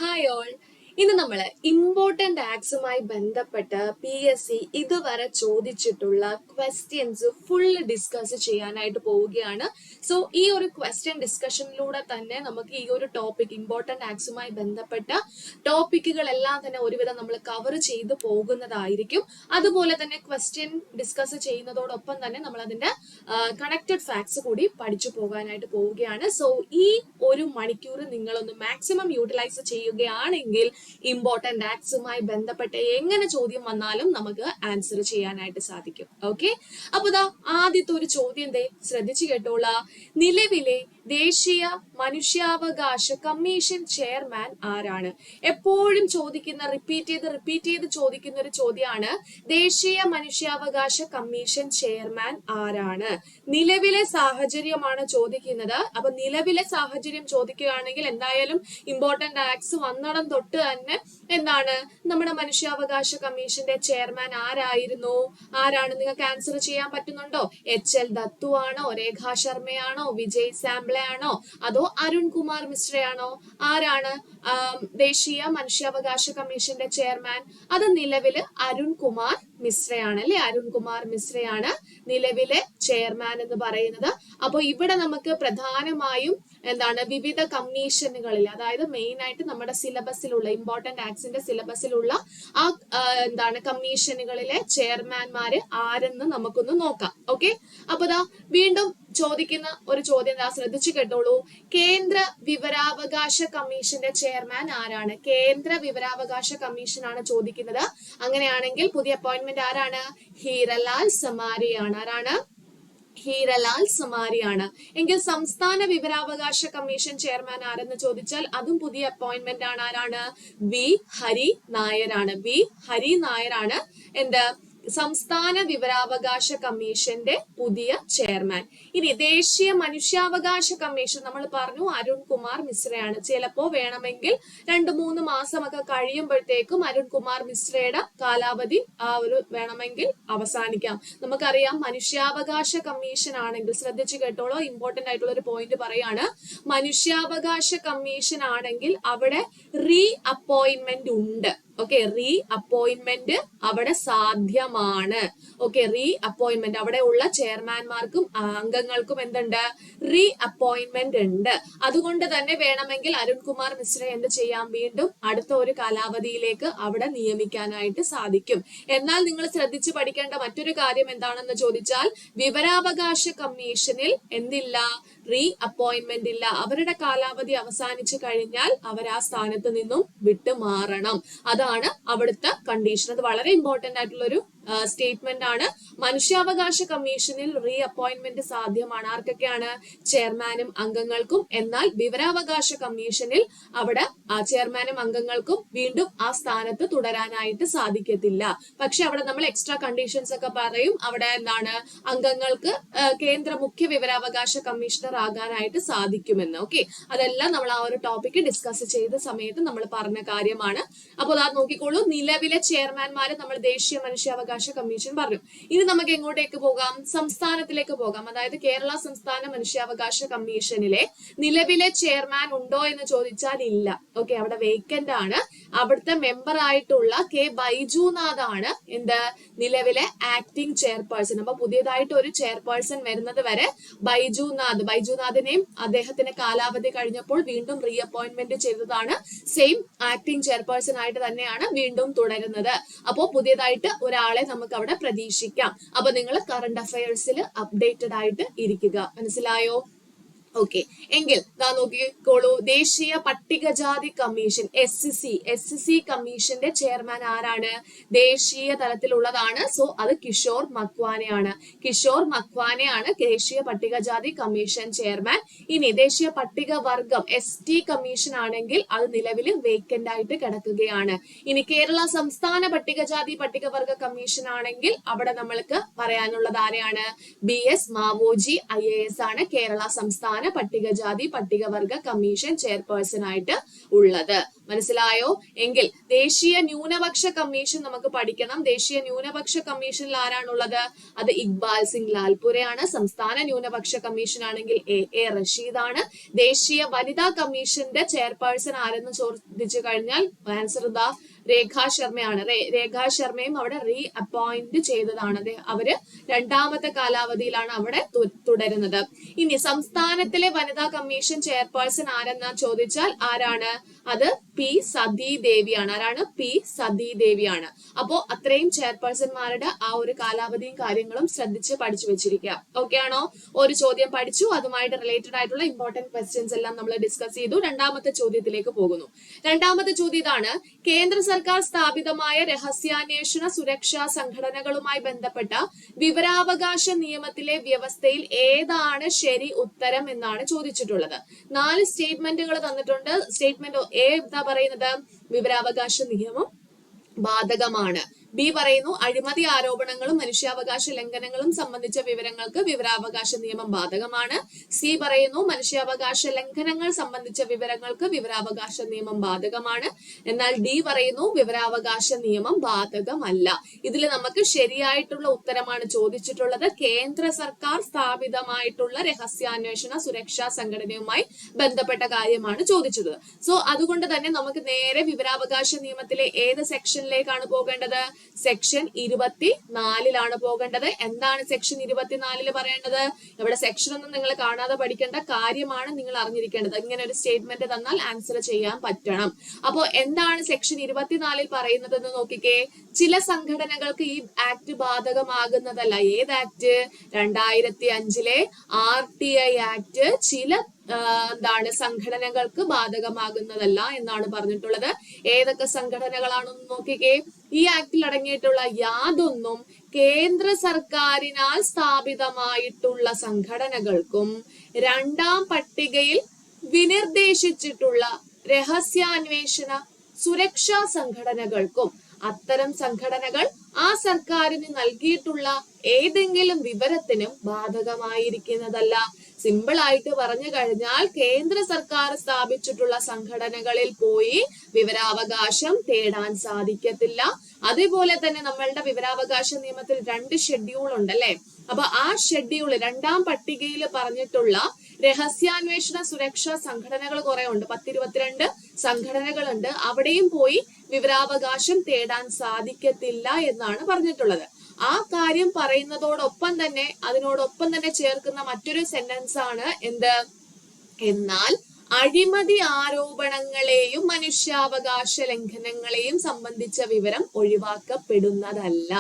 Hi all. ഇന്ന് നമ്മൾ important ആക്സുമായി ബന്ധപ്പെട്ട് PSC ഇതുവരെ ചോദിച്ചിട്ടുള്ള ക്വസ്റ്റ്യൻസ് ഫുള്ള് ഡിസ്കസ് ചെയ്യാനായിട്ട് പോവുകയാണ്. സോ ഈ ഒരു ക്വസ്റ്റ്യൻ ഡിസ്കഷനിലൂടെ തന്നെ നമുക്ക് ഈ ഒരു ടോപ്പിക് ഇമ്പോർട്ടന്റ് ആക്സുമായി ബന്ധപ്പെട്ട ടോപ്പിക്കുകളെല്ലാം തന്നെ ഒരുവിധം നമ്മൾ കവർ ചെയ്ത് പോകുന്നതായിരിക്കും. അതുപോലെ തന്നെ ക്വസ്റ്റ്യൻ ഡിസ്കസ് ചെയ്യുന്നതോടൊപ്പം തന്നെ നമ്മൾ അതിന്റെ കണക്റ്റഡ് ഫാക്ട്സ് കൂടി പഠിച്ചു പോകാനായിട്ട് പോവുകയാണ്. സോ ഈ ഒരു മണിക്കൂർ നിങ്ങളൊന്ന് മാക്സിമം യൂട്ടിലൈസ് ചെയ്യുകയാണെങ്കിൽ ഇമ്പോർട്ടന്റ് ആക്ട്സുമായി ബന്ധപ്പെട്ട് എങ്ങനെ ചോദ്യം വന്നാലും നമുക്ക് ആൻസർ ചെയ്യാനായിട്ട് സാധിക്കും. ഓക്കെ, അപ്പൊ ഇതാ ആദ്യത്തെ ഒരു ചോദ്യം ശ്രദ്ധിച്ചു കേട്ടോളാ. നിലവിലെ ദേശീയ മനുഷ്യാവകാശ കമ്മീഷൻ ചെയർമാൻ ആരാണ്? എപ്പോഴും ചോദിക്കുന്ന റിപ്പീറ്റ് ചെയ്ത് ചോദിക്കുന്ന ഒരു ചോദ്യമാണ് ദേശീയ മനുഷ്യാവകാശ കമ്മീഷൻ ചെയർമാൻ ആരാണ്. നിലവിലെ സാഹചര്യമാണ് ചോദിക്കുന്നത്. അപ്പൊ നിലവിലെ സാഹചര്യം ചോദിക്കുകയാണെങ്കിൽ എന്തായാലും ഇമ്പോർട്ടന്റ് ആക്ട്സ് വന്നിടം തൊട്ട് തന്നെ എന്താണ് നമ്മുടെ മനുഷ്യാവകാശ കമ്മീഷന്റെ ചെയർമാൻ ആരാണ് നിങ്ങൾക്ക് ആൻസർ ചെയ്യാൻ പറ്റുന്നുണ്ടോ? HL ദത്തു ആണോ, രേഖാ ശർമ്മയാണോ, വിജയ് സാംബ്ലെ ആണോ, അതോ അരുൺ കുമാർ മിശ്രയാണോ? ആരാണ് ദേശീയ മനുഷ്യാവകാശ കമ്മീഷന്റെ ചെയർമാൻ? അത് നിലവില് അരുൺ കുമാർ മിശ്രയാണ് അല്ലെ? അരുൺ കുമാർ മിശ്രയാണ് നിലവിലെ ചെയർമാൻ എന്ന് പറയുന്നത്. അപ്പൊ ഇവിടെ നമുക്ക് പ്രധാനമായും എന്താണ് വിവിധ കമ്മീഷനുകളിൽ, അതായത് മെയിൻ ആയിട്ട് നമ്മുടെ സിലബസിലുള്ള ഇമ്പോർട്ടന്റ് ആക്ട്സിന്റെ സിലബസിലുള്ള ആ എന്താണ് കമ്മീഷനുകളിലെ ചെയർമാൻമാര് ആരെന്ന് നമുക്കൊന്ന് നോക്കാം. ഓക്കെ, അപ്പൊ ദാ വീണ്ടും ചോദിക്കുന്ന ഒരു ചോദ്യം ശ്രദ്ധിച്ചു കേട്ടോളൂ. കേന്ദ്ര വിവരാവകാശ കമ്മീഷന്റെ ചെയർമാൻ ആരാണ്? കേന്ദ്ര വിവരാവകാശ കമ്മീഷനാണ് ചോദിക്കുന്നത്. അങ്ങനെയാണെങ്കിൽ പുതിയ അപ്പോയിന്റ്മെന്റ് ആരാണ്? ഹീരലാൽ സമാരിയാണ്. ആരാണ്? ഹീരലാൽ സമാരിയാണ്. എങ്കിൽ സംസ്ഥാന വിവരാവകാശ കമ്മീഷൻ ചെയർമാൻ ആരെന്ന് ചോദിച്ചാൽ അതും പുതിയ അപ്പോയിന്റ്മെന്റ് ആണ്. ആരാണ്? വി ഹരി നായരാണ്. വി ഹരി നായരാണ് എന്ത് സംസ്ഥാന വിവരാവകാശ കമ്മീഷന്റെ പുതിയ ചെയർമാൻ. ഇനി ദേശീയ മനുഷ്യാവകാശ കമ്മീഷൻ നമ്മൾ പറഞ്ഞു അരുൺ കുമാർ മിശ്രയാണ്. ചിലപ്പോ വേണമെങ്കിൽ 2-3 മാസമൊക്കെ കഴിയുമ്പോഴത്തേക്കും അരുൺ കുമാർ മിശ്രയുടെ കാലാവധി വേണമെങ്കിൽ അവസാനിക്കാം. നമുക്കറിയാം മനുഷ്യാവകാശ കമ്മീഷൻ ആണെങ്കിൽ, ശ്രദ്ധിച്ചു കേട്ടോളൂ, ഇമ്പോർട്ടന്റ് ആയിട്ടുള്ള ഒരു പോയിന്റ് പറയാണ്. മനുഷ്യാവകാശ കമ്മീഷൻ ആണെങ്കിൽ അവിടെ റീ അപ്പോയിന്റ്മെന്റ് ഉണ്ട്. ഓക്കെ, റീ അപ്പോയിന്റ്മെന്റ് അവിടെ സാധ്യമാണ്. ഓക്കെ, റീ അപ്പോയിന്റ്മെന്റ് അവിടെ ഉള്ള ചെയർമാൻമാർക്കും അംഗങ്ങൾക്കും എന്തുണ്ട്? റീ അപ്പോയിന്റ്മെന്റ് ഉണ്ട്. അതുകൊണ്ട് തന്നെ വേണമെങ്കിൽ അരുൺകുമാർ മിശ്ര എന്ത് ചെയ്യാം? വീണ്ടും അടുത്ത ഒരു കാലാവധിയിലേക്ക് അവിടെ നിയമിക്കാനായിട്ട് സാധിക്കും. എന്നാൽ നിങ്ങൾ ശ്രദ്ധിച്ച് പഠിക്കേണ്ട മറ്റൊരു കാര്യം എന്താണെന്ന് ചോദിച്ചാൽ വിവരാവകാശ കമ്മീഷനിൽ എന്തില്ല? റീ അപ്പോയിന്റ്മെന്റ് ഇല്ല. അവരുടെ കാലാവധി അവസാനിച്ചു കഴിഞ്ഞാൽ അവർ ആ സ്ഥാനത്ത് നിന്നും വിട്ടുമാറണം. അതാണ് അവിടുത്തെ കണ്ടീഷൻ. അത് വളരെ ഇമ്പോർട്ടന്റ് ആയിട്ടുള്ള ഒരു സ്റ്റേറ്റ്മെന്റ് ആണ്. മനുഷ്യാവകാശ കമ്മീഷനിൽ റീ അപ്പോയിന്റ്മെന്റ് സാധ്യമാണ്. ആർക്കൊക്കെയാണ്? ചെയർമാനും അംഗങ്ങൾക്കും. എന്നാൽ വിവരാവകാശ കമ്മീഷനിൽ അവിടെ ചെയർമാനും അംഗങ്ങൾക്കും വീണ്ടും ആ സ്ഥാനത്ത് തുടരാനായിട്ട് സാധിക്കത്തില്ല. പക്ഷെ അവിടെ നമ്മൾ എക്സ്ട്രാ കണ്ടീഷൻസ് ഒക്കെ പറയും. അവിടെ എന്താണ് അംഗങ്ങൾക്ക് കേന്ദ്ര മുഖ്യ വിവരാവകാശ കമ്മീഷണർ ആകാനായിട്ട് സാധിക്കുമെന്ന്. ഓക്കെ, അതെല്ലാം നമ്മൾ ആ ഒരു ടോപ്പിക് ഡിസ്കസ് ചെയ്ത സമയത്ത് നമ്മൾ പറഞ്ഞ കാര്യമാണ്. അപ്പോൾ അത് നോക്കിക്കോളൂ. നിലവിലെ ചെയർമാൻമാര് നമ്മൾ ദേശീയ മനുഷ്യാവകാശ കമ്മീഷൻ പറഞ്ഞു. ഇനി നമുക്ക് എങ്ങോട്ടേക്ക് പോകാം? സംസ്ഥാനത്തിലേക്ക് പോകാം. അതായത് കേരള സംസ്ഥാന മനുഷ്യാവകാശ കമ്മീഷനിലെ നിലവിലെ ചെയർമാൻ ഉണ്ടോ എന്ന് ചോദിച്ചാൽ ഇല്ല. ഓക്കെ, അവിടെ വേക്കന്റ് ആണ്. അവിടുത്തെ മെമ്പർ ആയിട്ടുള്ള K ബൈജുനാഥ് ആണ് എന്ത് നിലവിലെ ആക്ടിംഗ് ചെയർപേഴ്സൺ. അപ്പൊ പുതിയതായിട്ട് ഒരു ചെയർപേഴ്സൺ വരുന്നത് വരെ ബൈജുനാഥിനെയും അദ്ദേഹത്തിന്റെ കാലാവധി കഴിഞ്ഞപ്പോൾ വീണ്ടും റീ അപ്പോയിന്റ്മെന്റ് ചെയ്തതാണ്. സെയിം ആക്ടിംഗ് ചെയർപേഴ്സൺ ആയിട്ട് തന്നെയാണ് വീണ്ടും തുടരുന്നത്. അപ്പോൾ പുതിയതായിട്ട് ഒരാളെ നമുക്ക് അവിടെ പ്രതീക്ഷിക്കാം. അപ്പൊ നിങ്ങൾ കറണ്ട് അഫയേഴ്സിൽ അപ്ഡേറ്റഡ് ആയിട്ട് ഇരിക്കുക. മനസ്സിലായോ? ഓക്കെ, എങ്കിൽ നോക്കിക്കോളൂ. ദേശീയ പട്ടികജാതി കമ്മീഷൻ SC കമ്മീഷന്റെ ചെയർമാൻ ആരാണ്? ദേശീയ തലത്തിലുള്ളതാണ്. സോ അത് കിഷോർ മക്വാനയാണ്. കിഷോർ മക്വാനയാണ് ദേശീയ പട്ടികജാതി കമ്മീഷൻ ചെയർമാൻ. ഇനി ദേശീയ പട്ടികവർഗം ST കമ്മീഷൻ ആണെങ്കിൽ അത് നിലവിൽ വേക്കന്റ് ആയിട്ട് കിടക്കുകയാണ്. ഇനി കേരള സംസ്ഥാന പട്ടികജാതി പട്ടികവർഗ കമ്മീഷൻ ആണെങ്കിൽ അവിടെ നമ്മൾക്ക് പറയാനുള്ളത് ആരെയാണ്? BS മാവോജി IAS ആണ് കേരള സംസ്ഥാന പട്ടികജാതി പട്ടികവർഗ കമ്മീഷൻ ചെയർപേഴ്സൺ ആയിട്ട് ഉള്ളത്. മനസ്സിലായോ? എങ്കിൽ ദേശീയ ന്യൂനപക്ഷ കമ്മീഷൻ നമുക്ക് പഠിക്കണം. ദേശീയ ന്യൂനപക്ഷ കമ്മീഷനിൽ ആരാണുള്ളത്? അത് ഇക്ബാൽ സിംഗ് ലാൽപുരയാണ്. സംസ്ഥാന ന്യൂനപക്ഷ കമ്മീഷൻ ആണെങ്കിൽ എ റഷീദാണ്. ദേശീയ വനിതാ കമ്മീഷന്റെ ചെയർപേഴ്സൺ ആരെന്ന് ചോദിച്ചു കഴിഞ്ഞാൽ ആൻസർ ഇതാ രേഖാ ശർമ്മയാണ്. രേഖാ ശർമ്മയും അവിടെ റീ അപ്പോയിന്റ് ചെയ്തതാണ്. അവര് രണ്ടാമത്തെ കാലാവധിയിലാണ് അവിടെ തുടരുന്നത്. ഇനി സംസ്ഥാനത്തിലെ വനിതാ കമ്മീഷൻ ചെയർപേഴ്സൺ ആരെന്ന് ചോദിച്ചാൽ ആരാണ്? അത് പി സതീദേവിയാണ്. ആരാണ്? പി സതീദേവിയാണ്. അപ്പോ അത്രയും ചെയർപേഴ്സൺമാരുടെ ആ ഒരു കാലാവധിയും കാര്യങ്ങളും ശ്രദ്ധിച്ച് പഠിച്ചു വെച്ചിരിക്കുക. ഓക്കെ ആണോ? ഒരു ചോദ്യം പഠിച്ചു, അതുമായിട്ട് റിലേറ്റഡ് ആയിട്ടുള്ള ഇമ്പോർട്ടന്റ് ക്വസ്റ്റ്യൻസ് എല്ലാം നമ്മൾ ഡിസ്കസ് ചെയ്തു. രണ്ടാമത്തെ ചോദ്യത്തിലേക്ക് പോകുന്നു. രണ്ടാമത്തെ ചോദ്യം ഇതാണ്: കേന്ദ്ര സർക്കാർ സ്ഥാപിതമായ രഹസ്യാന്വേഷണ സുരക്ഷാ സംഘടനകളുമായി ബന്ധപ്പെട്ട വിവരാവകാശ നിയമത്തിലെ വ്യവസ്ഥയിൽ ഏതാണ് ശരി ഉത്തരം എന്നാണ് ചോദിച്ചിട്ടുള്ളത്. 4 സ്റ്റേറ്റ്മെന്റുകൾ തന്നിട്ടുണ്ട്. സ്റ്റേറ്റ്മെന്റ് എ എന്താ പറയുന്നത്? വിവരാവകാശ നിയമം ബാധകമാണ്. ബി പറയുന്നു അഴിമതി ആരോപണങ്ങളും മനുഷ്യാവകാശ ലംഘനങ്ങളും സംബന്ധിച്ച വിവരങ്ങൾക്ക് വിവരാവകാശ നിയമം ബാധകമാണ്. സി പറയുന്നു മനുഷ്യാവകാശ ലംഘനങ്ങൾ സംബന്ധിച്ച വിവരങ്ങൾക്ക് വിവരാവകാശ നിയമം ബാധകമാണ്. എന്നാൽ ഡി പറയുന്നു വിവരാവകാശ നിയമം ബാധകമല്ല. ഇതിൽ നമുക്ക് ശരിയായിട്ടുള്ള ഉത്തരമാണ് ചോദിച്ചിട്ടുള്ളത്. കേന്ദ്ര സർക്കാർ സ്ഥാപിതമായിട്ടുള്ള രഹസ്യാന്വേഷണ സുരക്ഷാ സംഘടനയുമായി ബന്ധപ്പെട്ട കാര്യമാണ് ചോദിച്ചത്. സോ അതുകൊണ്ട് തന്നെ നമുക്ക് നേരെ വിവരാവകാശ നിയമത്തിലെ ഏത് സെക്ഷനിലേക്കാണ് പോകേണ്ടത്? സെക്ഷൻ 24 പോകേണ്ടത്. എന്താണ് സെക്ഷൻ 24 പറയേണ്ടത്? ഇവിടെ സെക്ഷൻ ഒന്നും നിങ്ങൾ കാണാതെ പഠിക്കേണ്ട കാര്യമാണ് നിങ്ങൾ അറിഞ്ഞിരിക്കേണ്ടത്. ഇങ്ങനെ ഒരു സ്റ്റേറ്റ്മെന്റ് തന്നാൽ ആൻസർ ചെയ്യാൻ പറ്റണം. അപ്പോ എന്താണ് സെക്ഷൻ 24 പറയുന്നത് എന്ന് നോക്കിക്കേ. ചില സംഘടനകൾക്ക് ഈ ആക്ട് ബാധകമാകുന്നതല്ല. ഏത് ആക്ട്? 2005 RTI ആക്ട് ചില സംഘടനകൾക്ക് ബാധകമാകുന്നതല്ല എന്നാണ് പറഞ്ഞിട്ടുള്ളത്. ഏതൊക്കെ സംഘടനകളാണെന്ന് നോക്കിക്കേ. ഈ ആക്ടിൽ അടങ്ങിയിട്ടുള്ള യാതൊന്നും കേന്ദ്ര സർക്കാരിനാൽ സ്ഥാപിതമായിട്ടുള്ള സംഘടനകൾക്കും രണ്ടാം പട്ടികയിൽ വിനിർദ്ദേശിച്ചിട്ടുള്ള രഹസ്യാന്വേഷണ സുരക്ഷാ സംഘടനകൾക്കും അത്തരം സംഘടനകൾ ആ സർക്കാരിന് നൽകിയിട്ടുള്ള ഏതെങ്കിലും വിവരത്തിനും ബാധകമായിരിക്കുന്നതല്ല. സിമ്പിൾ ആയിട്ട് പറഞ്ഞു കഴിഞ്ഞാൽ കേന്ദ്ര സർക്കാർ സ്ഥാപിച്ചിട്ടുള്ള സംഘടനകളിൽ പോയി വിവരാവകാശം തേടാൻ സാധിക്കത്തില്ല. അതേപോലെ തന്നെ നമ്മളുടെ വിവരാവകാശ നിയമത്തിൽ 2 ഷെഡ്യൂൾ ഉണ്ടല്ലേ. അപ്പൊ ആ ഷെഡ്യൂൾ രണ്ടാം പട്ടികയിൽ പറഞ്ഞിട്ടുള്ള രഹസ്യാന്വേഷണ സുരക്ഷാ സംഘടനകൾ കുറെ ഉണ്ട്. 10-22 സംഘടനകളുണ്ട്. അവിടെയും പോയി വിവരാവകാശം തേടാൻ സാധിക്കത്തില്ല എന്നാണ് പറഞ്ഞിട്ടുള്ളത്. ആ കാര്യം പറയുന്നതോടൊപ്പം തന്നെ അതിനോടൊപ്പം തന്നെ ചേർക്കുന്ന മറ്റൊരു സെന്റൻസ് ആണ് എന്ത്? എന്നാൽ അഴിമതി ആരോപണങ്ങളെയും മനുഷ്യാവകാശ ലംഘനങ്ങളെയും സംബന്ധിച്ച വിവരം ഒഴിവാക്കപ്പെടുന്നതല്ല.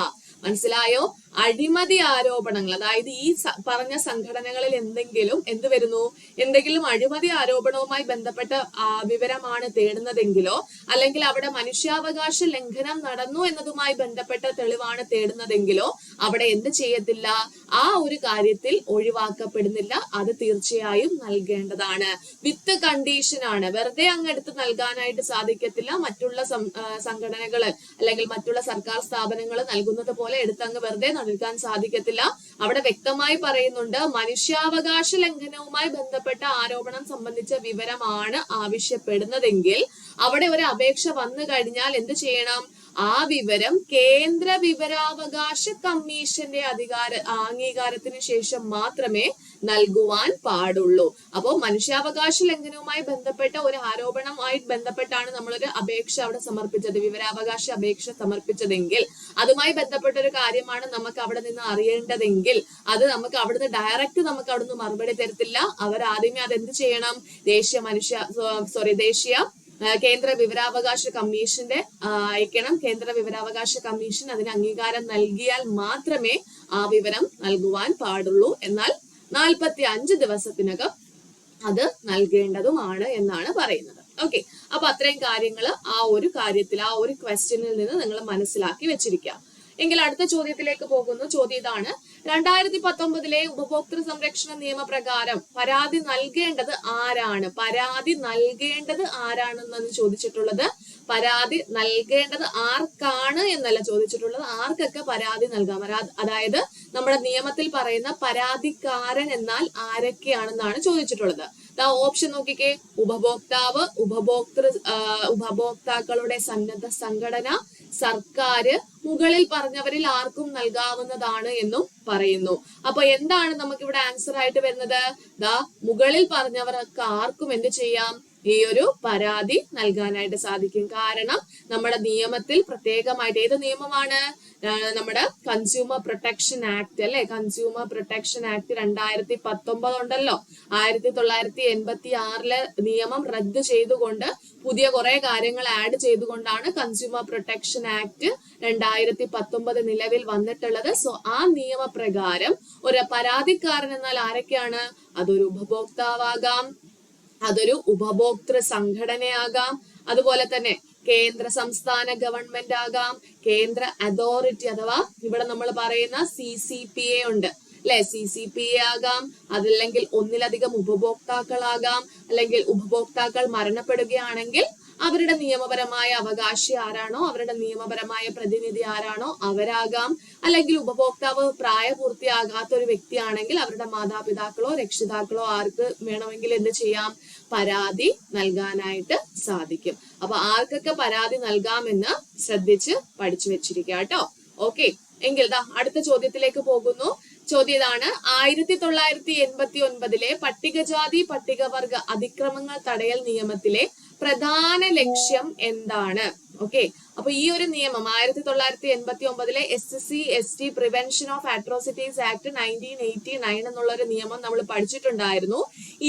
മനസ്സിലായോ? അഴിമതി ആരോപണങ്ങൾ, അതായത് ഈ പറഞ്ഞ സംഘടനകളിൽ എന്തെങ്കിലും അഴിമതി ആരോപണവുമായി ബന്ധപ്പെട്ട വിവരമാണ് തേടുന്നതെങ്കിലോ അല്ലെങ്കിൽ അവിടെ മനുഷ്യാവകാശ ലംഘനം നടന്നു എന്നതുമായി ബന്ധപ്പെട്ട തെളിവാണ് തേടുന്നതെങ്കിലോ അവിടെ എന്ത് ചെയ്യത്തില്ല? ആ ഒരു കാര്യത്തിൽ ഒഴിവാക്കപ്പെടുന്നില്ല. അത് തീർച്ചയായും നൽകേണ്ടതാണ്. വിത്ത് കണ്ടീഷൻ ആണ്. വെറുതെ അങ്ങ് എടുത്ത് നൽകാനായിട്ട് സാധിക്കത്തില്ല. മറ്റുള്ള സംഘടനകള് അല്ലെങ്കിൽ മറ്റുള്ള സർക്കാർ സ്ഥാപനങ്ങൾ നൽകുന്നത് പോലെ എടുത്തങ്ങ് വെറുതെ നൽകാൻ സാധിക്കത്തില്ല. അവിടെ വ്യക്തമായി പറയുന്നുണ്ട് മനുഷ്യാവകാശ ലംഘനവുമായി ബന്ധപ്പെട്ട ആരോപണം സംബന്ധിച്ച വിവരമാണ് ആവശ്യപ്പെടുന്നതെങ്കിൽ അവിടെ ഒരു അപേക്ഷ വന്നു കഴിഞ്ഞാൽ എന്ത് ചെയ്യണം? ആ വിവരം കേന്ദ്ര വിവരാവകാശ കമ്മീഷന്റെ അംഗീകാരത്തിന് ശേഷം മാത്രമേ നൽകുവാൻ പാടുള്ളൂ. അപ്പോൾ മനുഷ്യാവകാശ ലംഘനവുമായി ബന്ധപ്പെട്ട ഒരു ആരോപണവുമായി ബന്ധപ്പെട്ടാണ് നമ്മളൊരു അപേക്ഷ അവിടെ സമർപ്പിച്ചത്, വിവരാവകാശ അപേക്ഷ സമർപ്പിച്ചതെങ്കിൽ അതുമായി ബന്ധപ്പെട്ട ഒരു കാര്യമാണ് നമുക്ക് അവിടെ നിന്ന് അറിയേണ്ടതെങ്കിൽ അത് നമുക്ക് അവിടുന്ന് ഡയറക്റ്റ് നമുക്ക് അവിടുന്ന് മറുപടി തരത്തില്ല. അവർ ആദ്യമേ അതെന്ത് ചെയ്യണം? ദേശീയ കേന്ദ്ര വിവരാവകാശ കമ്മീഷന്റെ അയക്കണം. കേന്ദ്ര വിവരാവകാശ കമ്മീഷൻ അതിന് അംഗീകാരം നൽകിയാൽ മാത്രമേ ആ വിവരം നൽകുവാൻ പാടുള്ളൂ. എന്നാൽ 45 ദിവസത്തിനകം അത് നൽകേണ്ടതുമാണ് എന്നാണ് പറയുന്നത്. ഓക്കെ, അപ്പൊ അത്രയും കാര്യങ്ങൾ ആ ഒരു ക്വസ്റ്റ്യനിൽ നിന്ന് നിങ്ങൾ മനസ്സിലാക്കി വെച്ചിരിക്കുക. എങ്കിൽ അടുത്ത ചോദ്യത്തിലേക്ക് പോകുന്നു. ചോദ്യം ഇതാണ്: 2019 ഉപഭോക്തൃ സംരക്ഷണ നിയമപ്രകാരം പരാതി നൽകേണ്ടത് ആരാണെന്നാണ് ചോദിച്ചിട്ടുള്ളത്. പരാതി നൽകേണ്ടത് ആർക്കാണ് എന്നല്ല ചോദിച്ചിട്ടുള്ളത്. ആർക്കൊക്കെ പരാതി നൽകാം? അതായത് നമ്മുടെ നിയമത്തിൽ പറയുന്ന പരാതിക്കാരൻ എന്നാൽ ആരൊക്കെയാണെന്നാണ് ചോദിച്ചിട്ടുള്ളത്. ഓപ്ഷൻ നോക്കിക്കേ, ഉപഭോക്താവ്, ഉപഭോക്താക്കളുടെ സന്നദ്ധ സംഘടന, സർക്കാർ, മുകളിൽ പറഞ്ഞവരിൽ ആർക്കും നൽകാവുന്നതാണ് എന്നും പറയുന്നു. അപ്പൊ എന്താണ് നമുക്കിവിടെ ആൻസർ ആയിട്ട് വരുന്നത്? മുകളിൽ പറഞ്ഞവർക്ക് ആർക്കും എന്ത് ചെയ്യാം? ഈ ഒരു പരാതി നൽകാനായിട്ട് സാധിക്കും. കാരണം നമ്മുടെ നിയമത്തിൽ പ്രത്യേകമായിട്ട്, ഏത് നിയമമാണ്? നമ്മുടെ കൺസ്യൂമർ പ്രൊട്ടക്ഷൻ ആക്ട് അല്ലെ, കൺസ്യൂമർ പ്രൊട്ടക്ഷൻ ആക്ട് 2019 ഉണ്ടല്ലോ. 1986 നിയമം റദ്ദ് ചെയ്തുകൊണ്ട് പുതിയ കുറെ കാര്യങ്ങൾ ആഡ് ചെയ്തുകൊണ്ടാണ് കൺസ്യൂമർ പ്രൊട്ടക്ഷൻ ആക്ട് 2019 നിലവിൽ വന്നിട്ടുള്ളത്. സോ ആ നിയമപ്രകാരം ഒരു പരാതിക്കാരൻ എന്നാൽ ആരൊക്കെയാണ്? അതൊരു ഉപഭോക്താവാകാം, അതൊരു ഉപഭോക്തൃ സംഘടനയാകാം, അതുപോലെ തന്നെ കേന്ദ്ര സംസ്ഥാന ഗവൺമെന്റ് ആകാം, കേന്ദ്ര അതോറിറ്റി അഥവാ ഇവിടെ നമ്മൾ പറയുന്ന CCPA ഉണ്ട് അല്ലെ, CCPA ആകാം, അതല്ലെങ്കിൽ ഒന്നിലധികം ഉപഭോക്താക്കളാകാം, അല്ലെങ്കിൽ ഉപഭോക്താക്കൾ മരണപ്പെടുകയാണെങ്കിൽ അവരുടെ നിയമപരമായ അവകാശി ആരാണോ, അവരുടെ നിയമപരമായ പ്രതിനിധി ആരാണോ അവരാകാം, അല്ലെങ്കിൽ ഉപഭോക്താവ് പ്രായപൂർത്തിയാകാത്ത ഒരു വ്യക്തിയാണെങ്കിൽ അവരുടെ മാതാപിതാക്കളോ രക്ഷിതാക്കളോ ആർക്ക് വേണമെങ്കിൽ എന്ത് ചെയ്യാം? പരാതി നൽകാനായിട്ട് സാധിക്കും. അപ്പൊ ആർക്കൊക്കെ പരാതി നൽകാമെന്ന് ശ്രദ്ധിച്ച് പഠിച്ചു വെച്ചിരിക്കുക കേട്ടോ. ഓക്കെ, എങ്കിൽ അടുത്ത ചോദ്യത്തിലേക്ക് പോകുന്നു. ചോദ്യം ഇതാണ്: 1989 പട്ടികജാതി പട്ടികവർഗ അതിക്രമങ്ങൾ തടയൽ നിയമത്തിലെ പ്രധാന ലക്ഷ്യം എന്താണ്? ഓക്കെ, അപ്പൊ ഈ ഒരു നിയമം 1989 SC/ST prevention of atrocities act 1989 എന്നുള്ള ഒരു നിയമം നമ്മൾ പഠിച്ചിട്ടുണ്ടായിരുന്നു.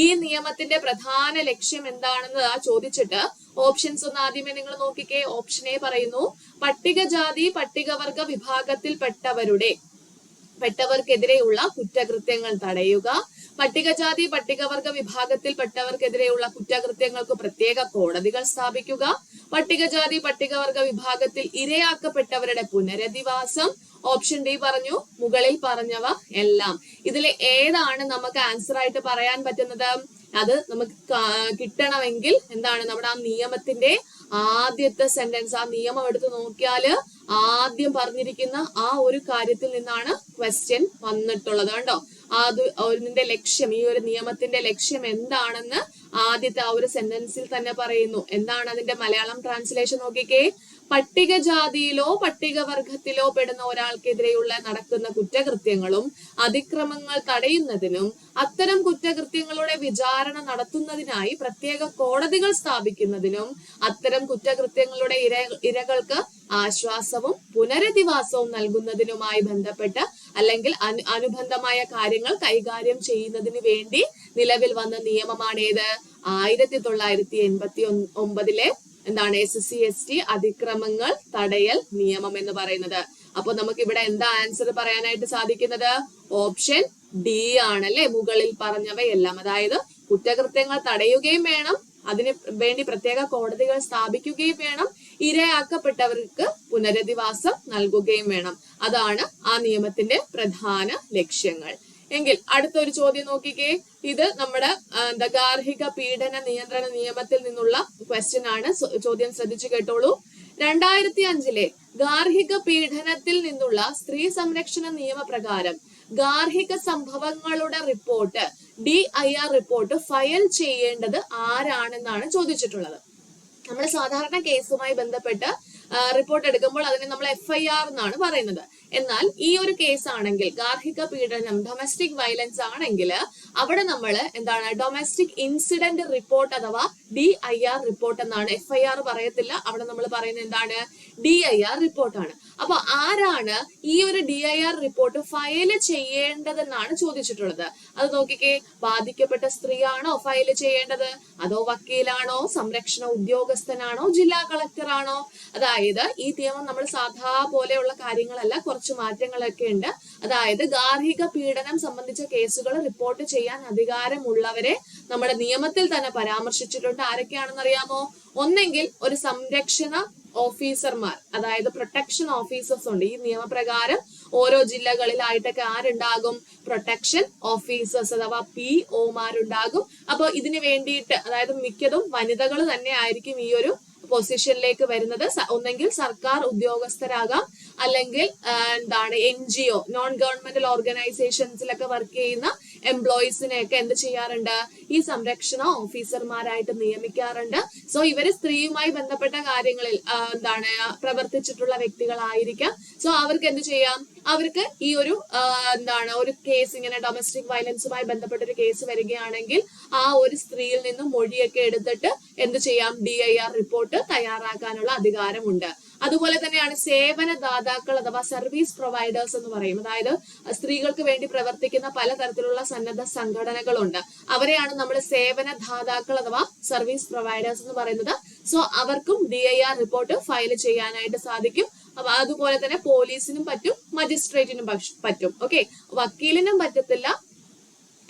ഈ നിയമത്തിന്റെ പ്രധാന ലക്ഷ്യം എന്താണെന്ന് ചോദിച്ചിട്ട് ഓപ്ഷൻസ് ഒന്ന് ആദ്യമേ നിങ്ങൾ നോക്കിക്കേ. ഓപ്ഷൻ എ പറയുന്നു, പട്ടികജാതി പട്ടികവർഗ വിഭാഗത്തിൽപ്പെട്ടവർക്കെതിരെയുള്ള കുറ്റകൃത്യങ്ങൾ തടയുക, പട്ടികജാതി പട്ടികവർഗ വിഭാഗത്തിൽപ്പെട്ടവർക്കെതിരെയുള്ള കുറ്റകൃത്യങ്ങൾക്ക് പ്രത്യേക കോടതികൾ സ്ഥാപിക്കുക, പട്ടികജാതി പട്ടികവർഗ വിഭാഗത്തിൽ ഇരയാക്കപ്പെട്ടവരുടെ പുനരധിവാസം. ഓപ്ഷൻ ഡി പറഞ്ഞു, മുകളിൽ പറഞ്ഞവ എല്ലാം. ഇതിൽ ഏതാണ് നമുക്ക് ആൻസർ ആയിട്ട് പറയാൻ പറ്റുന്നത്? അത് നമുക്ക് കിട്ടണമെങ്കിൽ എന്താണ്, നമ്മുടെ ആ നിയമത്തിന്റെ ആദ്യത്തെ സെന്റൻസ്, ആ നിയമം എടുത്ത് നോക്കിയാല് ആദ്യം പറഞ്ഞിരിക്കുന്ന ആ ഒരു കാര്യത്തിൽ നിന്നാണ് ക്വസ്റ്റ്യൻ വന്നിട്ടുള്ളത്. കണ്ടോ, അതിന്റെ ലക്ഷ്യം, ഈ ഒരു നിയമത്തിന്റെ ലക്ഷ്യം എന്താണെന്ന് ആദ്യത്തെ ആ ഒരു സെന്റൻസിൽ തന്നെ പറയുന്നു. എന്താണ് അതിന്റെ മലയാളം ട്രാൻസ്ലേഷൻ നോക്കിക്കേ. പട്ടികജാതിയിലോ പട്ടികവർഗത്തിലോ പെടുന്ന ഒരാൾക്കെതിരെയുള്ള നടക്കുന്ന കുറ്റകൃത്യങ്ങളും അതിക്രമങ്ങൾ തടയുന്നതിനും അത്തരം കുറ്റകൃത്യങ്ങളുടെ വിചാരണ നടത്തുന്നതിനായി പ്രത്യേക കോടതികൾ സ്ഥാപിക്കുന്നതിനും അത്തരം കുറ്റകൃത്യങ്ങളുടെ ഇരകൾക്ക് ആശ്വാസവും പുനരധിവാസവും നൽകുന്നതിനുമായി ബന്ധപ്പെട്ട് അല്ലെങ്കിൽ അനുബന്ധമായ കാര്യങ്ങൾ കൈകാര്യം ചെയ്യുന്നതിന് വേണ്ടി നിലവിൽ വന്ന നിയമമാണ് ഏത്? 1989 എന്താണ് SC/ST അതിക്രമങ്ങൾ തടയൽ നിയമം എന്ന് പറയുന്നത്. അപ്പൊ നമുക്ക് ഇവിടെ എന്താ ആൻസർ പറയാനായിട്ട് സാധിക്കുന്നത്? ഓപ്ഷൻ ഡി ആണല്ലേ, മുകളിൽ പറഞ്ഞവയെല്ലാം. അതായത് കുറ്റകൃത്യങ്ങൾ തടയുകയും വേണം, അതിന് വേണ്ടി പ്രത്യേക കോടതികൾ സ്ഥാപിക്കുകയും വേണം, ഇരയാക്കപ്പെട്ടവർക്ക് പുനരധിവാസം നൽകുകയും വേണം. അതാണ് ആ നിയമത്തിന്റെ പ്രധാന ലക്ഷ്യങ്ങൾ. എങ്കിൽ അടുത്തൊരു ചോദ്യം നോക്കിക്കേ. ഇത് നമ്മുടെ ഗാർഹിക പീഡന നിയന്ത്രണ നിയമത്തിൽ നിന്നുള്ള ക്വസ്റ്റ്യൻ ആണ്. ചോദ്യം ശ്രദ്ധിച്ചു കേട്ടോളൂ. 2005 ഗാർഹിക പീഡനത്തിൽ നിന്നുള്ള സ്ത്രീ സംരക്ഷണ നിയമപ്രകാരം ഗാർഹിക സംഭവങ്ങളുടെ റിപ്പോർട്ട് DIR റിപ്പോർട്ട് ഫയൽ ചെയ്യേണ്ടത് ആരാണെന്നാണ് ചോദിച്ചിട്ടുള്ളത്. നമ്മൾ സാധാരണ കേസുമായി ബന്ധപ്പെട്ട് റിപ്പോർട്ട് എടുക്കുമ്പോൾ അതിനെ നമ്മൾ FIR എന്നാണ് പറയുന്നത്. എന്നാൽ ഈ ഒരു കേസ് ആണെങ്കിൽ, ഗാർഹിക പീഡനം ഡൊമസ്റ്റിക് വയലൻസ് ആണെങ്കിൽ അവിടെ നമ്മൾ എന്താണ്, ഡൊമസ്റ്റിക് ഇൻസിഡന്റ് റിപ്പോർട്ട് അഥവാ DIR റിപ്പോർട്ട് എന്നാണ്. FIR പറയത്തില്ല, അവിടെ നമ്മൾ പറയുന്നത് എന്താണ്, DIR റിപ്പോർട്ടാണ്. അപ്പൊ ആരാണ് ഈ ഒരു DIR റിപ്പോർട്ട് ഫയൽ ചെയ്യേണ്ടതെന്നാണ് ചോദിച്ചിട്ടുള്ളത്. അത് നോക്കിക്കേ. ബാധിക്കപ്പെട്ട സ്ത്രീയാണോ ഫയൽ ചെയ്യേണ്ടത്, അതോ വക്കീലാണോ, സംരക്ഷണ ഉദ്യോഗസ്ഥനാണോ, ജില്ലാ കളക്ടർ ആണോ? അതായത് ഈ നിയമം നമ്മൾ സാധാ പോലെയുള്ള കാര്യങ്ങളല്ല, കുറച്ച് മാറ്റങ്ങളൊക്കെ ഉണ്ട്. അതായത് ഗാർഹിക പീഡനം സംബന്ധിച്ച കേസുകൾ റിപ്പോർട്ട് ചെയ്യാൻ അധികാരമുള്ളവരെ നമ്മുടെ നിയമത്തിൽ തന്നെ പരാമർശിച്ചിട്ടുണ്ട്. ആരൊക്കെയാണെന്ന് അറിയാമോ? ഒന്നെങ്കിൽ ഒരു സംരക്ഷണ ഓഫീസർമാർ, അതായത് പ്രൊട്ടക്ഷൻ ഓഫീസേഴ്സ് ഉണ്ട്. ഈ നിയമപ്രകാരം ഓരോ ജില്ലകളിലായിട്ടൊക്കെ ആരുണ്ടാകും? പ്രൊട്ടക്ഷൻ ഓഫീസേഴ്സ് അഥവാ POമാരുണ്ടാകും. അപ്പൊ ഇതിന് വേണ്ടിയിട്ട്, അതായത് മിക്കതും വനിതകൾ തന്നെ ആയിരിക്കും ഈ ഒരു പൊസിഷനിലേക്ക് വരുന്നത്. ഒന്നെങ്കിൽ സർക്കാർ ഉദ്യോഗസ്ഥരാകാം, അല്ലെങ്കിൽ NGO നോൺ ഗവൺമെന്റൽ ഓർഗനൈസേഷൻസിലൊക്കെ വർക്ക് ചെയ്യുന്ന എംപ്ലോയീസിനെയൊക്കെ എന്ത് ചെയ്യാറുണ്ട്, ഈ സംരക്ഷണ ഓഫീസർമാരായിട്ട് നിയമിക്കാറുണ്ട്. സോ ഇവര് സ്ത്രീയുമായി ബന്ധപ്പെട്ട കാര്യങ്ങളിൽ എന്താണ് പ്രവർത്തിച്ചിട്ടുള്ള വ്യക്തികളായിരിക്കാം. സോ അവർക്ക് എന്ത് ചെയ്യാം, അവർക്ക് ഈ ഒരു എന്താണ് ഒരു കേസ് ഇങ്ങനെ ഡൊമസ്റ്റിക് വയലൻസുമായി ബന്ധപ്പെട്ട ഒരു കേസ് വരികയാണെങ്കിൽ ആ ഒരു സ്ത്രീയിൽ നിന്നും മൊഴിയൊക്കെ എടുത്തിട്ട് എന്ത് ചെയ്യാം, DIR റിപ്പോർട്ട് തയ്യാറാക്കാനുള്ള അധികാരമുണ്ട്. അതുപോലെ തന്നെയാണ് സേവനദാതാക്കൾ അഥവാ സർവീസ് പ്രൊവൈഡേഴ്സ് എന്ന് പറയും. അതായത് സ്ത്രീകൾക്ക് വേണ്ടി പ്രവർത്തിക്കുന്ന പലതരത്തിലുള്ള സന്നദ്ധ സംഘടനകളുണ്ട്. അവരെയാണ് നമ്മൾ സേവനദാതാക്കൾ അഥവാ സർവീസ് പ്രൊവൈഡേഴ്സ് എന്ന് പറയുന്നത്. സോ അവർക്കും DIR റിപ്പോർട്ട് ഫയൽ ചെയ്യാനായിട്ട് സാധിക്കും. അപ്പൊ അതുപോലെ തന്നെ പോലീസിനും പറ്റും, മജിസ്ട്രേറ്റിനും പറ്റും. ഓക്കെ, വക്കീലിനും പറ്റത്തില്ല,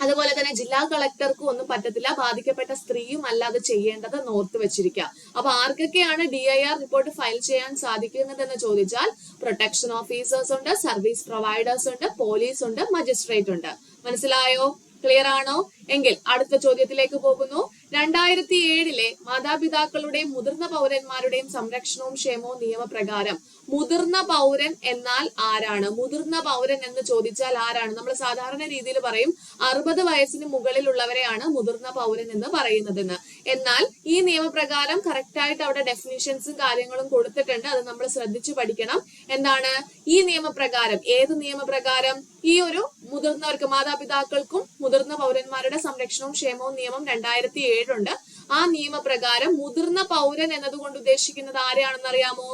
അതുപോലെ തന്നെ ജില്ലാ കളക്ടർക്കും ഒന്നും പറ്റത്തില്ല. ബാധിക്കപ്പെട്ട സ്ത്രീയും അല്ലാതെ ചെയ്യേണ്ടത് ഓർത്ത് വെച്ചിരിക്കുക. അപ്പൊ ആർക്കൊക്കെയാണ് DIR റിപ്പോർട്ട് ഫയൽ ചെയ്യാൻ സാധിക്കുന്നത് എന്ന് ചോദിച്ചാൽ പ്രൊട്ടക്ഷൻ ഓഫീസേഴ്സ് ഉണ്ട്, സർവീസ് പ്രൊവൈഡേഴ്സ് ഉണ്ട്, പോലീസ് ഉണ്ട്, മജിസ്ട്രേറ്റ് ഉണ്ട്. മനസ്സിലായോ? ക്ലിയർ ആണോ? എങ്കിൽ അടുത്ത ചോദ്യത്തിലേക്ക് പോകുന്നു. 2007 മാതാപിതാക്കളുടെയും മുതിർന്ന പൗരന്മാരുടെയും സംരക്ഷണവും ക്ഷേമവും നിയമപ്രകാരം മുതിർന്ന പൗരൻ എന്നാൽ ആരാണ്? മുതിർന്ന പൗരൻ എന്ന് ചോദിച്ചാൽ ആരാണ്? നമ്മൾ സാധാരണ രീതിയിൽ പറയും 60 വയസ്സിന് മുകളിലുള്ളവരെയാണ് മുതിർന്ന പൗരൻ എന്ന് പറയുന്നതെന്ന്. എന്നാൽ ഈ നിയമപ്രകാരം കറക്റ്റ് ആയിട്ട് അവിടെ ഡെഫിനിഷൻസും കാര്യങ്ങളും കൊടുത്തിട്ടുണ്ട്. അത് നമ്മൾ ശ്രദ്ധിച്ചു പഠിക്കണം. എന്താണ് ഈ നിയമപ്രകാരം? ഏത് നിയമപ്രകാരം? ഈ ഒരു മുതിർന്നവർക്ക് മാതാപിതാക്കൾക്കും മുതിർന്ന പൗരന്മാരുടെ സംരക്ഷണവും ക്ഷേമവും നിയമം 2007 ഉണ്ട്. ആ നിയമപ്രകാരം മുതിർന്ന പൗരൻ എന്നതുകൊണ്ട് ഉദ്ദേശിക്കുന്നത് ആരെയാണെന്ന് അറിയാമോ?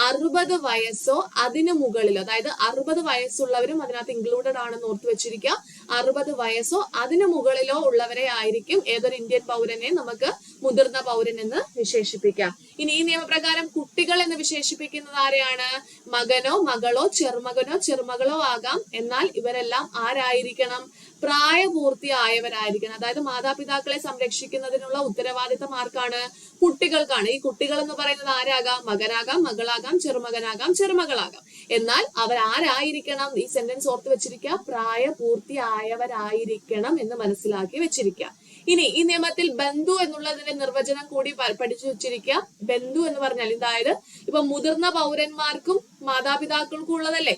60 വയസ്സോ അതിനു മുകളിലോ, അതായത് 60 വയസ്സുള്ളവരും അതിനകത്ത് ഇൻക്ലൂഡഡ് ആണെന്ന് ഓർത്തു വെച്ചിരിക്കുക. 60 വയസ്സോ അതിനു മുകളിലോ ഉള്ളവരെ ആയിരിക്കും ഏതൊരു ഇന്ത്യൻ പൗരനെ നമുക്ക് മുതിർന്ന പൗരൻ എന്ന് വിശേഷിപ്പിക്കാം. ഇനി ഈ നിയമപ്രകാരം കുട്ടികൾ എന്ന് വിശേഷിപ്പിക്കുന്നത് ആരെയാണ്? മകനോ മകളോ ചെറുമകനോ ചെറുമകളോ ആകാം. എന്നാൽ ഇവരെല്ലാം ആരായിരിക്കണം? പ്രായപൂർത്തിയായവരായിരിക്കണം. അതായത് മാതാപിതാക്കളെ സംരക്ഷിക്കുന്നതിനുള്ള ഉത്തരവാദിത്തം ആർക്കാണ്? കുട്ടികൾക്കാണ്. ഈ കുട്ടികൾ എന്ന് പറയുന്നത് ആരാകാം? മകനാകാം, മകളാകാം, ചെറുമകനാകാം, ചെറുമകളാകാം. എന്നാൽ അവരാരായിരിക്കണം? ഈ സെന്റൻസ് ഓർത്ത് വെച്ചിരിക്കുക. പ്രായപൂർത്തിയായവരായിരിക്കണം എന്ന് മനസ്സിലാക്കി വെച്ചിരിക്കുക. ഇനി ഈ നിയമത്തിൽ ബന്ധു എന്നുള്ളതിന്റെ നിർവചനം കൂടി പഠിച്ചു വെച്ചിരിക്കുക. ബന്ധു എന്ന് പറഞ്ഞാൽ അതായത് ഇപ്പൊ മുതിർന്ന പൗരന്മാർക്കും മാതാപിതാക്കൾക്കും ഉള്ളതല്ലേ.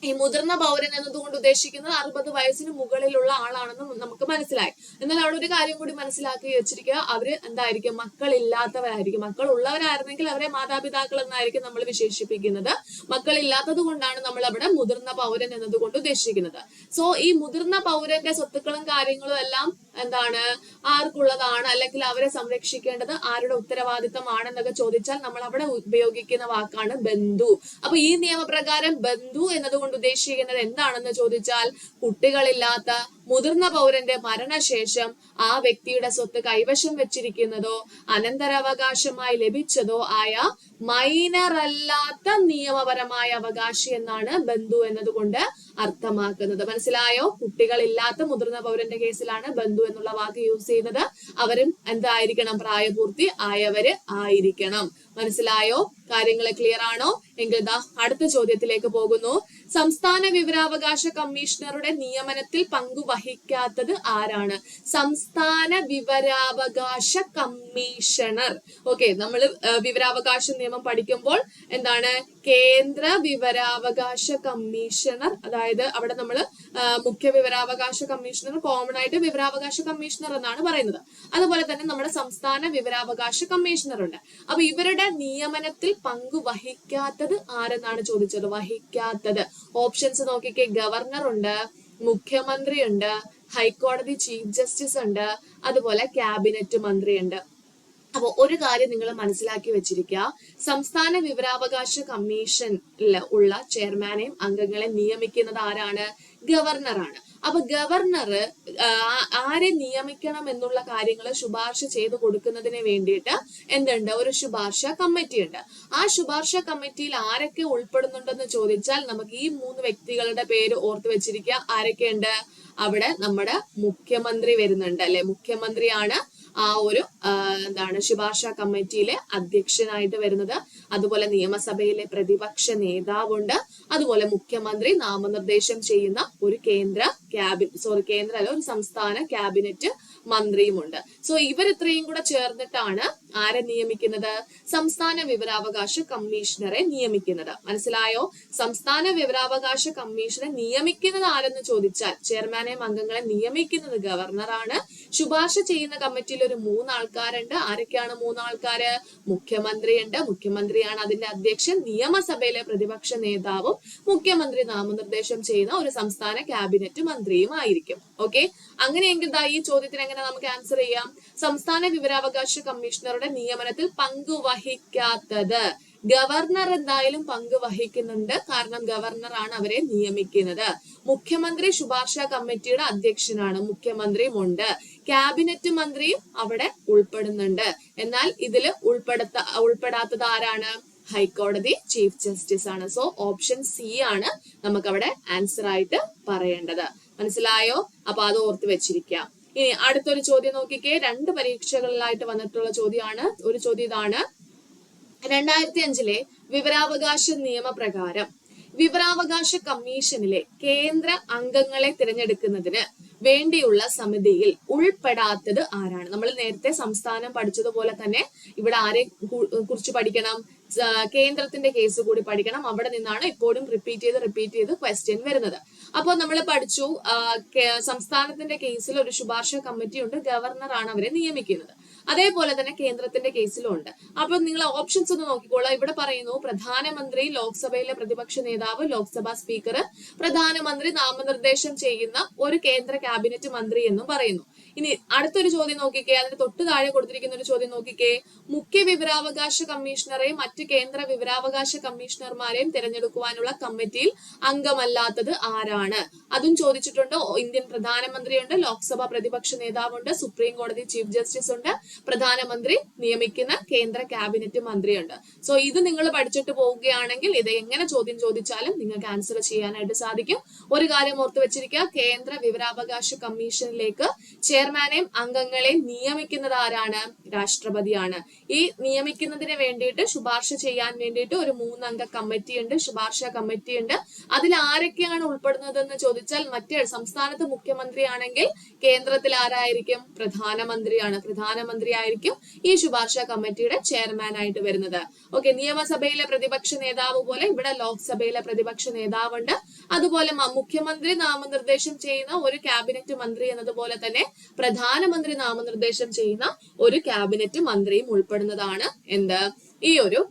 ഈ മുതിർന്ന പൗരൻ എന്നതുകൊണ്ട് ഉദ്ദേശിക്കുന്നത് 60 വയസ്സിന് മുകളിലുള്ള ആളാണെന്ന് നമുക്ക് മനസ്സിലായി. എന്നാൽ അവിടെ ഒരു കാര്യം കൂടി മനസ്സിലാക്കി വെച്ചിരിക്കുക. അവര് എന്തായിരിക്കും? മക്കളില്ലാത്തവരായിരിക്കും. മക്കൾ ഉള്ളവരായിരുന്നെങ്കിൽ അവരെ മാതാപിതാക്കൾ എന്നായിരിക്കും നമ്മൾ വിശേഷിപ്പിക്കുന്നത്. മക്കളില്ലാത്തത് കൊണ്ടാണ് നമ്മൾ അവിടെ മുതിർന്ന പൗരൻ എന്നതുകൊണ്ട് ഉദ്ദേശിക്കുന്നത്. സോ ഈ മുതിർന്ന പൗരന്റെ സ്വത്തുക്കളും കാര്യങ്ങളും എല്ലാം എന്താണ് ആർക്കുള്ളതാണ്, അല്ലെങ്കിൽ അവരെ സംരക്ഷിക്കേണ്ടത് ആരുടെ ഉത്തരവാദിത്തമാണെന്നൊക്കെ ചോദിച്ചാൽ നമ്മൾ അവിടെ ഉപയോഗിക്കുന്ന വാക്കാണ് ബന്ധു. അപ്പൊ ഈ നിയമപ്രകാരം ബന്ധു എന്നതുകൊണ്ട് ഉദ്ദേശിക്കുന്നത് എന്താണെന്ന് ചോദിച്ചാൽ കുട്ടികളില്ലാത്ത മുതിർന്ന പൗരന്റെ മരണശേഷം ആ വ്യക്തിയുടെ സ്വത്ത് കൈവശം വെച്ചിരിക്കുന്നതോ അനന്തരാവകാശമായി ലഭിച്ചതോ ആയ മൈനർ അല്ലാത്ത നിയമപരമായ അവകാശി എന്നാണ് ബന്ധു എന്നതുകൊണ്ട് അർത്ഥമാക്കുന്നത്. മനസ്സിലായോ? കുട്ടികളില്ലാത്ത മുതിർന്ന പൗരന്റെ കേസിലാണ് ബന്ധു എന്നുള്ള വാക്ക് യൂസ് ചെയ്യുന്നത്. അവരും എന്തായിരിക്കണം? പ്രായപൂർത്തി ആയവര് ആയിരിക്കണം. മനസ്സിലായോ? കാര്യങ്ങൾ ക്ലിയർ ആണോ? എങ്കിൽ അടുത്ത ചോദ്യത്തിലേക്ക് പോകുന്നു. സംസ്ഥാന വിവരാവകാശ കമ്മീഷണറുടെ നിയമനത്തിൽ പങ്കുവഹിക്കാത്തത് ആരാണ്? സംസ്ഥാന വിവരാവകാശ കമ്മീഷണർ. ഓക്കെ, നമ്മൾ വിവരാവകാശ നിയമം പഠിക്കുമ്പോൾ എന്താണ്? കേന്ദ്ര വിവരാവകാശ കമ്മീഷണർ, അതായത് അവിടെ നമ്മൾ മുഖ്യ വിവരാവകാശ കമ്മീഷണർ, കോമൺ ആയിട്ട് വിവരാവകാശ കമ്മീഷണർ എന്നാണ് പറയുന്നത്. അതുപോലെ തന്നെ നമ്മുടെ സംസ്ഥാന വിവരാവകാശ കമ്മീഷണർ ഉണ്ട്. അപ്പൊ ഇവരുടെ നിയമനത്തിൽ പങ്കുവഹിക്കാത്തത് ആരെന്നാണ് ചോദിച്ചത്? വഹിക്കാത്തത് ഓപ്ഷൻസ് നോക്കിക്കേ. ഗവർണർ ഉണ്ട്, മുഖ്യമന്ത്രി ഉണ്ട്, ഹൈക്കോടതി ചീഫ് ജസ്റ്റിസ് ഉണ്ട്, അതുപോലെ ക്യാബിനറ്റ് മന്ത്രി ഉണ്ട്. അപ്പൊ ഒരു കാര്യം നിങ്ങൾ മനസ്സിലാക്കി വെച്ചിരിക്കുക. സംസ്ഥാന വിവരാവകാശ കമ്മീഷനിൽ ഉള്ള ചെയർമാനെയും അംഗങ്ങളെ നിയമിക്കുന്നത് ആരാണ്? ഗവർണറാണ്. അപ്പൊ ഗവർണർ ആരെ നിയമിക്കണം എന്നുള്ള കാര്യങ്ങൾ ശുപാർശ ചെയ്ത് കൊടുക്കുന്നതിന് വേണ്ടിയിട്ട് എന്തുണ്ട്? ഒരു ശുപാർശ കമ്മിറ്റി ഉണ്ട്. ആ ശുപാർശ കമ്മിറ്റിയിൽ ആരൊക്കെ ഉൾപ്പെടുന്നുണ്ടെന്ന് ചോദിച്ചാൽ നമുക്ക് ഈ 3 വ്യക്തികളുടെ പേര് ഓർത്ത് വെച്ചിരിക്കുക. ആരൊക്കെയുണ്ട്? അവിടെ നമ്മുടെ മുഖ്യമന്ത്രി വരുന്നുണ്ട് അല്ലെ. മുഖ്യമന്ത്രിയാണ് ആ ഒരു ശുപാർശ കമ്മിറ്റിയിലെ അധ്യക്ഷനായിട്ട് വരുന്നത്. അതുപോലെ നിയമസഭയിലെ പ്രതിപക്ഷ നേതാവുണ്ട്. അതുപോലെ മുഖ്യമന്ത്രി നാമനിർദ്ദേശം ചെയ്യുന്ന ഒരു ഒരു സംസ്ഥാന ക്യാബിനറ്റ് മന്ത്രിയുമുണ്ട്. സോ ഇവർ ഇത്രയും കൂടെ ചേർന്നിട്ടാണ് ആരെ നിയമിക്കുന്നത്? സംസ്ഥാന വിവരാവകാശ കമ്മീഷണറെ നിയമിക്കുന്നത്. മനസ്സിലായോ? സംസ്ഥാന വിവരാവകാശ കമ്മീഷനെ നിയമിക്കുന്നത് ആരെന്ന് ചോദിച്ചാൽ ചെയർമാനെയും അംഗങ്ങളെ നിയമിക്കുന്നത് ഗവർണറാണ്. ശുപാർശ ചെയ്യുന്ന കമ്മിറ്റിയിൽ ഒരു 3 ആൾക്കാരുണ്ട്. ആരൊക്കെയാണ് 3 ആൾക്കാര്? മുഖ്യമന്ത്രിയുണ്ട്, മുഖ്യമന്ത്രിയാണ് അതിന്റെ അധ്യക്ഷൻ. നിയമസഭയിലെ പ്രതിപക്ഷ നേതാവും മുഖ്യമന്ത്രി നാമനിർദ്ദേശം ചെയ്യുന്ന ഒരു സംസ്ഥാന ക്യാബിനറ്റ് മന്ത്രിയും ആയിരിക്കും. ഓക്കെ, അങ്ങനെയെങ്കിൽ ഈ ചോദ്യത്തിന് എങ്ങനെ നമുക്ക് ആൻസർ ചെയ്യാം? സംസ്ഥാന വിവരാവകാശ കമ്മീഷണറുടെ നിയമനത്തിൽ പങ്കുവഹിക്കാത്തത് ഗവർണർ എന്തായാലും പങ്ക് വഹിക്കുന്നുണ്ട്, കാരണം ഗവർണറാണ് അവരെ നിയമിക്കുന്നത്. മുഖ്യമന്ത്രി ശുപാർശ കമ്മിറ്റിയുടെ അധ്യക്ഷനാണ്, മുഖ്യമന്ത്രിയും ഉണ്ട്. ക്യാബിനറ്റ് മന്ത്രിയും അവിടെ ഉൾപ്പെടുന്നുണ്ട്. എന്നാൽ ഇതിൽ ഉൾപ്പെടാത്തത് ആരാണ്? ഹൈക്കോടതി ചീഫ് ജസ്റ്റിസ് ആണ്. സോ ഓപ്ഷൻ സി ആണ് നമുക്കവിടെ ആൻസർ ആയിട്ട് പറയേണ്ടത്. മനസ്സിലായോ? അപ്പൊ അത് ഓർത്ത് വെച്ചിരിക്കാം. ഇനി അടുത്തൊരു ചോദ്യം നോക്കിക്കേ. 2 പരീക്ഷകളിലായിട്ട് വന്നിട്ടുള്ള ചോദ്യമാണ്. ഒരു ചോദ്യം ഇതാണ്: 2005 വിവരാവകാശ നിയമപ്രകാരം വിവരാവകാശ കമ്മീഷനിലെ കേന്ദ്ര അംഗങ്ങളെ തിരഞ്ഞെടുക്കുന്നതിന് വേണ്ടിയുള്ള സമിതിയിൽ ഉൾപ്പെടാത്തത് ആരാണ്? നമ്മൾ നേരത്തെ സംസ്ഥാനം പഠിച്ചതുപോലെ തന്നെ ഇവിടെ ആരെ കുറിച്ച് പഠിക്കണം? കേന്ദ്രത്തിന്റെ കേസ് കൂടി പഠിക്കണം. അവിടെ നിന്നാണ് എപ്പോഴും റിപ്പീറ്റ് ചെയ്ത് ക്വസ്റ്റ്യൻ വരുന്നത്. അപ്പോൾ നമ്മൾ പഠിച്ചു സംസ്ഥാനത്തിന്റെ കേസിൽ ഒരു ശുപാർശ കമ്മിറ്റി ഉണ്ട്, ഗവർണറാണ് അവരെ നിയമിക്കുന്നത്. അതേപോലെ തന്നെ കേന്ദ്രത്തിന്റെ കേസിലും ഉണ്ട്. അപ്പൊ നിങ്ങൾ ഓപ്ഷൻസ് ഒന്ന് നോക്കിക്കോളാം. ഇവിടെ പറയുന്നു പ്രധാനമന്ത്രി, ലോക്സഭയിലെ പ്രതിപക്ഷ നേതാവ്, ലോക്സഭാ സ്പീക്കർ, പ്രധാനമന്ത്രി നാമനിർദ്ദേശം ചെയ്യുന്ന ഒരു കേന്ദ്ര ക്യാബിനറ്റ് മന്ത്രി എന്നും പറയുന്നു. ഇനി അടുത്തൊരു ചോദ്യം നോക്കിക്കേ. അതിന് തൊട്ട് താഴെ കൊടുത്തിരിക്കുന്ന ഒരു ചോദ്യം നോക്കിക്കേ. മുഖ്യ വിവരാവകാശ കമ്മീഷണറെയും മറ്റ് കേന്ദ്ര വിവരാവകാശ കമ്മീഷണർമാരെയും തിരഞ്ഞെടുക്കുവാനുള്ള കമ്മിറ്റിയിൽ അംഗമല്ലാത്തത് ആരാണ്? അതും ചോദിച്ചിട്ടുണ്ട്. ഇന്ത്യൻ പ്രധാനമന്ത്രിയുണ്ട്, ലോക്സഭ പ്രതിപക്ഷ നേതാവുണ്ട്, സുപ്രീം കോടതി ചീഫ് ജസ്റ്റിസ് ഉണ്ട്, പ്രധാനമന്ത്രി നിയമിക്കുന്ന കേന്ദ്ര ക്യാബിനറ്റ് മന്ത്രിയുണ്ട്. സോ ഇത് നിങ്ങൾ പഠിച്ചിട്ട് പോവുകയാണെങ്കിൽ ഇത് എങ്ങനെ ചോദ്യം ചോദിച്ചാലും നിങ്ങൾക്ക് ആൻസർ ചെയ്യാനായിട്ട് സാധിക്കും. ഒരു കാര്യം ഓർത്ത് വെച്ചിരിക്കുക, കേന്ദ്ര വിവരാവകാശ കമ്മീഷനിലേക്ക് ചെയർമാനെയും അംഗങ്ങളെയും നിയമിക്കുന്നത് ആരാണ്? രാഷ്ട്രപതിയാണ്. ഈ നിയമിക്കുന്നതിന് വേണ്ടിയിട്ട് ശുപാർശ ചെയ്യാൻ വേണ്ടിയിട്ട് ഒരു 3 അംഗ കമ്മിറ്റി ഉണ്ട്, ശുപാർശ കമ്മിറ്റി ഉണ്ട്. അതിൽ ആരൊക്കെയാണ് ഉൾപ്പെടുന്നത് എന്ന് ചോദിച്ചാൽ മറ്റേ സംസ്ഥാനത്ത് മുഖ്യമന്ത്രിയാണെങ്കിൽ കേന്ദ്രത്തിൽ ആരായിരിക്കും? പ്രധാനമന്ത്രിയാണ്. പ്രധാനമന്ത്രി ആയിരിക്കും ഈ ശുപാർശ കമ്മിറ്റിയുടെ ചെയർമാൻ ആയിട്ട് വരുന്നത്. ഓക്കെ, നിയമസഭയിലെ പ്രതിപക്ഷ നേതാവ് പോലെ ഇവിടെ ലോക്സഭയിലെ പ്രതിപക്ഷ നേതാവുണ്ട്. അതുപോലെ മുഖ്യമന്ത്രി നാമനിർദ്ദേശം ചെയ്യുന്ന ഒരു ക്യാബിനറ്റ് മന്ത്രി എന്നതുപോലെ തന്നെ പ്രധാനമന്ത്രി നാമനിർദ്ദേശം ചെയ്യുന്ന ഒരു ക്യാബിനറ്റ് മന്ത്രിയും ഉൾപ്പെടുന്നതാണ് എന്ത്? ഈ ഒരു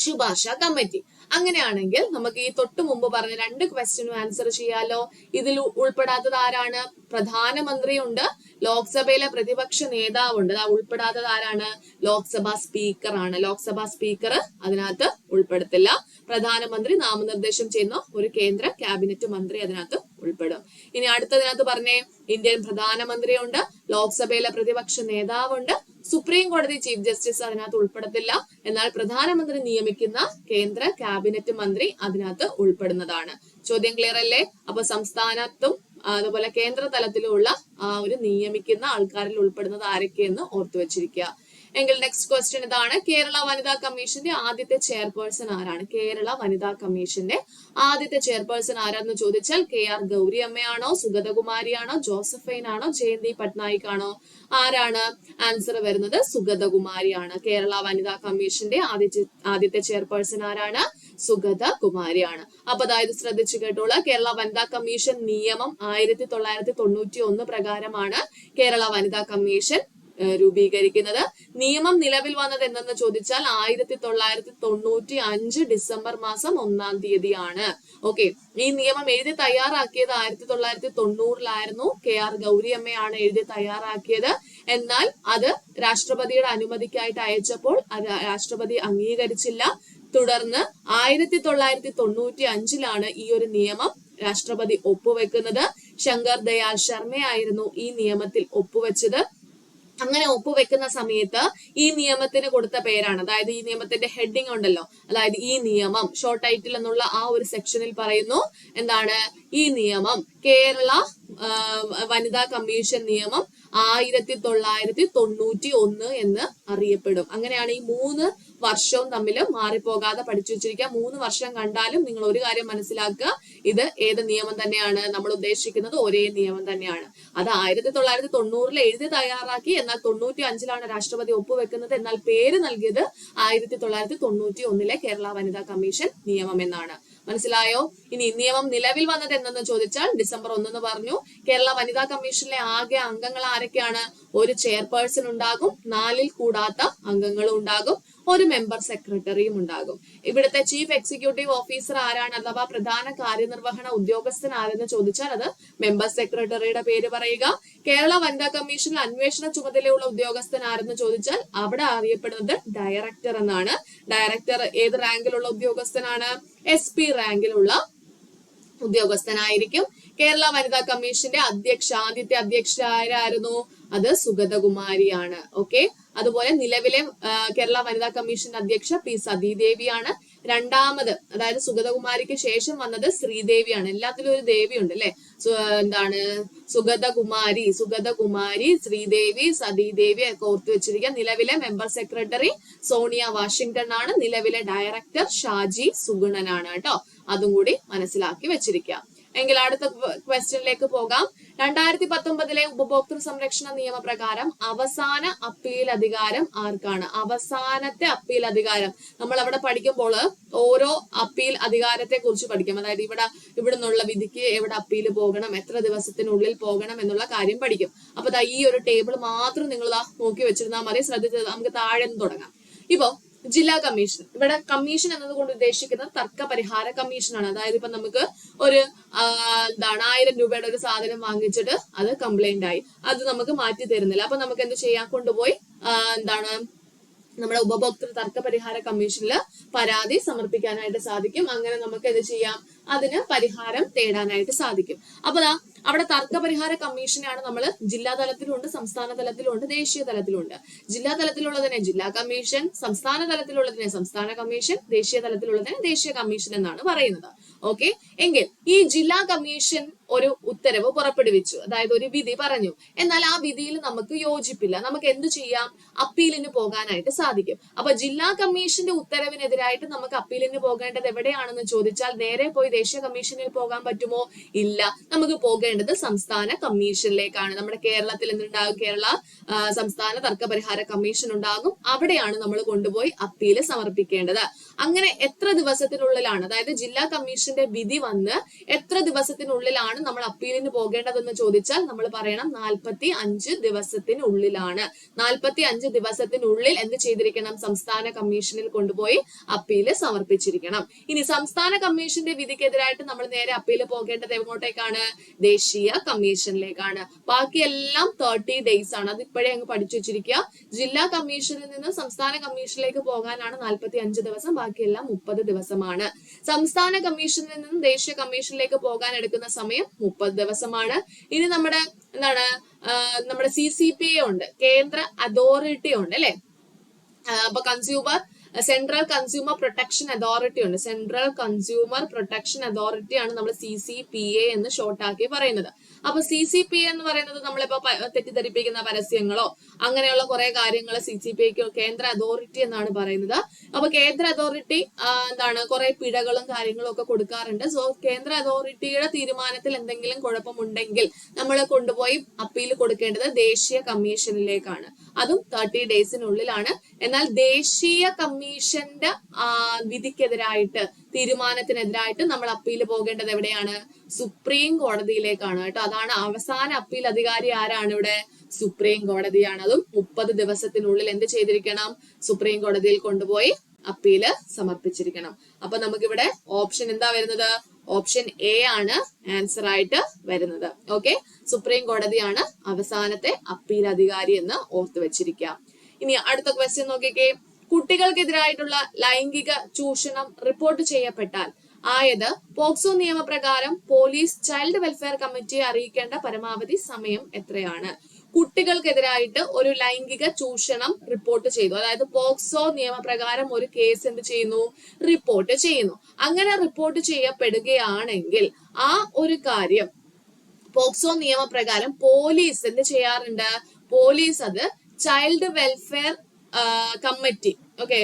ശുപാർശ കമ്മിറ്റി. അങ്ങനെയാണെങ്കിൽ നമുക്ക് ഈ തൊട്ടു മുമ്പ് പറഞ്ഞ 2 ക്വസ്റ്റ്യനും ആൻസർ ചെയ്യാലോ. ഇതിൽ ഉൾപ്പെടാത്തത് ആരാണ്? പ്രധാനമന്ത്രി ഉണ്ട്, ലോക്സഭയിലെ പ്രതിപക്ഷ നേതാവുണ്ട്. ഉൾപ്പെടാത്തത് ആരാണ്? ലോക്സഭാ സ്പീക്കർ ആണ്. ലോക്സഭാ സ്പീക്കർ അതിനകത്ത് ഉൾപ്പെടുത്തില്ല. പ്രധാനമന്ത്രി നാമനിർദ്ദേശം ചെയ്യുന്ന ഒരു കേന്ദ്ര ക്യാബിനറ്റ് മന്ത്രി അതിനകത്ത് ഉൾപ്പെടും. ഇനി അടുത്തതിനകത്ത് പറഞ്ഞേ, ഇന്ത്യൻ പ്രധാനമന്ത്രിയുണ്ട്, ലോക്സഭയിലെ പ്രതിപക്ഷ നേതാവുണ്ട്, സുപ്രീം കോടതി ചീഫ് ജസ്റ്റിസ് അതിനകത്ത് ഉൾപ്പെടുത്തില്ല. എന്നാൽ പ്രധാനമന്ത്രി നിയമിക്കുന്ന കേന്ദ്ര ക്യാബിനറ്റ് മന്ത്രി അതിനകത്ത് ഉൾപ്പെടുന്നതാണ്. ചോദ്യം ക്ലിയർ അല്ലേ? അപ്പൊ സംസ്ഥാനത്തും അതുപോലെ കേന്ദ്ര തലത്തിലുള്ള ഒരു നിയമിക്കുന്ന ആൾക്കാരിൽ ഉൾപ്പെടുന്നത് ആരൊക്കെയെന്ന് ഓർത്തു വെച്ചിരിക്കുക. എങ്കിൽ നെക്സ്റ്റ് ക്വസ്റ്റ്യൻ ഇതാണ്: കേരള വനിതാ കമ്മീഷന്റെ ആദ്യത്തെ ചെയർപേഴ്സൺ ആരാണ്? കേരള വനിതാ കമ്മീഷന്റെ ആദ്യത്തെ ചെയർപേഴ്സൺ ആരാന്ന് ചോദിച്ചാൽ KR ഗൗരി അമ്മയാണോ, സുഗതകുമാരിയാണോ, ജോസഫൈൻ ആണോ, ജയന്തി പട്നായിക് ആണോ? ആരാണ്? ആൻസർ വരുന്നത് സുഗതകുമാരിയാണ്. കേരള വനിതാ കമ്മീഷന്റെ ആദ്യത്തെ ചെയർപേഴ്സൺ ആരാണ്? സുഗതകുമാരിയാണ്. അപ്പൊ അതായത് ശ്രദ്ധിച്ചു കേട്ടോളൂ. കേരള വനിതാ കമ്മീഷൻ നിയമം 1991 പ്രകാരമാണ് കേരള വനിതാ കമ്മീഷൻ രൂപീകരിക്കുന്നത്. നിയമം നിലവിൽ വന്നത് എന്തെന്ന് ചോദിച്ചാൽ 1995 ഡിസംബർ മാസം 1-ാം തീയതിയാണ്. ഓക്കെ, ഈ നിയമം എഴുതി തയ്യാറാക്കിയത് 1990-ലായിരുന്നു. KR ഗൗരി അമ്മയാണ് എഴുതി തയ്യാറാക്കിയത്. എന്നാൽ അത് രാഷ്ട്രപതിയുടെ അനുമതിക്കായിട്ട് അയച്ചപ്പോൾ രാഷ്ട്രപതി അംഗീകരിച്ചില്ല. തുടർന്ന് 1995-ലാണ് ഈ ഒരു നിയമം രാഷ്ട്രപതി ഒപ്പുവെക്കുന്നത്. ശങ്കർ ദയാൽ ശർമ്മയായിരുന്നു ഈ നിയമത്തിൽ ഒപ്പുവെച്ചത്. അങ്ങനെ ഒപ്പുവെക്കുന്ന സമയത്ത് ഈ നിയമത്തിന് കൊടുത്ത പേരാണ്, അതായത് ഈ നിയമത്തിന്റെ ഹെഡിങ് ഉണ്ടല്ലോ, അതായത് ഈ നിയമം ഷോർട്ട് ടൈറ്റിൽ എന്നുള്ള ആ ഒരു സെക്ഷനിൽ പറയുന്നു എന്താണ്? ഈ നിയമം കേരള വനിതാ കമ്മീഷൻ നിയമം 1991 എന്ന് അറിയപ്പെടും. അങ്ങനെയാണ് ഈ 3 വർഷവും തമ്മിൽ മാറിപ്പോകാതെ പഠിച്ചു വെച്ചിരിക്കുക. 3 വർഷം കണ്ടാലും നിങ്ങൾ ഒരു കാര്യം മനസ്സിലാക്കുക, ഇത് ഏത് നിയമം തന്നെയാണ് നമ്മൾ ഉദ്ദേശിക്കുന്നത്, ഒരേ നിയമം തന്നെയാണ്. അത് 1990 എഴുതി തയ്യാറാക്കി, എന്നാൽ 95 രാഷ്ട്രപതി ഒപ്പുവെക്കുന്നത്. എന്നാൽ പേര് നൽകിയത് 1991 കേരള വനിതാ കമ്മീഷൻ നിയമം എന്നാണ്. മനസ്സിലായോ? ഇനി നിയമം നിലവിൽ വന്നത് എന്തെന്ന് ചോദിച്ചാൽ December 1 പറഞ്ഞു. കേരള വനിതാ കമ്മീഷനിലെ ആകെ അംഗങ്ങൾ ആരൊക്കെയാണ്? ഒരു ചെയർപേഴ്സൺ ഉണ്ടാകും, 4 കൂടാത്ത അംഗങ്ങളും ഉണ്ടാകും, ഒരു മെമ്പർ സെക്രട്ടറിയും ഉണ്ടാകും. ഇവിടുത്തെ ചീഫ് എക്സിക്യൂട്ടീവ് ഓഫീസർ ആരാണ്, അഥവാ പ്രധാന കാര്യനിർവഹണ ഉദ്യോഗസ്ഥൻ ആരെന്ന് ചോദിച്ചാൽ അത് മെമ്പർ സെക്രട്ടറിയുടെ പേര് പറയുക. കേരള വനിതാ കമ്മീഷനിൽ അന്വേഷണ ചുമതലയുള്ള ഉദ്യോഗസ്ഥൻ ആരെന്ന് ചോദിച്ചാൽ അവിടെ അറിയപ്പെടുന്നത് ഡയറക്ടർ എന്നാണ്. ഡയറക്ടർ ഏത് റാങ്കിലുള്ള ഉദ്യോഗസ്ഥനാണ്? SP റാങ്കിലുള്ള ഉദ്യോഗസ്ഥനായിരിക്കും. കേരള വനിതാ കമ്മീഷന്റെ ആദ്യത്തെ അധ്യക്ഷ ആരായിരുന്നു? അത് സുഗതകുമാരിയാണ്. ഓക്കെ. അതുപോലെ നിലവിലെ കേരള വനിതാ കമ്മീഷന്റെ അധ്യക്ഷ P സതീദേവിയാണ്. രണ്ടാമത്, അതായത് സുഗതകുമാരിക്ക് ശേഷം വന്നത് ശ്രീദേവിയാണ്. എല്ലാത്തിലും ഒരു ദേവി ഉണ്ട് അല്ലെ. എന്താണ്? സുഗതകുമാരി, ശ്രീദേവി, സതീദേവി ഒക്കെ ഓർത്തു വെച്ചിരിക്കുക. നിലവിലെ മെമ്പർ സെക്രട്ടറി സോണിയ വാഷിംഗ്ടൺ ആണ്. നിലവിലെ ഡയറക്ടർ ഷാജി സുഗുണനാണ് കേട്ടോ. അതും കൂടി മനസ്സിലാക്കി വെച്ചിരിക്കുക. എങ്കിൽ അടുത്ത ക്വസ്റ്റ്യനിലേക്ക് പോകാം. 2019 ഉപഭോക്തൃ സംരക്ഷണ നിയമപ്രകാരം അവസാന അപ്പീൽ അധികാരം ആർക്കാണ്? അവസാനത്തെ അപ്പീൽ അധികാരം നമ്മൾ അവിടെ പഠിക്കുമ്പോൾ ഓരോ അപ്പീൽ അധികാരത്തെ കുറിച്ച് പഠിക്കും. അതായത് ഇവിടെ നിന്നുള്ള വിധിക്ക് എവിടെ അപ്പീൽ പോകണം, എത്ര ദിവസത്തിനുള്ളിൽ പോകണം എന്നുള്ള കാര്യം പഠിക്കും. അപ്പൊ ഈ ഒരു ടേബിൾ മാത്രം നിങ്ങൾ നോക്കി വെച്ചിരുന്നാൽ മതി. ശ്രദ്ധിച്ചത് നമുക്ക് താഴെ നിന്ന് തുടങ്ങാം. ഇപ്പോ ജില്ലാ കമ്മീഷൻ, ഇവിടെ കമ്മീഷൻ എന്നതുകൊണ്ട് ഉദ്ദേശിക്കുന്നത് തർക്ക പരിഹാര കമ്മീഷനാണ്. അതായത് ഇപ്പൊ നമുക്ക് ഒരു 1000 രൂപയുടെ ഒരു സാധനം വാങ്ങിച്ചിട്ട് അത് കംപ്ലൈന്റ് ആയി, അത് നമുക്ക് മാറ്റി തരുന്നില്ല. അപ്പൊ നമുക്ക് എന്ത് ചെയ്യാൻ, കൊണ്ടുപോയി നമ്മുടെ ഉപഭോക്തൃ തർക്ക പരിഹാര കമ്മീഷനിൽ പരാതി സമർപ്പിക്കാനായിട്ട് സാധിക്കും. അങ്ങനെ നമുക്ക് എന്ത് ചെയ്യാം, അതിന് പരിഹാരം തേടാനായിട്ട് സാധിക്കും. അപ്പൊ അവിടെ തർക്ക പരിഹാര കമ്മീഷനാണ് നമ്മൾ ജില്ലാ തലത്തിലുണ്ട്, സംസ്ഥാന തലത്തിലുണ്ട്, ദേശീയ തലത്തിലുണ്ട്. ജില്ലാ തലത്തിലുള്ളതിനെ ജില്ലാ കമ്മീഷൻ, സംസ്ഥാന തലത്തിലുള്ളതിനെ സംസ്ഥാന കമ്മീഷൻ, ദേശീയ തലത്തിലുള്ളതിനെ ദേശീയ കമ്മീഷൻ എന്നാണ് പറയുന്നത്. ഓക്കെ. എങ്കിൽ ഈ ജില്ലാ കമ്മീഷൻ ഒരു ഉത്തരവ് പുറപ്പെടുവിച്ചു, അതായത് ഒരു വിധി പറഞ്ഞു. എന്നാൽ ആ വിധിയിൽ നമുക്ക് യോജിപ്പില്ല. നമുക്ക് എന്ത് ചെയ്യാം, അപ്പീലിന് പോകാനായിട്ട് സാധിക്കും. അപ്പൊ ജില്ലാ കമ്മീഷന്റെ ഉത്തരവിനെതിരായിട്ട് നമുക്ക് അപ്പീലിന് പോകേണ്ടത് എവിടെയാണെന്ന് ചോദിച്ചാൽ നേരെ പോയി ദേശീയ കമ്മീഷനിൽ പോകാൻ പറ്റുമോ? ഇല്ല. നമുക്ക് പോകേണ്ടത് സംസ്ഥാന കമ്മീഷനിലേക്കാണ്. നമ്മുടെ കേരളത്തിൽ എന്തുണ്ടാകും, കേരള സംസ്ഥാന തർക്ക പരിഹാര കമ്മീഷൻ ഉണ്ടാകും. അവിടെയാണ് നമ്മൾ കൊണ്ടുപോയി അപ്പീല് സമർപ്പിക്കേണ്ടത്. അങ്ങനെ എത്ര ദിവസത്തിനുള്ളിലാണ്, അതായത് ജില്ലാ കമ്മീഷന്റെ വിധി വന്ന് എത്ര ദിവസത്തിനുള്ളിലാണ് നമ്മൾ അപ്പീലിന് പോകേണ്ടതെന്ന് ചോദിച്ചാൽ നമ്മൾ പറയണം 45 ദിവസത്തിനുള്ളിലാണ്. 45 ദിവസത്തിനുള്ളിൽ എന്ത് ചെയ്തിരിക്കണം, സംസ്ഥാന കമ്മീഷനിൽ കൊണ്ടുപോയി അപ്പീല് സമർപ്പിച്ചിരിക്കണം. ഇനി സംസ്ഥാന കമ്മീഷന്റെ വിധിക്കെതിരായിട്ട് നമ്മൾ നേരെ അപ്പീല് പോകേണ്ടത് എങ്ങോട്ടേക്കാണ്? ദേശീയ കമ്മീഷനിലേക്കാണ്. ബാക്കിയെല്ലാം 30 days ആണ്. അത് ഇപ്പോഴേ അങ്ങ് പഠിച്ചു വെച്ചിരിക്കുക. ജില്ലാ കമ്മീഷനിൽ നിന്ന് സംസ്ഥാന കമ്മീഷനിലേക്ക് പോകാനാണ് 45 ദിവസം, ബാക്കിയെല്ലാം 30 ദിവസമാണ്. സംസ്ഥാന കമ്മീഷനിൽ നിന്നും ദേശീയ കമ്മീഷനിലേക്ക് പോകാൻ എടുക്കുന്ന സമയം 30 ദിവസമാണ്. ഇനി നമ്മുടെ CCPA ഉണ്ട്, കേന്ദ്ര അതോറിറ്റി ഉണ്ട് അല്ലെ. അപ്പൊ സെൻട്രൽ കൺസ്യൂമർ പ്രൊട്ടക്ഷൻ അതോറിറ്റി ഉണ്ട്. സെൻട്രൽ കൺസ്യൂമർ പ്രൊട്ടക്ഷൻ അതോറിറ്റി ആണ് നമ്മൾ CCPA എന്ന് ഷോർട്ടാക്കി പറയുന്നത്. അപ്പൊ CCPA എന്ന് പറയുന്നത് നമ്മളിപ്പോ തെറ്റിദ്ധരിപ്പിക്കുന്ന പരസ്യങ്ങളോ അങ്ങനെയുള്ള കുറെ കാര്യങ്ങൾ CCPAക്ക് കേന്ദ്ര അതോറിറ്റി എന്നാണ് പറയുന്നത്. അപ്പൊ കേന്ദ്ര അതോറിറ്റി കുറെ പിഴകളും കാര്യങ്ങളും ഒക്കെ കൊടുക്കാറുണ്ട്. സോ കേന്ദ്ര അതോറിറ്റിയുടെ തീരുമാനത്തിൽ എന്തെങ്കിലും കുഴപ്പമുണ്ടെങ്കിൽ നമ്മൾ കൊണ്ടുപോയി അപ്പീൽ കൊടുക്കേണ്ടത് ദേശീയ കമ്മീഷനിലേക്കാണ്. അതും 30 daysനുള്ളിലാണ്. എന്നാൽ ദേശീയ കമ്മീഷന്റെ വിധിക്കെതിരായിട്ട്, തീരുമാനത്തിനെതിരായിട്ട് നമ്മൾ അപ്പീൽ പോകേണ്ടത് എവിടെയാണ്? സുപ്രീം കോടതിയിലേക്കാണ് കേട്ടോ. അതാണ് അവസാന അപ്പീൽ അധികാരി ആരാണ് ഇവിടെ? സുപ്രീം കോടതിയാണ്. അതും 30 ദിവസത്തിനുള്ളിൽ എന്ത് ചെയ്തിരിക്കണം? സുപ്രീം കോടതിയിൽ കൊണ്ടുപോയി അപ്പീല് സമർപ്പിച്ചിരിക്കണം. അപ്പൊ നമുക്കിവിടെ ഓപ്ഷൻ എന്താ വരുന്നത്? ഓപ്ഷൻ A ആണ് ആൻസർ ആയിട്ട് വരുന്നത്. ഓക്കെ. സുപ്രീം കോടതിയാണ് അവസാനത്തെ അപ്പീൽ അധികാരി എന്ന് ഓർത്തു വെച്ചിരിക്കാം. ഇനി അടുത്ത ക്വസ്റ്റ്യൻ നോക്കിക്കേ. കുട്ടികൾക്കെതിരായിട്ടുള്ള ലൈംഗിക ചൂഷണം റിപ്പോർട്ട് ചെയ്യപ്പെട്ടാൽ ആയത് പോക്സോ നിയമപ്രകാരം പോലീസ് ചൈൽഡ് വെൽഫെയർ കമ്മിറ്റിയെ അറിയിക്കേണ്ട പരമാവധി സമയം എത്രയാണ്? കുട്ടികൾക്കെതിരായിട്ട് ഒരു ലൈംഗിക ചൂഷണം റിപ്പോർട്ട് ചെയ്തു, അതായത് പോക്സോ നിയമപ്രകാരം ഒരു കേസ് എന്ത് ചെയ്യുന്നു? റിപ്പോർട്ട് ചെയ്യുന്നു. അങ്ങനെ റിപ്പോർട്ട് ചെയ്യപ്പെടുകയാണെങ്കിൽ ആ ഒരു കാര്യം പോക്സോ നിയമപ്രകാരം പോലീസ് എന്ത് ചെയ്യാറുണ്ട്? പോലീസ് അത് child welfare committee, okay,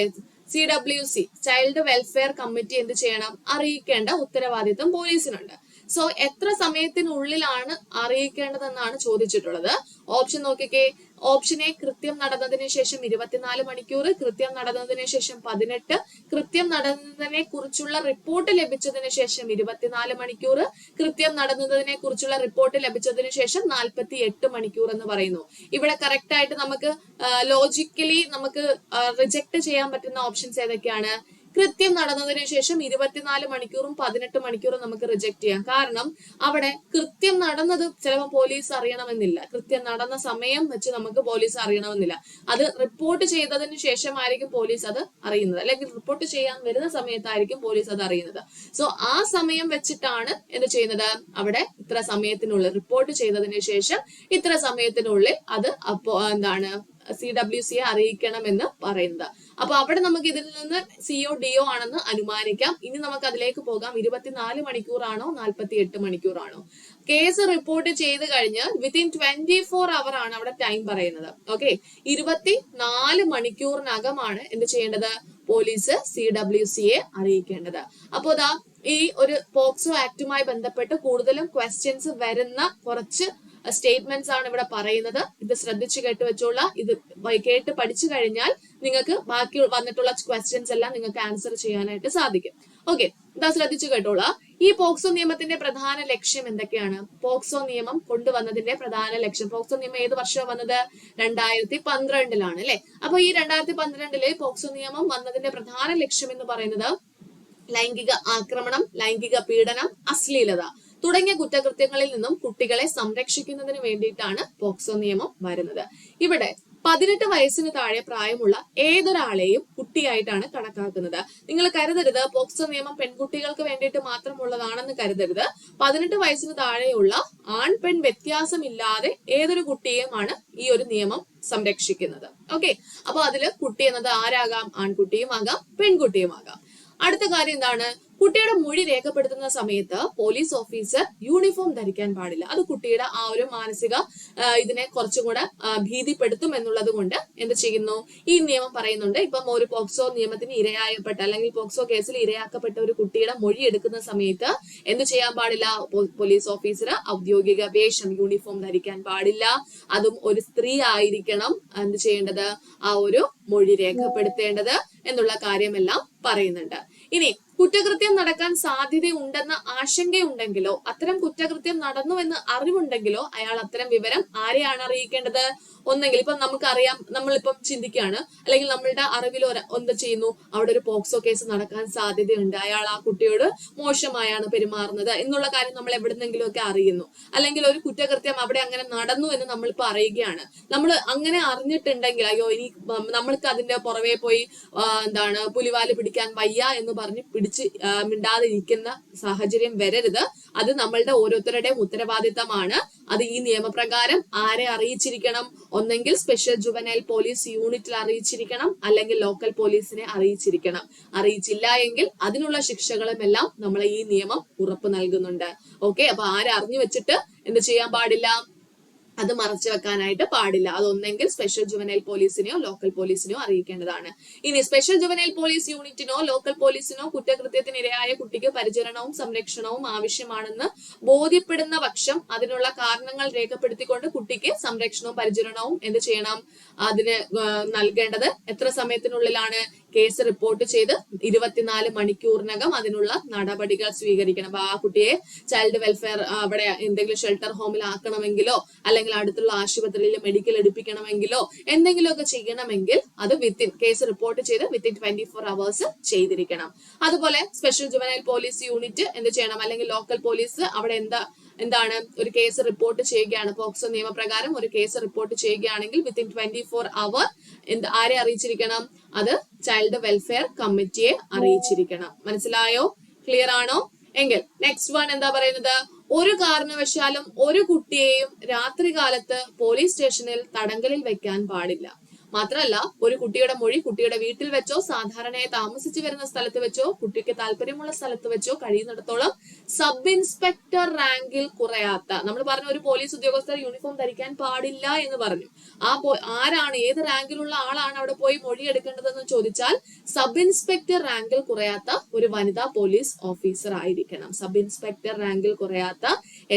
CWC, child welfare committee എന്ത് ചെയ്യണം? അറിയിക്കേണ്ട ഉത്തരവാദിത്വം പോലീസിനുണ്ട്. സോ എത്ര സമയത്തിനുള്ളിലാണ് അറിയിക്കേണ്ടതെന്നാണ് ചോദിച്ചിട്ടുള്ളത്. ഓപ്ഷൻ നോക്കിക്കേ. ഓപ്ഷൻ എ, കൃത്യം നടന്നതിന് ശേഷം 24 മണിക്കൂർ, കൃത്യം നടന്നതിന് ശേഷം 18, കൃത്യം നടന്നതിനെ കുറിച്ചുള്ള റിപ്പോർട്ട് ലഭിച്ചതിന് ശേഷം 24 മണിക്കൂർ, കൃത്യം നടന്നതിനെ കുറിച്ചുള്ള റിപ്പോർട്ട് ലഭിച്ചതിന് ശേഷം 48 മണിക്കൂർ എന്ന് പറയുന്നു. ഇവിടെ കറക്റ്റ് ആയിട്ട് നമുക്ക് ലോജിക്കലി നമുക്ക് റിജക്ട് ചെയ്യാൻ പറ്റുന്ന ഓപ്ഷൻസ് ഏതൊക്കെയാണ്? കൃത്യം നടന്നതിന് ശേഷം 24 മണിക്കൂറും 18 മണിക്കൂറും നമുക്ക് റിജക്ട് ചെയ്യാം. കാരണം അവിടെ കൃത്യം നടന്നത് ചിലപ്പോൾ പോലീസ് അറിയണമെന്നില്ല. കൃത്യം നടന്ന സമയം വെച്ച് നമുക്ക് പോലീസ് അറിയണമെന്നില്ല. അത് റിപ്പോർട്ട് ചെയ്തതിന് ശേഷമായിരിക്കും പോലീസ് അത് അറിയുന്നത്, അല്ലെങ്കിൽ റിപ്പോർട്ട് ചെയ്യാൻ വരുന്ന സമയത്തായിരിക്കും പോലീസ് അത് അറിയുന്നത്. സോ ആ സമയം വെച്ചിട്ടാണ് എന്ത് ചെയ്യുന്നത്? അവിടെ ഇത്ര സമയത്തിനുള്ളിൽ, റിപ്പോർട്ട് ചെയ്തതിന് ശേഷം ഇത്ര സമയത്തിനുള്ളിൽ അത് അപ്പോ എന്താണ് CWC അറിയിക്കണമെന്ന് പറയുന്നത്. അപ്പൊ അവിടെ നമുക്ക് ഇതിൽ നിന്ന് CO DO ആണെന്ന് അനുമാനിക്കാം. ഇനി നമുക്ക് അതിലേക്ക് പോകാം. 24 മണിക്കൂറാണോ 48 മണിക്കൂറാണോ? കേസ് റിപ്പോർട്ട് ചെയ്ത് കഴിഞ്ഞ് വിത്തിൻ 24 അവർ ആണ് അവിടെ ടൈം പറയുന്നത്. ഓക്കെ, 24 മണിക്കൂറിനകമാണ് എന്ത് ചെയ്യേണ്ടത്? പോലീസ് CWCയെ അറിയിക്കേണ്ടത്. അപ്പോ ദാ ഈ ഒരു പോക്സോ ആക്ടുമായി ബന്ധപ്പെട്ട് കൂടുതലും ക്വസ്റ്റ്യൻസ് വരുന്ന കുറച്ച് സ്റ്റേറ്റ്മെന്റ്സ് ആണ് ഇവിടെ പറയുന്നത്. ഇത് ശ്രദ്ധിച്ചു കേട്ട് വെച്ചോളാം. ഇത് കേട്ട് പഠിച്ചു കഴിഞ്ഞാൽ നിങ്ങൾക്ക് ബാക്കി വന്നിട്ടുള്ള ക്വസ്റ്റ്യൻസ് എല്ലാം നിങ്ങൾക്ക് ആൻസർ ചെയ്യാനായിട്ട് സാധിക്കും. ഓക്കെ, ഇതാ ശ്രദ്ധിച്ചു കേട്ടോളാം. ഈ പോക്സോ നിയമത്തിന്റെ പ്രധാന ലക്ഷ്യം എന്തൊക്കെയാണ്? പോക്സോ നിയമം കൊണ്ടുവന്നതിന്റെ പ്രധാന ലക്ഷ്യം, പോക്സോ നിയമം ഏത് വർഷം വന്നത്? 2012 അല്ലെ? അപ്പൊ ഈ 2012 പോക്സോ നിയമം വന്നതിന്റെ പ്രധാന ലക്ഷ്യം എന്ന് പറയുന്നത് ലൈംഗിക ആക്രമണം, ലൈംഗിക പീഡനം, അശ്ലീലത തുടങ്ങിയ കുറ്റകൃത്യങ്ങളിൽ നിന്നും കുട്ടികളെ സംരക്ഷിക്കുന്നതിന് വേണ്ടിയിട്ടാണ് പോക്സോ നിയമം വരുന്നത്. ഇവിടെ 18 വയസ്സിന് താഴെ പ്രായമുള്ള ഏതൊരാളെയും കുട്ടിയായിട്ടാണ് കണക്കാക്കുന്നത്. നിങ്ങൾ കരുതരുത് പോക്സോ നിയമം പെൺകുട്ടികൾക്ക് വേണ്ടിയിട്ട് മാത്രമുള്ളതാണെന്ന് കരുതരുത്. 18 വയസ്സിന് താഴെയുള്ള ആൺ പെൺ വ്യത്യാസമില്ലാതെ ഏതൊരു കുട്ടിയെയുമാണ് ഈ ഒരു നിയമം സംരക്ഷിക്കുന്നത്. ഓക്കെ, അപ്പൊ അതില് കുട്ടി എന്നത് ആരാകാം? ആൺകുട്ടിയും ആകാം, പെൺകുട്ടിയും ആകാം. അടുത്ത കാര്യം എന്താണ്? കുട്ടിയുടെ മൊഴി രേഖപ്പെടുത്തുന്ന സമയത്ത് പോലീസ് ഓഫീസർ യൂണിഫോം ധരിക്കാൻ പാടില്ല. അത് കുട്ടിയുടെ ആ ഒരു മാനസിക ഇതിനെ കുറച്ചും കൂടെ ഭീതിപ്പെടുത്തും എന്നുള്ളത് കൊണ്ട് എന്ത് ചെയ്യുന്നു? ഈ നിയമം പറയുന്നുണ്ട്. ഇപ്പം ഒരു പോക്സോ നിയമത്തിന് ഇരയായപ്പെട്ട അല്ലെങ്കിൽ പോക്സോ കേസിൽ ഇരയാക്കപ്പെട്ട ഒരു കുട്ടിയുടെ മൊഴി എടുക്കുന്ന സമയത്ത് എന്ത് ചെയ്യാൻ പാടില്ല? പോലീസ് ഓഫീസർ ഔദ്യോഗിക വേഷം, യൂണിഫോം ധരിക്കാൻ പാടില്ല. അതും ഒരു സ്ത്രീ ആയിരിക്കണം എന്ത് ചെയ്യേണ്ടത്? ആ ഒരു മൊഴി രേഖപ്പെടുത്തേണ്ടത് എന്നുള്ള കാര്യമെല്ലാം പറയുന്നുണ്ട്. ഇനി കുറ്റകൃത്യം നടക്കാൻ സാധ്യതയുണ്ടെന്ന ആശങ്കയുണ്ടെങ്കിലോ അത്തരം കുറ്റകൃത്യം നടന്നു എന്ന് അറിവുണ്ടെങ്കിലോ അയാൾ അത്തരം വിവരം ആരെയാണ് അറിയിക്കേണ്ടത്? ഒന്നെങ്കിൽ ഇപ്പം നമുക്കറിയാം, നമ്മളിപ്പം ചിന്തിക്കുകയാണ്, അല്ലെങ്കിൽ നമ്മളുടെ അറിവിൽ എന്ത് ചെയ്യുന്നു, അവിടെ ഒരു പോക്സോ കേസ് നടക്കാൻ സാധ്യതയുണ്ട്, അയാൾ ആ കുട്ടിയോട് മോശമായാണ് പെരുമാറുന്നത് എന്നുള്ള കാര്യം നമ്മൾ എവിടുന്നെങ്കിലും ഒക്കെ അറിയുന്നു. അല്ലെങ്കിൽ ഒരു കുറ്റകൃത്യം അവിടെ അങ്ങനെ നടന്നു എന്ന് നമ്മളിപ്പോ അറിയുകയാണ്. നമ്മൾ അങ്ങനെ അറിഞ്ഞിട്ടുണ്ടെങ്കിൽ അയ്യോ ഇനി നമ്മൾക്ക് അതിന്റെ പുറമെ പോയി എന്താണ് പുലിവാല് പിടിക്കാൻ വയ്യ എന്ന് പറഞ്ഞ് പിടിച്ച് മിണ്ടാതിരിക്കുന്ന സാഹചര്യം വരരുത്. അത് നമ്മളുടെ ഓരോരുത്തരുടെയും ഉത്തരവാദിത്തമാണ്. അത് ഈ നിയമപ്രകാരം ആരെ അറിയിച്ചിരിക്കണം? ഒന്നെങ്കിൽ സ്പെഷ്യൽ ജുവനൈൽ പോലീസ് യൂണിറ്റിൽ അറിയിച്ചിരിക്കണം, അല്ലെങ്കിൽ ലോക്കൽ പോലീസിനെ അറിയിച്ചിരിക്കണം. അറിയിച്ചില്ല എങ്കിൽ അതിനുള്ള ശിക്ഷകളും എല്ലാം നമ്മളെ ഈ നിയമം ഉറപ്പ് നൽകുന്നുണ്ട്. ഓക്കെ, അപ്പൊ ആരെ അറിഞ്ഞു വെച്ചിട്ട് എന്ത് ചെയ്യാൻ പാടില്ല? അത് മറച്ചു വെക്കാനായിട്ട് പാടില്ല. അതൊന്നെങ്കിൽ സ്പെഷ്യൽ ജുവനൈൽ പോലീസിനെയോ ലോക്കൽ പോലീസിനെയോ അറിയിക്കേണ്ടതാണ്. ഇനി സ്പെഷ്യൽ ജുവനൈൽ പോലീസ് യൂണിറ്റിനോ ലോക്കൽ പോലീസിനോ കുറ്റകൃത്യത്തിന് ഇരയായ കുട്ടിക്ക് പരിചരണവും സംരക്ഷണവും ആവശ്യമാണെന്ന് ബോധ്യപ്പെടുന്ന പക്ഷം അതിനുള്ള കാരണങ്ങൾ രേഖപ്പെടുത്തിക്കൊണ്ട് കുട്ടിക്ക് സംരക്ഷണവും പരിചരണവും എന്ത് ചെയ്യണം? അതിന് നൽകേണ്ടത് എത്ര സമയത്തിനുള്ളിലാണ്? കേസ് റിപ്പോർട്ട് ചെയ്ത് 24 മണിക്കൂറിനകം അതിനുള്ള നടപടികൾ സ്വീകരിക്കണം. അപ്പൊ ആ കുട്ടിയെ ചൈൽഡ് വെൽഫെയർ അവിടെ എന്തെങ്കിലും ഷെൽട്ടർ ഹോമിൽ ആക്കണമെങ്കിലോ അല്ലെങ്കിൽ അടുത്തുള്ള ആശുപത്രിയിൽ മെഡിക്കൽ എടുപ്പിക്കണമെങ്കിലോ എന്തെങ്കിലുമൊക്കെ ചെയ്യണമെങ്കിൽ അത് കേസ് റിപ്പോർട്ട് ചെയ്ത് വിത്തിൻ 24 hours ചെയ്തിരിക്കണം. അതുപോലെ സ്പെഷ്യൽ ജുവനൈൽ പോലീസ് യൂണിറ്റ് എന്ത് ചെയ്യണം? അല്ലെങ്കിൽ ലോക്കൽ പോലീസ് അവിടെ എന്താണ് ഒരു കേസ് റിപ്പോർട്ട് ചെയ്യുകയാണ്, പോക്സോ നിയമപ്രകാരം ഒരു കേസ് റിപ്പോർട്ട് ചെയ്യുകയാണെങ്കിൽ വിത്തിൻ 24 hours ആരെ അറിയിച്ചിരിക്കണം? അത് ചൈൽഡ് വെൽഫെയർ കമ്മിറ്റിയെ അറിയിച്ചിരിക്കണം. മനസ്സിലായോ? ക്ലിയർ ആണോ? എങ്കിൽ നെക്സ്റ്റ് വൺ എന്താ പറയുന്നത്? ഒരു കാരണവശാലും ഒരു കുട്ടിയെയും രാത്രികാലത്ത് പോലീസ് സ്റ്റേഷനിൽ തടങ്കലിൽ വെക്കാൻ പാടില്ല. മാത്രമല്ല ഒരു കുട്ടിയുടെ മൊഴി കുട്ടിയുടെ വീട്ടിൽ വെച്ചോ സാധാരണയായി താമസിച്ചു വരുന്ന സ്ഥലത്ത് വെച്ചോ കുട്ടിക്ക് താല്പര്യമുള്ള സ്ഥലത്ത് വെച്ചോ കഴിയുന്നിടത്തോളം സബ് ഇൻസ്പെക്ടർ റാങ്കിൽ കുറയാത്ത, നമ്മൾ പറഞ്ഞ ഒരു പോലീസ് ഉദ്യോഗസ്ഥർ യൂണിഫോം ധരിക്കാൻ പാടില്ല എന്ന് പറഞ്ഞു. ആരാണ്, ഏത് റാങ്കിലുള്ള ആളാണ് അവിടെ പോയി മൊഴി എടുക്കേണ്ടതെന്ന് ചോദിച്ചാൽ സബ് ഇൻസ്പെക്ടർ റാങ്കിൽ കുറയാത്ത ഒരു വനിതാ പോലീസ് ഓഫീസർ ആയിരിക്കണം. സബ് ഇൻസ്പെക്ടർ റാങ്കിൽ കുറയാത്ത,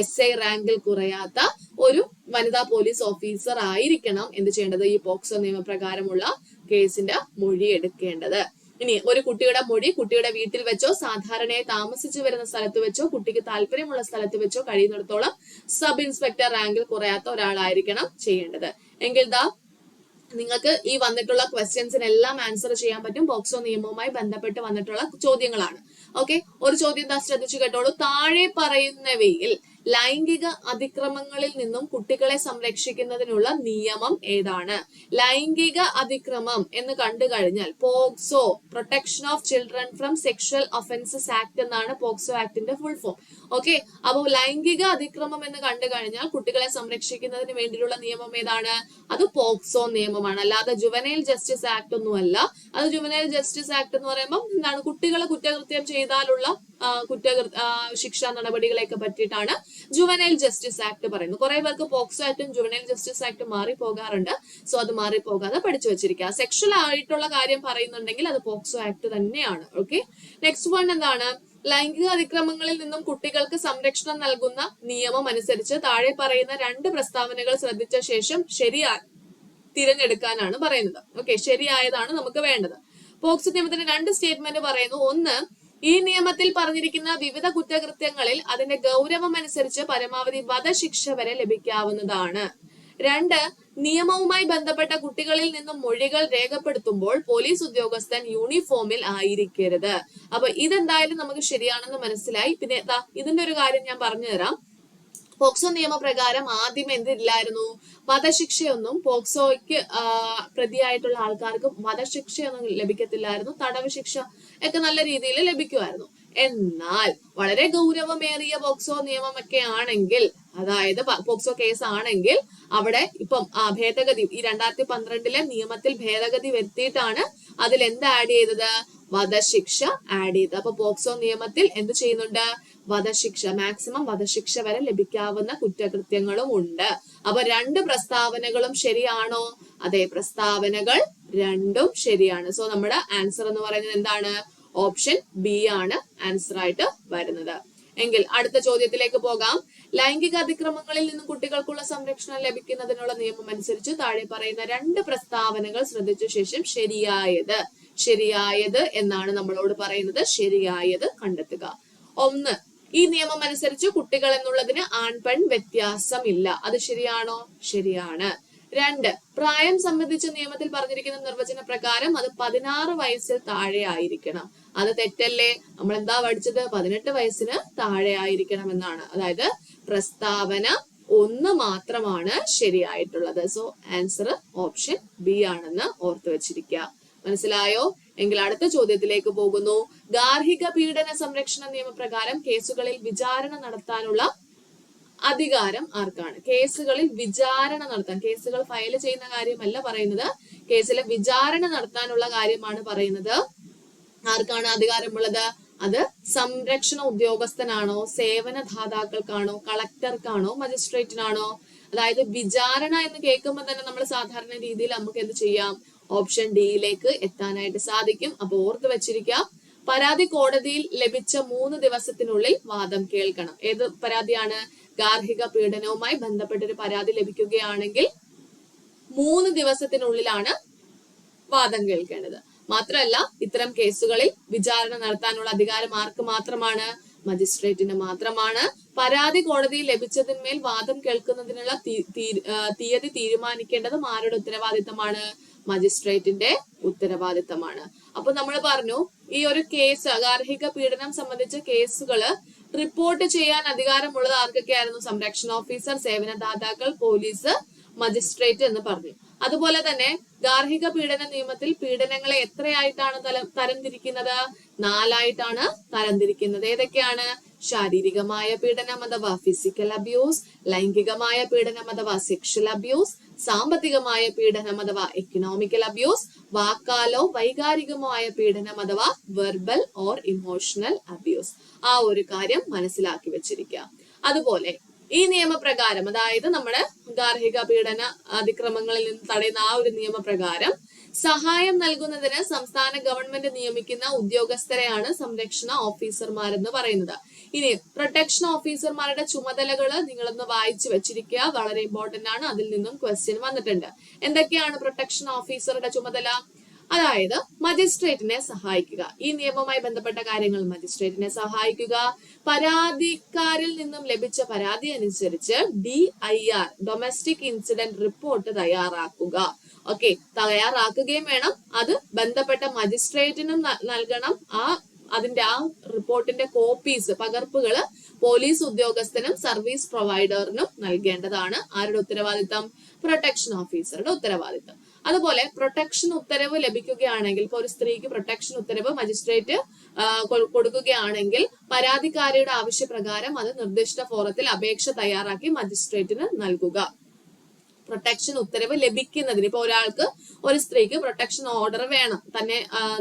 SI റാങ്കിൽ കുറയാത്ത ഒരു വനിതാ പോലീസ് ഓഫീസർ ആയിരിക്കണം എന്ത് ചെയ്യേണ്ടത്, ഈ പോക്സോ നിയമപ്രകാരമുള്ള കേസിന്റെ മൊഴി എടുക്കേണ്ടത്. ഇനി ഒരു കുട്ടിയുടെ മൊഴി കുട്ടിയുടെ വീട്ടിൽ വെച്ചോ സാധാരണയായി താമസിച്ചു വരുന്ന സ്ഥലത്ത് വെച്ചോ കുട്ടിക്ക് താല്പര്യമുള്ള സ്ഥലത്ത് വെച്ചോ കഴിയുന്നിടത്തോളം സബ് ഇൻസ്പെക്ടർ റാങ്കിൽ കുറയാത്ത ഒരാളായിരിക്കണം ചെയ്യേണ്ടത്. എങ്കിൽ നിങ്ങൾക്ക് ഈ വന്നിട്ടുള്ള ക്വസ്റ്റ്യൻസിനെല്ലാം ആൻസർ ചെയ്യാൻ പറ്റും. പോക്സോ നിയമവുമായി ബന്ധപ്പെട്ട് വന്നിട്ടുള്ള ചോദ്യങ്ങളാണ്. ഓക്കെ, ഒരു ചോദ്യം ശ്രദ്ധിച്ചു കേട്ടോളൂ. താഴെ പറയുന്നവയിൽ ലൈംഗിക അതിക്രമങ്ങളിൽ നിന്നും കുട്ടികളെ സംരക്ഷിക്കുന്നതിനുള്ള നിയമം ഏതാണ്? ലൈംഗിക അതിക്രമം എന്ന് കണ്ടു കഴിഞ്ഞാൽ POCSO, protection of children from sexual offences act എന്നാണ് പോക്സോ ആക്ടിന്റെ ഫുൾ ഫോം. ഓക്കെ, അപ്പോൾ ലൈംഗിക അതിക്രമം എന്ന് കണ്ടു കഴിഞ്ഞാൽ കുട്ടികളെ സംരക്ഷിക്കുന്നതിന് വേണ്ടിയുള്ള നിയമം ഏതാണ്? അത് പോക്സോ നിയമമാണ്. അല്ലാതെ ജുവനൈൽ ജസ്റ്റിസ് ആക്ട് ഒന്നുമല്ല. അത് ജുവനൈൽ ജസ്റ്റിസ് ആക്ട് എന്ന് പറയുമ്പോൾ എന്താണ്, കുട്ടികളെ കുറ്റകൃത്യം ചെയ്താലുള്ള ശിക്ഷാ നടപടികളെയൊക്കെ പറ്റിയിട്ടാണ് ജുവനൈൽ ജസ്റ്റിസ് ആക്ട് പറയുന്നത്. കുറെ പേർക്ക് പോക്സോ ആക്ടും ജുവനൈൽ ജസ്റ്റിസ് ആക്ട് മാറിപ്പോകാറുണ്ട്. സോ അത് മാറിപ്പോകാതെ പഠിച്ചു വെച്ചിരിക്കുക. സെക്ഷൽ ആയിട്ടുള്ള കാര്യം പറയുന്നുണ്ടെങ്കിൽ അത് പോക്സോ ആക്ട് തന്നെയാണ്. ഓക്കെ, നെക്സ്റ്റ് വൺ എന്താണ്? ലൈംഗിക അതിക്രമങ്ങളിൽ നിന്നും കുട്ടികൾക്ക് സംരക്ഷണം നൽകുന്ന നിയമം അനുസരിച്ച് താഴെ പറയുന്ന 2 പ്രസ്താവനകൾ ശ്രദ്ധിച്ച ശേഷം തിരഞ്ഞെടുക്കാനാണ് പറയുന്നത്. ഓക്കെ, ശരിയായതാണ് നമുക്ക് വേണ്ടത്. പോക്സോ നിയമത്തിന്റെ 2 സ്റ്റേറ്റ്മെന്റ് പറയുന്നു. ഒന്ന്, ഈ നിയമത്തിൽ പറഞ്ഞിരിക്കുന്ന വിവിധ കുറ്റകൃത്യങ്ങളിൽ അതിന്റെ ഗൗരവം അനുസരിച്ച് പരമാവധി വധശിക്ഷ വരെ ലഭിക്കാവുന്നതാണ്. 2, നിയമവുമായി ബന്ധപ്പെട്ട കുട്ടികളിൽ നിന്നും മൊഴികൾ രേഖപ്പെടുത്തുമ്പോൾ പോലീസ് ഉദ്യോഗസ്ഥൻ യൂണിഫോമിൽ ആയിരിക്കരുത്. അപ്പൊ ഇതെന്തായാലും നമുക്ക് ശരിയാണെന്ന് മനസ്സിലായി. പിന്നെ ഇതിന്റെ ഒരു കാര്യം ഞാൻ പറഞ്ഞു തരാം. പോക്സോ നിയമപ്രകാരം ആദ്യം എന്തില്ലായിരുന്നു? വധശിക്ഷയൊന്നും പോക്സോയ്ക്ക് പ്രതിയായിട്ടുള്ള ആൾക്കാർക്ക് വധശിക്ഷയൊന്നും ലഭിക്കത്തില്ലായിരുന്നു. തടവ് ശിക്ഷ ഒക്കെ നല്ല രീതിയിൽ ലഭിക്കുമായിരുന്നു. എന്നാൽ വളരെ ഗൗരവമേറിയ പോക്സോ നിയമമൊക്കെ ആണെങ്കിൽ, അതായത് പോക്സോ കേസ് ആണെങ്കിൽ അവിടെ ഇപ്പം ഭേദഗതി ഈ 2012 നിയമത്തിൽ ഭേദഗതി വരുത്തിയിട്ടാണ് അതിൽ എന്ത് ആഡ് ചെയ്തത്? വധശിക്ഷ ആഡ് ചെയ്തത്. അപ്പൊ പോക്സോ നിയമത്തിൽ എന്ത് ചെയ്യുന്നുണ്ട്? വധശിക്ഷ, മാക്സിമം വധശിക്ഷ വരെ ലഭിക്കാവുന്ന കുറ്റകൃത്യങ്ങളും ഉണ്ട്. അപ്പൊ 2 പ്രസ്താവനകളും ശരിയാണോ? അതെ, പ്രസ്താവനകൾ 2ഉം ശരിയാണ്. സോ നമ്മുടെ ആൻസർ എന്ന് പറയുന്നത് എന്താണ്? ഓപ്ഷൻ ബി ആണ് ആൻസർ ആയിട്ട് വരുന്നത്. എങ്കിൽ അടുത്ത ചോദ്യത്തിലേക്ക് പോകാം. ലൈംഗിക അതിക്രമങ്ങളിൽ നിന്നും കുട്ടികൾക്കുള്ള സംരക്ഷണം ലഭിക്കുന്നതിനുള്ള നിയമം അനുസരിച്ച് താഴെ പറയുന്ന 2 പ്രസ്താവനകൾ ശ്രദ്ധിച്ച ശേഷം ശരിയായത് എന്നാണ് നമ്മളോട് പറയുന്നത്. ശരിയായത് കണ്ടെത്തുക. 1, ഈ നിയമം അനുസരിച്ച് കുട്ടികൾ എന്നുള്ളതിന് ആൺ പെൺ വ്യത്യാസമില്ല. അത് ശരിയാണോ? ശരിയാണ്. 2, പ്രായം സംബന്ധിച്ച നിയമത്തിൽ പറഞ്ഞിരിക്കുന്ന നിർവചന പ്രകാരം അത് 16 വയസ്സിൽ താഴെ ആയിരിക്കണം. അത് തെറ്റല്ലേ? നമ്മൾ എന്താ പഠിച്ചത്? 18 വയസ്സിന് താഴെ ആയിരിക്കണം എന്നാണ്. അതായത് പ്രസ്താവന 1 മാത്രമാണ് ശരിയായിട്ടുള്ളത്. സോ ആൻസർ ഓപ്ഷൻ ബി ആണെന്ന് ഓർത്തു വെച്ചിരിക്കുക. മനസ്സിലായോ? എങ്കിൽ അടുത്ത ചോദ്യത്തിലേക്ക് പോകുന്നു. ഗാർഹിക പീഡന സംരക്ഷണ നിയമപ്രകാരം കേസുകളിൽ വിചാരണ നടത്താനുള്ള അധികാരം ആർക്കാണ്? കേസുകളിൽ വിചാരണ നടത്താൻ, കേസുകൾ ഫയൽ ചെയ്യുന്ന കാര്യമല്ല പറയുന്നത്, കേസിലെ വിചാരണ നടത്താനുള്ള കാര്യമാണ് പറയുന്നത്. ആർക്കാണ് അധികാരമുള്ളത്? അത് സംരക്ഷണ ഉദ്യോഗസ്ഥനാണോ, സേവനദാതാക്കൾക്കാണോ, കളക്ടർക്കാണോ, മജിസ്ട്രേറ്റിനാണോ? അതായത് വിചാരണ എന്ന് കേൾക്കുമ്പോൾ തന്നെ നമ്മൾ സാധാരണ രീതിയിൽ നമുക്ക് എന്ത് ചെയ്യാം? ഓപ്ഷൻ ഡിയിലേക്ക് എത്താനായിട്ട് സാധിക്കും. അപ്പൊ ഓർത്ത് വെച്ചിരിക്കുക. പരാതി കോടതിയിൽ ലഭിച്ച 3 ദിവസത്തിനുള്ളിൽ വാദം കേൾക്കണം. ഏത് പരാതിയാണ്? ഗാർഹിക പീഡനവുമായി ബന്ധപ്പെട്ടൊരു പരാതി ലഭിക്കുകയാണെങ്കിൽ 3 ദിവസത്തിനുള്ളിലാണ് വാദം കേൾക്കേണ്ടത്. മാത്രമല്ല ഇത്തരം കേസുകളിൽ വിചാരണ നടത്താനുള്ള അധികാരം ആർക്ക് മാത്രമാണ്? മജിസ്ട്രേറ്റിന് മാത്രമാണ്. പരാതി കോടതിയിൽ ലഭിച്ചതിന്മേൽ വാദം കേൾക്കുന്നതിനുള്ള തീയതി തീരുമാനിക്കേണ്ടതും ആരുടെ ഉത്തരവാദിത്തമാണ്? മജിസ്ട്രേറ്റിന്റെ ഉത്തരവാദിത്തമാണ്. അപ്പൊ നമ്മൾ പറഞ്ഞു ഈ ഒരു കേസ്, ഗാർഹിക പീഡനം സംബന്ധിച്ച കേസുകള് റിപ്പോർട്ട് ചെയ്യാൻ അധികാരമുള്ളത് ആർക്കൊക്കെയായിരുന്നു? സംരക്ഷണ ഓഫീസർ, സേവനദാതാക്കൾ, പോലീസ്, മജിസ്ട്രേറ്റ് എന്ന് പറഞ്ഞു. അതുപോലെ തന്നെ ഗാർഹിക പീഡന നിയമത്തിൽ പീഡനങ്ങളെ എത്രയായിട്ടാണ് തരംതിരിക്കുന്നത്? 4 ആയിട്ടാണ് തരംതിരിക്കുന്നത്. ഏതൊക്കെയാണ്? ശാരീരികമായ പീഡനം അഥവാ ഫിസിക്കൽ അബ്യൂസ്, ലൈംഗികമായ പീഡനം അഥവാ സെക്ഷൽ അബ്യൂസ്, സാമ്പത്തികമായ പീഡനം അഥവാ എക്കണോമിക്കൽ അബ്യൂസ്, വാക്കാലോ വൈകാരികമോ ആയ പീഡനം അഥവാ വെർബൽ ഓർ ഇമോഷണൽ അബ്യൂസ്. ആ ഒരു കാര്യം മനസ്സിലാക്കി വെച്ചിരിക്കുക. അതുപോലെ ഈ നിയമപ്രകാരം, അതായത് നമ്മുടെ ഗാർഹിക പീഡന അതിക്രമങ്ങളിൽ നിന്ന് തടയുന്ന ആ ഒരു നിയമപ്രകാരം സഹായം നൽകുന്നതിന് സംസ്ഥാന ഗവൺമെന്റ് നിയമിക്കുന്ന ഉദ്യോഗസ്ഥരെയാണ് സംരക്ഷണ ഓഫീസർമാരെന്ന് പറയുന്നത്. ഇനി പ്രൊട്ടക്ഷൻ ഓഫീസർമാരുടെ ചുമതലകൾ നിങ്ങളൊന്ന് വായിച്ചു വെച്ചിരിക്കുക, വളരെ ഇമ്പോർട്ടന്റ് ആണ്. അതിൽ നിന്നും ക്വസ്റ്റ്യൻ വന്നിട്ടുണ്ട്. എന്തൊക്കെയാണ് പ്രൊട്ടക്ഷൻ ഓഫീസറുടെ ചുമതല? അതായത് മജിസ്ട്രേറ്റിനെ സഹായിക്കുക. ഈ നിയമവുമായി ബന്ധപ്പെട്ട കാര്യങ്ങൾ മജിസ്ട്രേറ്റിനെ സഹായിക്കുക. പരാതിക്കാരിൽ നിന്നും ലഭിച്ച പരാതി അനുസരിച്ച് DIR ഡൊമസ്റ്റിക് ഇൻസിഡന്റ് റിപ്പോർട്ട് തയ്യാറാക്കുക. ഓക്കെ, തയ്യാറാക്കുകയും വേണം. അത് ബന്ധപ്പെട്ട മജിസ്ട്രേറ്റിനും നൽകണം. അതിന്റെ ആ റിപ്പോർട്ടിന്റെ കോപ്പീസ്, പകർപ്പുകൾ പോലീസ് ഉദ്യോഗസ്ഥനും സർവീസ് പ്രൊവൈഡറിനും നൽകേണ്ടതാണ്. ആരുടെ ഉത്തരവാദിത്തം? പ്രൊട്ടക്ഷൻ ഓഫീസറുടെ ഉത്തരവാദിത്തം. അതുപോലെ പ്രൊട്ടക്ഷൻ ഉത്തരവ് ലഭിക്കുകയാണെങ്കിൽ, ഇപ്പൊ ഒരു സ്ത്രീക്ക് പ്രൊട്ടക്ഷൻ ഉത്തരവ് മജിസ്ട്രേറ്റ് കൊടുക്കുകയാണെങ്കിൽ പരാതിക്കാരിയുടെ ആവശ്യപ്രകാരം അത് നിർദ്ദിഷ്ട ഫോറത്തിൽ അപേക്ഷ തയ്യാറാക്കി മജിസ്ട്രേറ്റിന് നൽകുക. പ്രൊട്ടക്ഷൻ ഉത്തരവ് ലഭിക്കുന്നതിന്, ഇപ്പൊ ഒരാൾക്ക്, ഒരു സ്ത്രീക്ക് പ്രൊട്ടക്ഷൻ ഓർഡർ വേണം,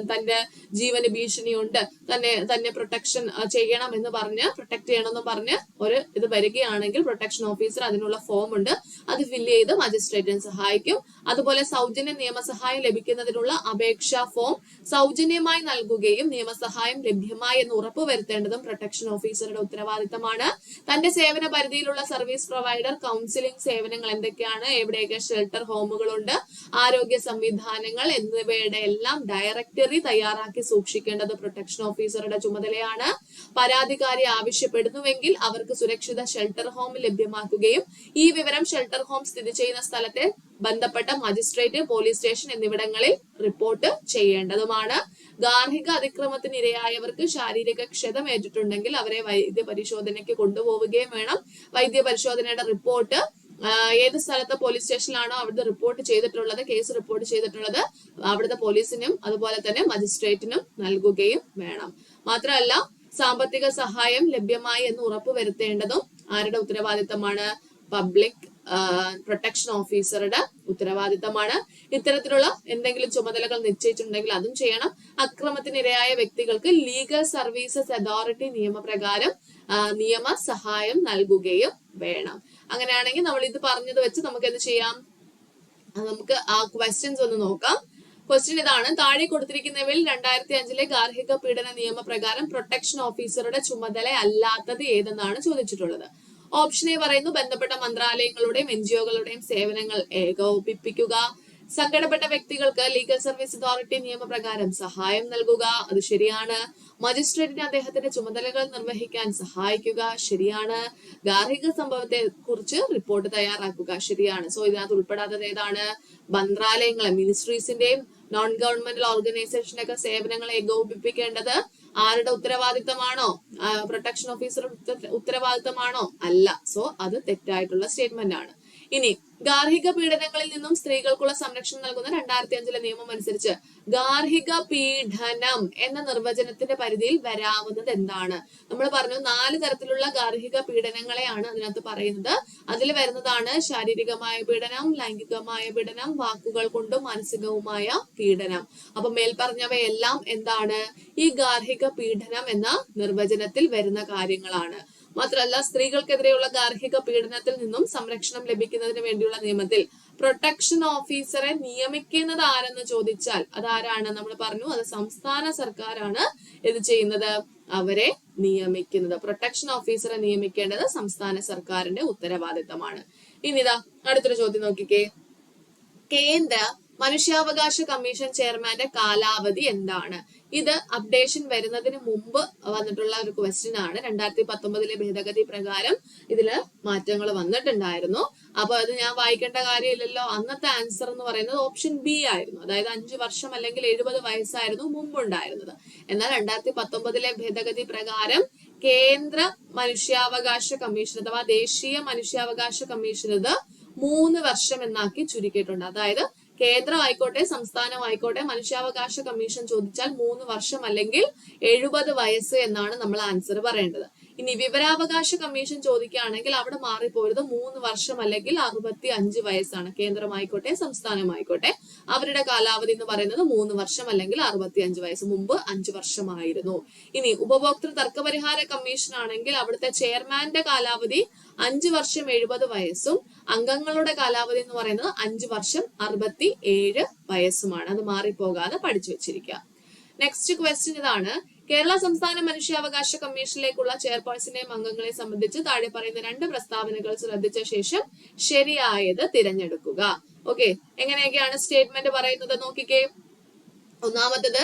തന്റെ ജീവന് ഭീഷണിയുണ്ട്, തന്നെ പ്രൊട്ടക്ഷൻ ചെയ്യണം എന്ന് പറഞ്ഞ്, പ്രൊട്ടക്ട് ചെയ്യണം എന്ന് പറഞ്ഞ് ഒരു ഇത് വരികയാണെങ്കിൽ പ്രൊട്ടക്ഷൻ ഓഫീസർ അതിനുള്ള ഫോം ഉണ്ട്, അത് ഫില്ല് ചെയ്ത് മജിസ്ട്രേറ്റിനെ സഹായിക്കും. അതുപോലെ സൗജന്യ നിയമസഹായം ലഭിക്കുന്നതിനുള്ള അപേക്ഷാ ഫോം സൗജന്യമായി നൽകുകയും നിയമസഹായം ലഭ്യമായി എന്ന് ഉറപ്പുവരുത്തേണ്ടതും പ്രൊട്ടക്ഷൻ ഓഫീസറുടെ ഉത്തരവാദിത്തമാണ്. തന്റെ സേവന പരിധിയിലുള്ള സർവീസ് പ്രൊവൈഡർ കൗൺസിലിംഗ് സേവനങ്ങൾ എന്തൊക്കെയാണ്, എവിടെയൊക്കെ ഷെൽട്ടർ ഹോമുകളുണ്ട്, ആരോഗ്യ സംവിധാനങ്ങൾ എന്നിവയുടെ എല്ലാം ഡയറക്ടറി തയ്യാറാക്കി സൂക്ഷിക്കേണ്ടത് പ്രൊട്ടക്ഷൻ ഓഫീസറുടെ ചുമതലയാണ്. പരാതിക്കാരി ആവശ്യപ്പെടുന്നുവെങ്കിൽ അവർക്ക് സുരക്ഷിത ഷെൽട്ടർ ഹോം ലഭ്യമാക്കുകയും ഈ വിവരം ഷെൽട്ടർ ഹോം സ്ഥിതി ചെയ്യുന്ന സ്ഥലത്തെ ബന്ധപ്പെട്ട മജിസ്ട്രേറ്റ്, പോലീസ് സ്റ്റേഷൻ എന്നിവിടങ്ങളിൽ റിപ്പോർട്ട് ചെയ്യേണ്ടതുമാണ്. ഗാർഹിക അതിക്രമത്തിന് ഇരയായവർക്ക് ശാരീരിക ക്ഷതം ഏറ്റിട്ടുണ്ടെങ്കിൽ അവരെ വൈദ്യ പരിശോധനയ്ക്ക് കൊണ്ടുപോവുകയും വേണം. വൈദ്യ പരിശോധനയുടെ റിപ്പോർട്ട് ഏത് സ്ഥലത്തെ പോലീസ് സ്റ്റേഷനിലാണോ അവിടുത്തെ റിപ്പോർട്ട് ചെയ്തിട്ടുള്ളത്, കേസ് റിപ്പോർട്ട് ചെയ്തിട്ടുള്ളത്, അവിടുത്തെ പോലീസിനും അതുപോലെ തന്നെ മജിസ്ട്രേറ്റിനും നൽകുകയും വേണം. മാത്രമല്ല സാമ്പത്തിക സഹായം ലഭ്യമായി എന്ന് ഉറപ്പുവരുത്തേണ്ടതും ആരുടെ ഉത്തരവാദിത്തമാണ്? പബ്ലിക് പ്രൊട്ടക്ഷൻ ഓഫീസറുടെ ഉത്തരവാദിത്തമാണ്. ഇത്തരത്തിലുള്ള എന്തെങ്കിലും ചുമതലകൾ നിശ്ചയിച്ചിട്ടുണ്ടെങ്കിൽ അതും ചെയ്യണം. അക്രമത്തിനിരയായ വ്യക്തികൾക്ക് ലീഗൽ സർവീസസ് അതോറിറ്റി നിയമപ്രകാരം നിയമ സഹായം നൽകുകയും വേണം. അങ്ങനെയാണെങ്കിൽ നമ്മൾ ഇത് പറഞ്ഞത് വെച്ച് നമുക്ക് എന്ത് ചെയ്യാം? നമുക്ക് ആ ക്വസ്റ്റ്യൻസ് ഒന്ന് നോക്കാം. ക്വസ്റ്റ്യൻ ഇതാണ്: താഴെ കൊടുത്തിരിക്കുന്നവയിൽ 2005 ഗാർഹിക പീഡന നിയമപ്രകാരം പ്രൊട്ടക്ഷൻ ഓഫീസറുടെ ചുമതല അല്ലാത്തത് ഏതെന്നാണ് ചോദിച്ചിട്ടുള്ളത്. ഓപ്ഷൻ എ പറയുന്നു ബന്ധപ്പെട്ട മന്ത്രാലയങ്ങളുടെയും NGOകളുടെയും സേവനങ്ങൾ ഏകോപിപ്പിക്കുക, സങ്കടപ്പെട്ട വ്യക്തികൾക്ക് ലീഗൽ സർവീസ് അതോറിറ്റി നിയമപ്രകാരം സഹായം നൽകുക, അത് ശരിയാണ്. മജിസ്ട്രേറ്റിന് അദ്ദേഹത്തിന്റെ ചുമതലകൾ നിർവഹിക്കാൻ സഹായിക്കുക, ശരിയാണ്. ഗാർഹിക സംഭവത്തെ കുറിച്ച് റിപ്പോർട്ട് തയ്യാറാക്കുക, ശരിയാണ്. സോ ഇതിനകത്ത് ഉൾപ്പെടാത്തത് ഏതാണ്? മന്ത്രാലയങ്ങളെ, മിനിസ്ട്രീസിന്റെയും നോൺ ഗവൺമെന്റൽ ഓർഗനൈസേഷന്റെ ഒക്കെ സേവനങ്ങൾ ഏകോപിപ്പിക്കേണ്ടത് ആരുടെ ഉത്തരവാദിത്തമാണോ? പ്രൊട്ടക്ഷൻ ഓഫീസറുടെ ഉത്തരവാദിത്തമാണോ? അല്ല. സോ അത് തെറ്റായിട്ടുള്ള സ്റ്റേറ്റ്മെന്റ് ആണ്. ഇനി ഗാർഹിക പീഡനങ്ങളിൽ നിന്നും സ്ത്രീകൾക്കുള്ള സംരക്ഷണം നൽകുന്ന 2005 നിയമം അനുസരിച്ച് ഗാർഹിക പീഡനം എന്ന നിർവചനത്തിന്റെ പരിധിയിൽ വരാവുന്നത് എന്താണ്? നമ്മൾ പറഞ്ഞു 4 തരത്തിലുള്ള ഗാർഹിക പീഡനങ്ങളെയാണ് അതിനകത്ത് പറയുന്നത്. അതിൽ വരുന്നതാണ് ശാരീരികമായ പീഡനം, ലൈംഗികമായ പീഡനം, വാക്കുകൾ കൊണ്ടും മാനസികവുമായ പീഡനം. അപ്പൊ മേൽപ്പറഞ്ഞവയെല്ലാം എന്താണ്? ഈ ഗാർഹിക പീഡനം എന്ന നിർവചനത്തിൽ വരുന്ന കാര്യങ്ങളാണ്. മാത്രമല്ല സ്ത്രീകൾക്കെതിരെയുള്ള ഗാർഹിക പീഡനത്തിൽ നിന്നും സംരക്ഷണം ലഭിക്കുന്നതിന് വേണ്ടിയുള്ള നിയമത്തിൽ പ്രൊട്ടക്ഷൻ ഓഫീസറെ നിയമിക്കുന്നത് ആരെന്ന് ചോദിച്ചാൽ അതാരാണ്? നമ്മൾ പറഞ്ഞു അത് സംസ്ഥാന സർക്കാരാണ് ഇത് ചെയ്യുന്നത്, അവരെ നിയമിക്കുന്നത്. പ്രൊട്ടക്ഷൻ ഓഫീസറെ നിയമിക്കേണ്ടത് സംസ്ഥാന സർക്കാരിന്റെ ഉത്തരവാദിത്തമാണ്. ഇനിതാ അടുത്തൊരു ചോദ്യം നോക്കിക്കേ. കേന്ദ്ര മനുഷ്യാവകാശ കമ്മീഷൻ ചെയർമാന്റെ കാലാവധി എന്താണ്? ഇത് അപ്ഡേഷൻ വരുന്നതിന് മുമ്പ് വന്നിട്ടുള്ള ഒരു ക്വസ്റ്റ്യൻ ആണ്. 2019 ഭേദഗതി പ്രകാരം ഇതില് മാറ്റങ്ങൾ വന്നിട്ടുണ്ടായിരുന്നു. അപ്പൊ അത് ഞാൻ വായിക്കേണ്ട കാര്യമില്ലല്ലോ. അന്നത്തെ ആൻസർ എന്ന് പറയുന്നത് ഓപ്ഷൻ ബി ആയിരുന്നു. അതായത് 5 വർഷം അല്ലെങ്കിൽ 70 വയസ്സായിരുന്നു മുമ്പുണ്ടായിരുന്നത്. എന്നാൽ 2019 ഭേദഗതി പ്രകാരം കേന്ദ്ര മനുഷ്യാവകാശ കമ്മീഷൻ അഥവാ ദേശീയ മനുഷ്യാവകാശ കമ്മീഷൻ ഇത് 3 വർഷം എന്നാക്കി ചുരുക്കിയിട്ടുണ്ട്. അതായത് കേന്ദ്രമായിക്കോട്ടെ സംസ്ഥാനമായിക്കോട്ടെ മനുഷ്യാവകാശ കമ്മീഷൻ ചോദിച്ചാൽ 3 വർഷം അല്ലെങ്കിൽ 70 വയസ്സ് എന്നാണ് നമ്മൾ ആൻസർ പറയേണ്ടത്. ഇനി വിവരാവകാശ കമ്മീഷൻ ചോദിക്കുകയാണെങ്കിൽ അവിടെ മാറിപ്പോയത് 3 വർഷം അല്ലെങ്കിൽ 65 വയസ്സാണ്. കേന്ദ്രമായിക്കോട്ടെ സംസ്ഥാനമായിക്കോട്ടെ അവരുടെ കാലാവധി എന്ന് പറയുന്നത് 3 വർഷം അല്ലെങ്കിൽ 65 വയസ്സ്. മുമ്പ് 5 വർഷമായിരുന്നു. ഇനി ഉപഭോക്തൃ തർക്കപരിഹാര കമ്മീഷൻ ആണെങ്കിൽ അവിടുത്തെ ചെയർമാന്റെ കാലാവധി 5 വർഷം 70 വയസ്സും അംഗങ്ങളുടെ കാലാവധി എന്ന് പറയുന്നത് 5 വർഷം 67 വയസ്സുമാണ്. അത് മാറിപ്പോകാതെ പഠിച്ചു വെച്ചിരിക്കുക. നെക്സ്റ്റ് ക്വസ്റ്റ്യൻ ഇതാണ്. കേരള സംസ്ഥാന മനുഷ്യാവകാശ കമ്മീഷനിലേക്കുള്ള ചെയർപേഴ്സണെയും അംഗങ്ങളെ സംബന്ധിച്ച് താഴെ പറയുന്ന 2 പ്രസ്താവനകൾ ശ്രദ്ധിച്ച ശേഷം ശരിയായത് തിരഞ്ഞെടുക്കുക. ഓക്കെ, എങ്ങനെയൊക്കെയാണ് സ്റ്റേറ്റ്മെന്റ് പറയുന്നത് നോക്കിക്കേ. ഒന്നാമത്തത്,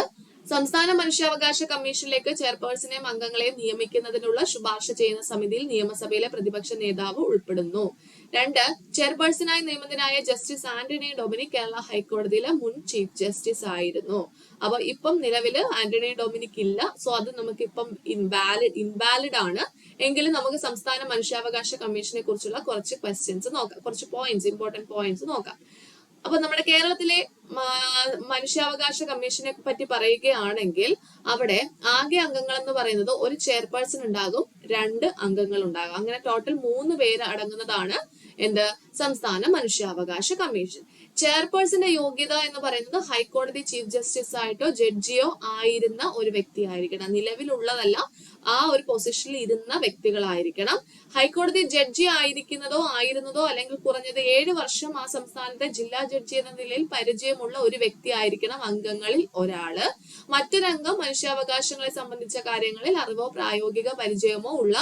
സംസ്ഥാന മനുഷ്യാവകാശ കമ്മീഷനിലേക്ക് ചെയർപേഴ്സണെയും അംഗങ്ങളെയും നിയമിക്കുന്നതിനുള്ള ശുപാർശ ചെയ്യുന്ന സമിതിയിൽ നിയമസഭയിലെ പ്രതിപക്ഷ നേതാവ് ഉൾപ്പെടുന്നു. 2, ചെയർപേഴ്സണായി നിയമിതനായ ജസ്റ്റിസ് ആന്റണി ഡൊമിനിക് കേരള ഹൈക്കോടതിയിലെ മുൻ ചീഫ് ജസ്റ്റിസ് ആയിരുന്നു. അപ്പൊ ഇപ്പം നിലവില് ആന്റണി ഡൊമിനിക് ഇല്ല. സോ അത് നമുക്ക് ഇപ്പം ഇൻവാലിഡ് ആണ്. എങ്കിലും നമുക്ക് സംസ്ഥാന മനുഷ്യാവകാശ കമ്മീഷനെ കുറിച്ചുള്ള കുറച്ച് ക്വസ്റ്റ്യൻസ് നോക്കാം, കുറച്ച് ഇമ്പോർട്ടന്റ് പോയിന്റ്സ് നോക്കാം. അപ്പൊ നമ്മുടെ കേരളത്തിലെ മനുഷ്യാവകാശ കമ്മീഷനെ പറ്റി പറയുകയാണെങ്കിൽ അവിടെ ആകെ അംഗങ്ങൾ എന്ന് പറയുന്നത് ഒരു ചെയർപേഴ്സൺ ഉണ്ടാകും, 2 അംഗങ്ങൾ ഉണ്ടാകും. അങ്ങനെ ടോട്ടൽ 3 പേര് അടങ്ങുന്നതാണ് എന്ത് സംസ്ഥാന മനുഷ്യാവകാശ കമ്മീഷൻ. ചെയർപേഴ്സന്റെ യോഗ്യത എന്ന് പറയുന്നത് ഹൈക്കോടതി ചീഫ് ജസ്റ്റിസ് ആയിട്ടോ ജഡ്ജിയോ ആയിരുന്ന ഒരു വ്യക്തി ആയിരിക്കണം. നിലവിലുള്ളതല്ല, ആ ഒരു പൊസിഷനിൽ ഇരുന്ന വ്യക്തികളായിരിക്കണം. ഹൈക്കോടതി ജഡ്ജി ആയിരുന്നതോ അല്ലെങ്കിൽ കുറഞ്ഞത് 7 വർഷം ആ സംസ്ഥാനത്തെ ജില്ലാ ജഡ്ജി എന്ന നിലയിൽ പരിചയമുള്ള ഒരു വ്യക്തി ആയിരിക്കണം അംഗങ്ങളിൽ ഒരാള്. മറ്റൊരംഗം മനുഷ്യാവകാശങ്ങളെ സംബന്ധിച്ച കാര്യങ്ങളിൽ അറിവോ പ്രായോഗിക പരിചയമോ ഉള്ള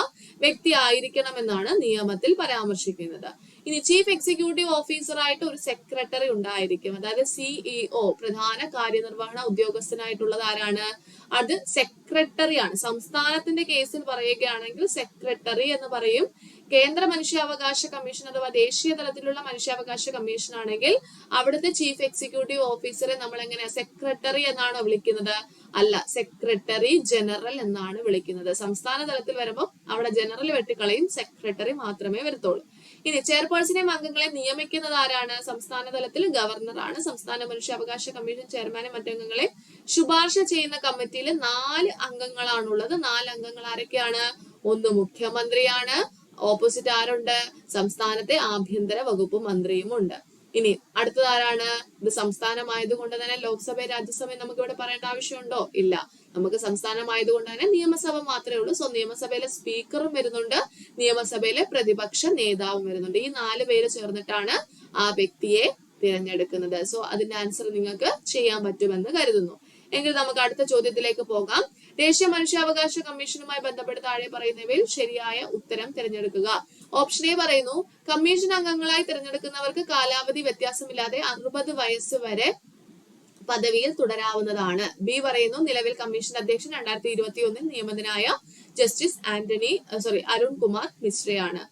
വ്യക്തി ആയിരിക്കണമെന്നാണ് നിയമത്തിൽ പരാമർശിക്കുന്നത്. ഇനി ചീഫ് എക്സിക്യൂട്ടീവ് ഓഫീസർ ആയിട്ട് ഒരു സെക്രട്ടറി ഉണ്ടായിരിക്കും. അതായത് CEO, പ്രധാന കാര്യനിർവഹണ ഉദ്യോഗസ്ഥനായിട്ടുള്ളത് ആരാണ്? അത് സെക്രട്ടറിയാണ്. സംസ്ഥാനത്തിന്റെ കേസിൽ പറയുകയാണെങ്കിൽ സെക്രട്ടറി എന്ന് പറയും. കേന്ദ്ര മനുഷ്യാവകാശ കമ്മീഷൻ അഥവാ ദേശീയ തലത്തിലുള്ള മനുഷ്യാവകാശ കമ്മീഷൻ ആണെങ്കിൽ അവിടുത്തെ ചീഫ് എക്സിക്യൂട്ടീവ് ഓഫീസറെ നമ്മൾ എങ്ങനെയാ സെക്രട്ടറി എന്നാണോ വിളിക്കുന്നത്? അല്ല, സെക്രട്ടറി ജനറൽ എന്നാണ് വിളിക്കുന്നത്. സംസ്ഥാന തലത്തിൽ വരുമ്പോൾ അവിടെ ജനറൽ വെട്ടിക്കളയും, സെക്രട്ടറി മാത്രമേ വരത്തുള്ളൂ. ഇനി ചെയർപേഴ്സണെയും അംഗങ്ങളെ നിയമിക്കുന്നത് ആരാണ്? സംസ്ഥാന തലത്തിൽ ഗവർണറാണ്. സംസ്ഥാന മനുഷ്യാവകാശ കമ്മീഷൻ ചെയർമാനും മറ്റംഗങ്ങളെ ശുപാർശ ചെയ്യുന്ന കമ്മിറ്റിയിൽ 4 അംഗങ്ങളാണുള്ളത്. 4 അംഗങ്ങൾ ആരൊക്കെയാണ്? ഒന്ന് മുഖ്യമന്ത്രിയാണ്. ഓപ്പോസിറ്റ് ആരുണ്ട്? സംസ്ഥാനത്തെ ആഭ്യന്തര വകുപ്പ് മന്ത്രിയും ഉണ്ട്. ഇനി അടുത്തത് ആരാണ്? ഇത് സംസ്ഥാനമായതുകൊണ്ട് തന്നെ ലോക്സഭയും രാജ്യസഭയും നമുക്ക് ഇവിടെ പറയേണ്ട ആവശ്യമുണ്ടോ? ഇല്ല. നമുക്ക് സംസ്ഥാനമായതുകൊണ്ട് തന്നെ നിയമസഭ മാത്രമേ ഉള്ളൂ. സോ നിയമസഭയിലെ സ്പീക്കറും വരുന്നുണ്ട്, നിയമസഭയിലെ പ്രതിപക്ഷ നേതാവും വരുന്നുണ്ട്. ഈ 4 പേര് ചേർന്നിട്ടാണ് ആ വ്യക്തിയെ തിരഞ്ഞെടുക്കുന്നത്. സോ അതിന്റെ ആൻസർ നിങ്ങൾക്ക് ചെയ്യാൻ പറ്റുമെന്ന് കരുതുന്നു. എങ്കിൽ നമുക്ക് അടുത്ത ചോദ്യത്തിലേക്ക് പോകാം. ദേശീയ മനുഷ്യാവകാശ കമ്മീഷനുമായി ബന്ധപ്പെട്ട് താഴെ പറയുന്നവയിൽ ശരിയായ ഉത്തരം തിരഞ്ഞെടുക്കുക. ഓപ്ഷൻ എ പറയുന്നു, കമ്മീഷൻ അംഗങ്ങളായി തിരഞ്ഞെടുക്കുന്നവർക്ക് കാലാവധി വ്യത്യാസമില്ലാതെ 60 വയസ്സ് വരെ പദവിയിൽ തുടരാവുന്നതാണ്. ബി പറയുന്നു, നിലവിൽ കമ്മീഷൻ അധ്യക്ഷൻ 2021 നിയമിതനായ ജസ്റ്റിസ് അരുൺ കുമാർ മിശ്രയാണ്.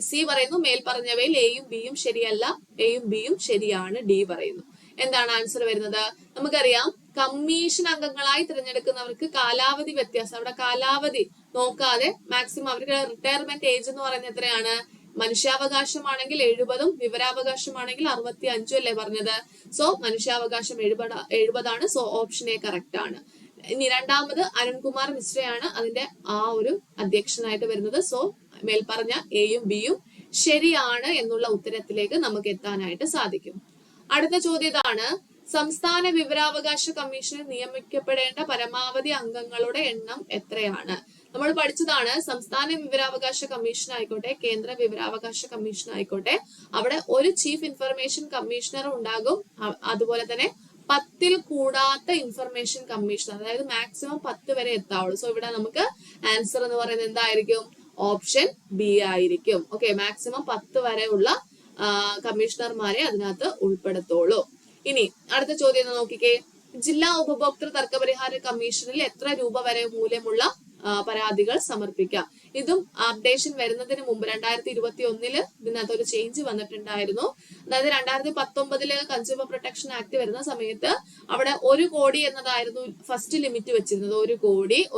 സി പറയുന്നു, മേൽപ്പറഞ്ഞവയിൽ എയും ബിയും ശരിയല്ല, എയും ബിയും ശരിയാണ്. ഡി പറയുന്നു. എന്താണ് ആൻസർ വരുന്നത്? നമുക്കറിയാം, കമ്മീഷൻ അംഗങ്ങളായി തിരഞ്ഞെടുക്കുന്നവർക്ക് കാലാവധി വ്യത്യാസം, അവിടെ കാലാവധി നോക്കാതെ മാക്സിമം അവർക്ക് റിട്ടയർമെന്റ് ഏജ് എന്ന് പറയുന്നത് എത്രയാണ്? മനുഷ്യാവകാശമാണെങ്കിൽ 70ഉം വിവരാവകാശമാണെങ്കിൽ 65 അല്ലേ പറഞ്ഞത്? സോ മനുഷ്യാവകാശം 70 സോ ഓപ്ഷൻ എ കറക്റ്റ് ആണ്. ഇനി രണ്ടാമത് അരുൺകുമാർ മിശ്രയാണ് അതിന്റെ ആ ഒരു അധ്യക്ഷനായിട്ട് വരുന്നത്. സോ മേൽപ്പറഞ്ഞ എയും ബിയും ശരിയാണ് എന്നുള്ള ഉത്തരത്തിലേക്ക് നമുക്ക് എത്താനായിട്ട് സാധിക്കും. അടുത്ത ചോദ്യം ഇതാണ്, സംസ്ഥാന വിവരാവകാശ കമ്മീഷനിൽ നിയമിക്കപ്പെടേണ്ട പരമാവധി അംഗങ്ങളുടെ എണ്ണം എത്രയാണ്? നമ്മൾ പഠിച്ചതാണ്, സംസ്ഥാന വിവരാവകാശ കമ്മീഷൻ ആയിക്കോട്ടെ കേന്ദ്ര വിവരാവകാശ കമ്മീഷൻ ആയിക്കോട്ടെ അവിടെ ഒരു ചീഫ് ഇൻഫർമേഷൻ കമ്മീഷണർ ഉണ്ടാകും. അതുപോലെ തന്നെ 10ൽ കൂടാത്ത ഇൻഫർമേഷൻ കമ്മീഷൻ, അതായത് മാക്സിമം 10 വരെ എത്താവുള്ളൂ. സോ ഇവിടെ നമുക്ക് ആൻസർ എന്ന് പറയുന്നത് എന്തായിരിക്കും? ഓപ്ഷൻ ബി ആയിരിക്കും. ഓക്കെ, മാക്സിമം 10 വരെ ഉള്ള കമ്മീഷണർമാരെ അതിനകത്ത് ഉൾപ്പെടുത്തുള്ളൂ. ഇനി അടുത്ത ചോദ്യം നോക്കിക്കേ. ജില്ലാ ഉപഭോക്തൃ തർക്കപരിഹാര കമ്മീഷനിൽ എത്ര രൂപ വരെ മൂല്യമുള്ള പരാതികൾ സമർപ്പിക്കാം? ഇതും അപ്ഡേഷൻ വരുന്നതിന് മുമ്പ് 2021 ഇതിനകത്ത് ഒരു ചേഞ്ച് വന്നിട്ടുണ്ടായിരുന്നു. അതായത് 2019 കൺസ്യൂമർ പ്രൊട്ടക്ഷൻ ആക്ട് വരുന്ന സമയത്ത് അവിടെ 1 കോടി എന്നതായിരുന്നു ഫസ്റ്റ് ലിമിറ്റ് വെച്ചിരുന്നത്.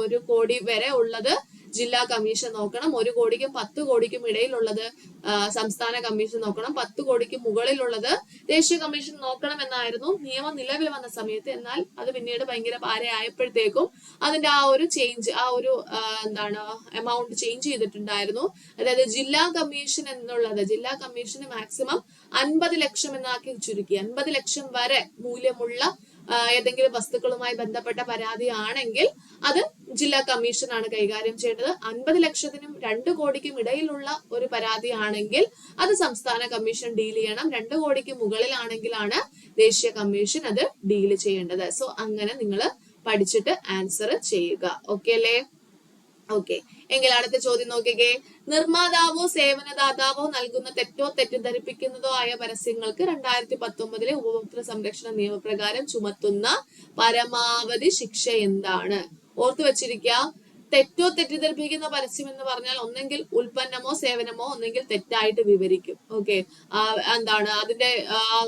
1 കോടി വരെ ഉള്ളത് ജില്ലാ കമ്മീഷൻ നോക്കണം. 1 കോടിക്കും 10 കോടിക്കും ഇടയിലുള്ളത് സംസ്ഥാന കമ്മീഷൻ നോക്കണം. 10 കോടിക്ക് മുകളിലുള്ളത് ദേശീയ കമ്മീഷൻ നോക്കണം എന്നായിരുന്നു നിയമം നിലവിൽ വന്ന സമയത്ത്. എന്നാൽ അത് പിന്നീട് ഭയങ്കര ഭാരമായപ്പോഴത്തേക്കും അതിന്റെ ആ ഒരു ചേഞ്ച്, ആ ഒരു എമൗണ്ട് ചേഞ്ച് ചെയ്തിട്ടുണ്ടായിരുന്നു. അതായത് ജില്ലാ കമ്മീഷൻ എന്നുള്ളത്, ജില്ലാ കമ്മീഷന് മാക്സിമം 50 ലക്ഷം എന്നാക്കി ചുരുക്കി. 50 ലക്ഷം വരെ മൂല്യമുള്ള ഏതെങ്കിലും വസ്തുക്കളുമായി ബന്ധപ്പെട്ട പരാതിയാണെങ്കിൽ അത് ജില്ലാ കമ്മീഷനാണ് കൈകാര്യം ചെയ്യേണ്ടത്. 50 ലക്ഷത്തിനും 2 കോടിക്കും ഇടയിലുള്ള ഒരു പരാതിയാണെങ്കിൽ അത് സംസ്ഥാന കമ്മീഷൻ ഡീൽ ചെയ്യണം. 2 കോടിക്ക് മുകളിലാണെങ്കിലാണ് ദേശീയ കമ്മീഷൻ അത് ഡീൽ ചെയ്യേണ്ടത്. സോ അങ്ങനെ നിങ്ങൾ പഠിച്ചിട്ട് ആൻസർ ചെയ്യുക. ഓക്കെ അല്ലേ? ഓക്കെ, എങ്കിൽ അടുത്ത ചോദ്യം നോക്കിക്കേ. നിർമ്മാതാവോ സേവനദാതാവോ നൽകുന്ന തെറ്റോ തെറ്റിദ്ധരിപ്പിക്കുന്നതോ ആയ പരസ്യങ്ങൾക്ക് 2019 ഉപഭോക്തൃ സംരക്ഷണ നിയമപ്രകാരം ചുമത്തുന്ന പരമാവധി ശിക്ഷ എന്താണ്? ഓർത്തു വെച്ചിരിക്കുക. തെറ്റോ തെറ്റിദ്ധരിപ്പിക്കുന്ന പരസ്യം എന്ന് പറഞ്ഞാൽ ഒന്നെങ്കിൽ ഉൽപ്പന്നമോ സേവനമോ ഒന്നെങ്കിൽ തെറ്റായിട്ട് വിവരിക്കും. ഓക്കെ, അതിന്റെ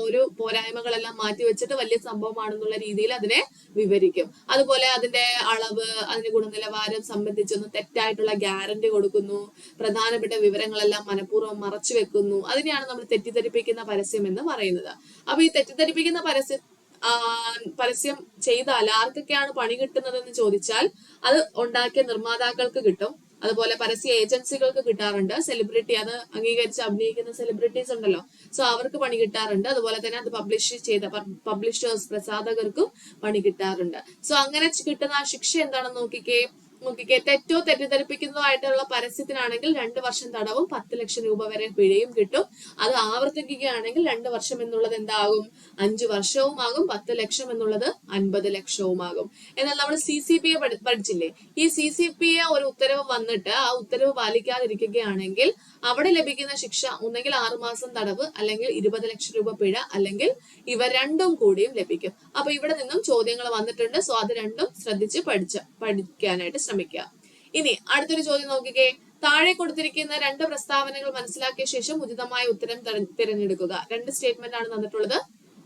ഒരു പോരായ്മകളെല്ലാം മാറ്റി വെച്ചിട്ട് വലിയ സംഭവമാണെന്നുള്ള രീതിയിൽ അതിനെ വിവരിക്കും. അതുപോലെ അതിന്റെ അളവ്, അതിന്റെ ഗുണനിലവാരം സംബന്ധിച്ചൊന്ന് തെറ്റായിട്ടുള്ള ഗ്യാരണ്ടി കൊടുക്കുന്നു. പ്രധാനപ്പെട്ട വിവരങ്ങളെല്ലാം മനഃപൂർവ്വം മറച്ചു വെക്കുന്നു. അതിനെയാണ് നമ്മൾ തെറ്റിദ്ധരിപ്പിക്കുന്ന പരസ്യം എന്ന് പറയുന്നത്. അപ്പൊ ഈ തെറ്റിദ്ധരിപ്പിക്കുന്ന പരസ്യം ചെയ്താൽ ആർക്കൊക്കെയാണ് പണി കിട്ടുന്നത് എന്ന് ചോദിച്ചാൽ അത് ഉണ്ടാക്കിയ നിർമ്മാതാക്കൾക്ക് കിട്ടും. അതുപോലെ പരസ്യ ഏജൻസികൾക്ക് കിട്ടാറുണ്ട്. സെലിബ്രിറ്റി, അത് അംഗീകരിച്ച് അഭിനയിക്കുന്ന സെലിബ്രിറ്റീസ് ഉണ്ടല്ലോ, സോ അവർക്ക് പണി കിട്ടാറുണ്ട്. അതുപോലെ തന്നെ അത് പബ്ലിഷ് ചെയ്ത പബ്ലിഷേഴ്സ്, പ്രസാധകർക്കും പണി കിട്ടാറുണ്ട്. സോ അങ്ങനെ കിട്ടുന്ന ആ ശിക്ഷ എന്താണെന്ന് നോക്കിക്കേ. തെറ്റോ തെറ്റിദ്ധരിപ്പിക്കുന്നതോ ആയിട്ടുള്ള പരസ്യത്തിനാണെങ്കിൽ 2 വർഷം തടവും 10 ലക്ഷം രൂപ വരെ പിഴയും കിട്ടും. അത് ആവർത്തിക്കുകയാണെങ്കിൽ 2 വർഷം എന്നുള്ളത് എന്താകും? 5 വർഷവും ആകും. 10 ലക്ഷം എന്നുള്ളത് 50 ലക്ഷവുമാകും. എന്നാൽ നമ്മൾ CCPA പഠിച്ചില്ലേ? ഈ CCPA ഒരു ഉത്തരവ് വന്നിട്ട് ആ ഉത്തരവ് പാലിക്കാതിരിക്കുകയാണെങ്കിൽ അവിടെ ലഭിക്കുന്ന ശിക്ഷ ഒന്നെങ്കിൽ 6 മാസം തടവ്, അല്ലെങ്കിൽ 20 ലക്ഷം രൂപ പിഴ, അല്ലെങ്കിൽ ഇവ രണ്ടും കൂടിയും ലഭിക്കും. അപ്പൊ ഇവിടെ നിന്നും ചോദ്യങ്ങൾ വന്നിട്ടുണ്ട്. സോ അത് രണ്ടും ശ്രദ്ധിച്ച് പഠിക്കാനായിട്ട് ശ്രമിക്കുക. ഇനി അടുത്തൊരു ചോദ്യം നോക്കിക്കേ. താഴെ കൊടുത്തിരിക്കുന്ന 2 പ്രസ്താവനകൾ മനസ്സിലാക്കിയ ശേഷം ഉചിതമായ ഉത്തരം തിരഞ്ഞെടുക്കുക. 2 സ്റ്റേറ്റ്മെന്റ് ആണ് തന്നിട്ടുള്ളത്.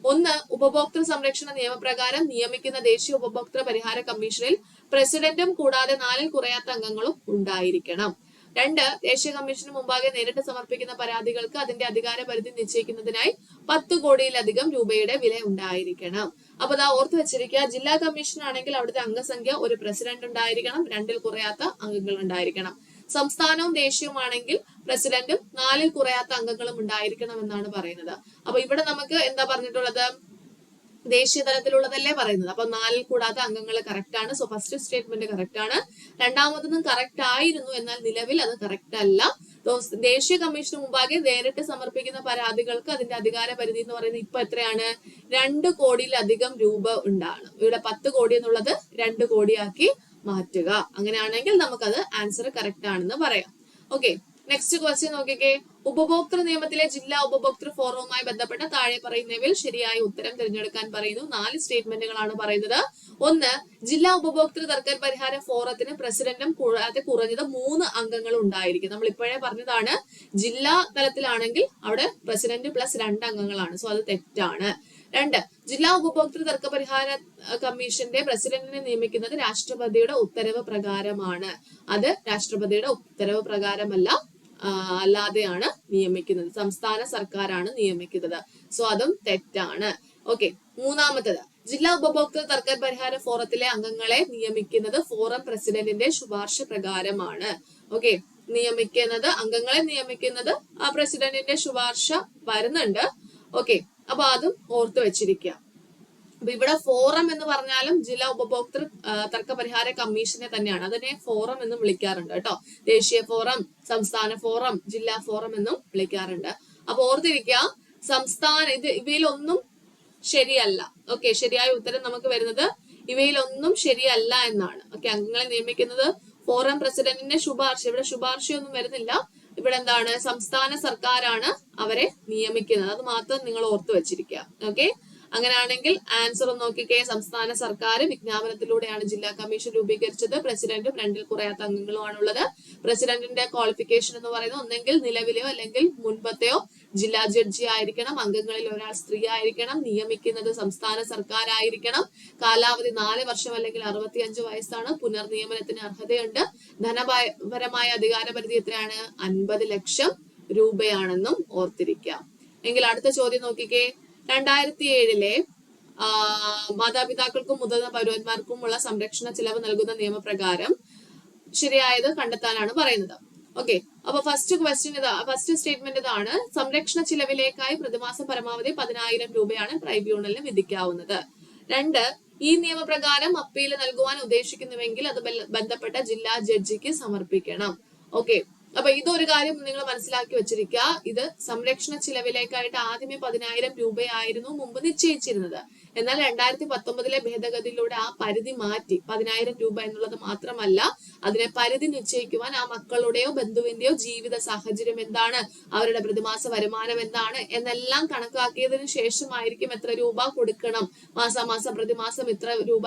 1, ഉപഭോക്തൃ സംരക്ഷണ നിയമപ്രകാരം നിയമിക്കുന്ന ദേശീയ ഉപഭോക്തൃ പരിഹാര കമ്മീഷനിൽ പ്രസിഡന്റും കൂടാതെ 4-ൽ കുറയാത്ത അംഗങ്ങളും ഉണ്ടായിരിക്കണം. 2, ദേശീയ കമ്മീഷന് മുമ്പാകെ നേരിട്ട് സമർപ്പിക്കുന്ന പരാതികൾക്ക് അതിന്റെ അധികാര പരിധി നിശ്ചയിക്കുന്നതിനായി 10 കോടിയിലധികം രൂപയുടെ വില ഉണ്ടായിരിക്കണം. അപ്പൊ അതാ ഓർത്ത് വെച്ചിരിക്കുക. ജില്ലാ കമ്മീഷൻ ആണെങ്കിൽ അവിടുത്തെ അംഗസംഖ്യ ഒരു പ്രസിഡന്റ് ഉണ്ടായിരിക്കണം, 2-ൽ കുറയാത്ത അംഗങ്ങൾ ഉണ്ടായിരിക്കണം. സംസ്ഥാനവും ദേശീയവുമാണെങ്കിൽ പ്രസിഡന്റും 4-ൽ കുറയാത്ത അംഗങ്ങളും ഉണ്ടായിരിക്കണം എന്നാണ് പറയുന്നത്. അപ്പൊ ഇവിടെ നമുക്ക് എന്താ പറഞ്ഞിട്ടുള്ളത്? ദേശീയ തലത്തിലുള്ളതല്ലേ പറയുന്നത്. അപ്പൊ 4-ൽ കൂടാത്ത അംഗങ്ങൾ കറക്റ്റ് ആണ്. സോ ഫസ്റ്റ് സ്റ്റേറ്റ്മെന്റ് കറക്റ്റ് ആണ്. രണ്ടാമതൊന്നും കറക്റ്റ് ആയിരുന്നു, എന്നാൽ നിലവിൽ അത് കറക്റ്റ് അല്ല. ദേശീയ കമ്മീഷന് മുമ്പാകെ നേരിട്ട് സമർപ്പിക്കുന്ന പരാതികൾക്ക് അതിന്റെ അധികാര പരിധി എന്ന് പറയുന്നത് ഇപ്പൊ എത്രയാണ്? 2 കോടിയിലധികം രൂപ ഉണ്ടാണ്. ഇവിടെ 10 കോടി എന്നുള്ളത് 2 കോടിയാക്കി മാറ്റുക. അങ്ങനെയാണെങ്കിൽ നമുക്കത് ആൻസർ കറക്റ്റ് ആണെന്ന് പറയാം. ഓക്കെ, നെക്സ്റ്റ് ക്വസ്റ്റ്യൻ നോക്കിക്കേ. ഉപഭോക്തൃ നിയമത്തിലെ ജില്ലാ ഉപഭോക്തൃ ഫോറവുമായി ബന്ധപ്പെട്ട താഴെ പറയുന്നവയിൽ ശരിയായ ഉത്തരം തിരഞ്ഞെടുക്കാൻ പറയുന്നു. 4 സ്റ്റേറ്റ്മെന്റുകളാണ് പറയുന്നത്. 1, ജില്ലാ ഉപഭോക്തൃ തർക്ക പരിഹാര ഫോറത്തിന് പ്രസിഡന്റും കൂടാതെ കുറഞ്ഞത് 3 അംഗങ്ങൾ ഉണ്ടായിരിക്കും. നമ്മൾ ഇപ്പോഴേ പറഞ്ഞതാണ്, ജില്ലാ തലത്തിലാണെങ്കിൽ അവിടെ പ്രസിഡന്റ് പ്ലസ് 2 അംഗങ്ങളാണ്. സോ അത് തെറ്റാണ്. 2, ജില്ലാ ഉപഭോക്തൃ തർക്ക പരിഹാര കമ്മീഷന്റെ പ്രസിഡന്റിനെ നിയമിക്കുന്നത് രാഷ്ട്രപതിയുടെ ഉത്തരവ് പ്രകാരമാണ്. അത് രാഷ്ട്രപതിയുടെ ഉത്തരവ് പ്രകാരമല്ല, അല്ലാതെയാണ് നിയമിക്കുന്നത്. സംസ്ഥാന സർക്കാരാണ് നിയമിക്കുന്നത്. സോ അതും തെറ്റാണ്. ഓക്കെ, മൂന്നാമത്തത്, ജില്ലാ ഉപഭോക്തൃ തർക്ക പരിഹാര ഫോറത്തിലെ അംഗങ്ങളെ നിയമിക്കുന്നത് ഫോറം പ്രസിഡന്റിന്റെ ശുപാർശ പ്രകാരമാണ്. ഓക്കെ, അംഗങ്ങളെ നിയമിക്കുന്നത് ആ പ്രസിഡന്റിന്റെ ശുപാർശ വരുന്നുണ്ട്. ഓക്കെ, അപ്പൊ അതും ഓർത്തു വെച്ചിരിക്കുക. അപ്പൊ ഇവിടെ ഫോറം എന്ന് പറഞ്ഞാലും ജില്ലാ ഉപഭോക്തൃ തർക്ക പരിഹാര കമ്മീഷനെ തന്നെയാണ്. അതിനെ ഫോറം എന്നും വിളിക്കാറുണ്ട് കേട്ടോ. ദേശീയ ഫോറം, സംസ്ഥാന ഫോറം, ജില്ലാ ഫോറം എന്നും വിളിക്കാറുണ്ട്. അപ്പൊ ഓർത്തിരിക്കുക, ഇവയിലൊന്നും ശരിയല്ല. ഓക്കെ, ശരിയായ ഉത്തരം നമുക്ക് വരുന്നത് ഇവയിലൊന്നും ശരിയല്ല എന്നാണ്. ഓക്കെ, അംഗങ്ങളെ നിയമിക്കുന്നത് ഫോറം പ്രസിഡന്റിന്റെ ശുപാർശ. ഇവിടെ ശുപാർശയൊന്നും വരുന്നില്ല. ഇവിടെ സംസ്ഥാന സർക്കാരാണ് അവരെ നിയമിക്കുന്നത്. അത് മാത്രം നിങ്ങൾ ഓർത്തു വെച്ചിരിക്കുക. ഓക്കെ, അങ്ങനെയാണെങ്കിൽ ആൻസർ നോക്കിക്കേ. സംസ്ഥാന സർക്കാർ വിജ്ഞാപനത്തിലൂടെയാണ് ജില്ലാ കമ്മീഷൻ രൂപീകരിച്ചത്. പ്രസിഡന്റും 2-ൽ കുറയാത്ത അംഗങ്ങളുമാണുള്ളത്. പ്രസിഡന്റിന്റെ ക്വാളിഫിക്കേഷൻ എന്ന് പറയുന്നത് ഒന്നെങ്കിൽ നിലവിലെയോ അല്ലെങ്കിൽ മുൻപത്തെയോ ജില്ലാ ജഡ്ജി ആയിരിക്കണം. അംഗങ്ങളിൽ ഒരാൾ സ്ത്രീ ആയിരിക്കണം. നിയമിക്കുന്നത് സംസ്ഥാന സർക്കാർ ആയിരിക്കണം. കാലാവധി 4 വർഷം അല്ലെങ്കിൽ 65 വയസ്സാണ്. പുനർനിയമനത്തിന് അർഹതയുണ്ട്. ധനപരമായ അധികാരപരിധി എത്രയാണ്? 50 ലക്ഷം രൂപയാണെന്നും ഓർത്തിരിക്കാം. എങ്കിൽ അടുത്ത ചോദ്യം നോക്കിക്കേ. 2007 മാതാപിതാക്കൾക്കും മുതിർന്ന പൗരന്മാർക്കുമുള്ള സംരക്ഷണ ചിലവ് നൽകുന്ന നിയമപ്രകാരം ശരിയായത് കണ്ടെത്താനാണ് പറയുന്നത്. ഓക്കെ, അപ്പൊ ഫസ്റ്റ് സ്റ്റേറ്റ്മെന്റ് ഇതാണ്. സംരക്ഷണ ചിലവിലേക്കായി പ്രതിമാസം പരമാവധി 10,000 രൂപയാണ് ട്രൈബ്യൂണലിന് വിധിക്കാവുന്നത്. 2, ഈ നിയമപ്രകാരം അപ്പീൽ നൽകുവാൻ ഉദ്ദേശിക്കുന്നുവെങ്കിൽ അത് ബന്ധപ്പെട്ട ജില്ലാ ജഡ്ജിക്ക് സമർപ്പിക്കണം. ഓക്കെ, അപ്പൊ ഇതൊരു കാര്യം നിങ്ങൾ മനസ്സിലാക്കി വെച്ചിരിക്കുക. ഇത് സംരക്ഷണ ചിലവിലേക്കായിട്ട് ആദ്യമേ 10,000 രൂപയായിരുന്നു മുമ്പ് നിശ്ചയിച്ചിരുന്നത്. എന്നാൽ 2019 ഭേദഗതിയിലൂടെ ആ പരിധി മാറ്റി 10,000 രൂപ എന്നുള്ളത് മാത്രമല്ല, അതിനെ പരിധി നിശ്ചയിക്കുവാൻ ആ മക്കളുടെയോ ബന്ധുവിന്റെയോ ജീവിത സാഹചര്യം എന്താണ്, അവരുടെ പ്രതിമാസ വരുമാനം എന്താണ് എന്നെല്ലാം കണക്കാക്കിയതിനു ശേഷമായിരിക്കും എത്ര രൂപ കൊടുക്കണം, മാസാമാസം പ്രതിമാസം ഇത്ര രൂപ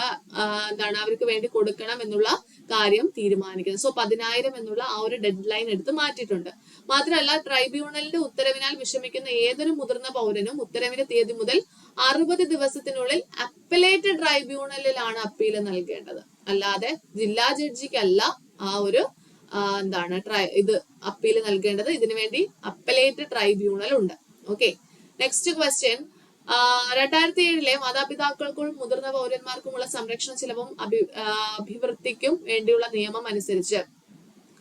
അവർക്ക് വേണ്ടി കൊടുക്കണം എന്നുള്ള കാര്യം തീരുമാനിക്കുന്നത്. സോ 10,000 എന്നുള്ള ആ ഒരു ഡെഡ് ലൈൻ എടുത്ത് മാറ്റിയിട്ടുണ്ട്. മാത്രമല്ല, ട്രൈബ്യൂണലിന്റെ ഉത്തരവിനാൽ വിഷമിക്കുന്ന ഏതൊരു മുതിർന്ന പൗരനും ഉത്തരവിന്റെ തീയതി മുതൽ 60 ദിവസത്തിനുള്ളിൽ അപ്പലേറ്റ് ട്രൈബ്യൂണലിലാണ് അപ്പീൽ നൽകേണ്ടത്. അല്ലാതെ ജില്ലാ ജഡ്ജിക്കല്ല ആ ഒരു ഇത് അപ്പീൽ നൽകേണ്ടത്. ഇതിനു വേണ്ടി അപ്പലേറ്റ് ട്രൈബ്യൂണൽ ഉണ്ട്. Okay, next question. 2007 മാതാപിതാക്കൾക്കും മുതിർന്ന പൗരന്മാർക്കുമുള്ള സംരക്ഷണ ചിലവും അഭിവൃദ്ധിക്കും വേണ്ടിയുള്ള നിയമം അനുസരിച്ച്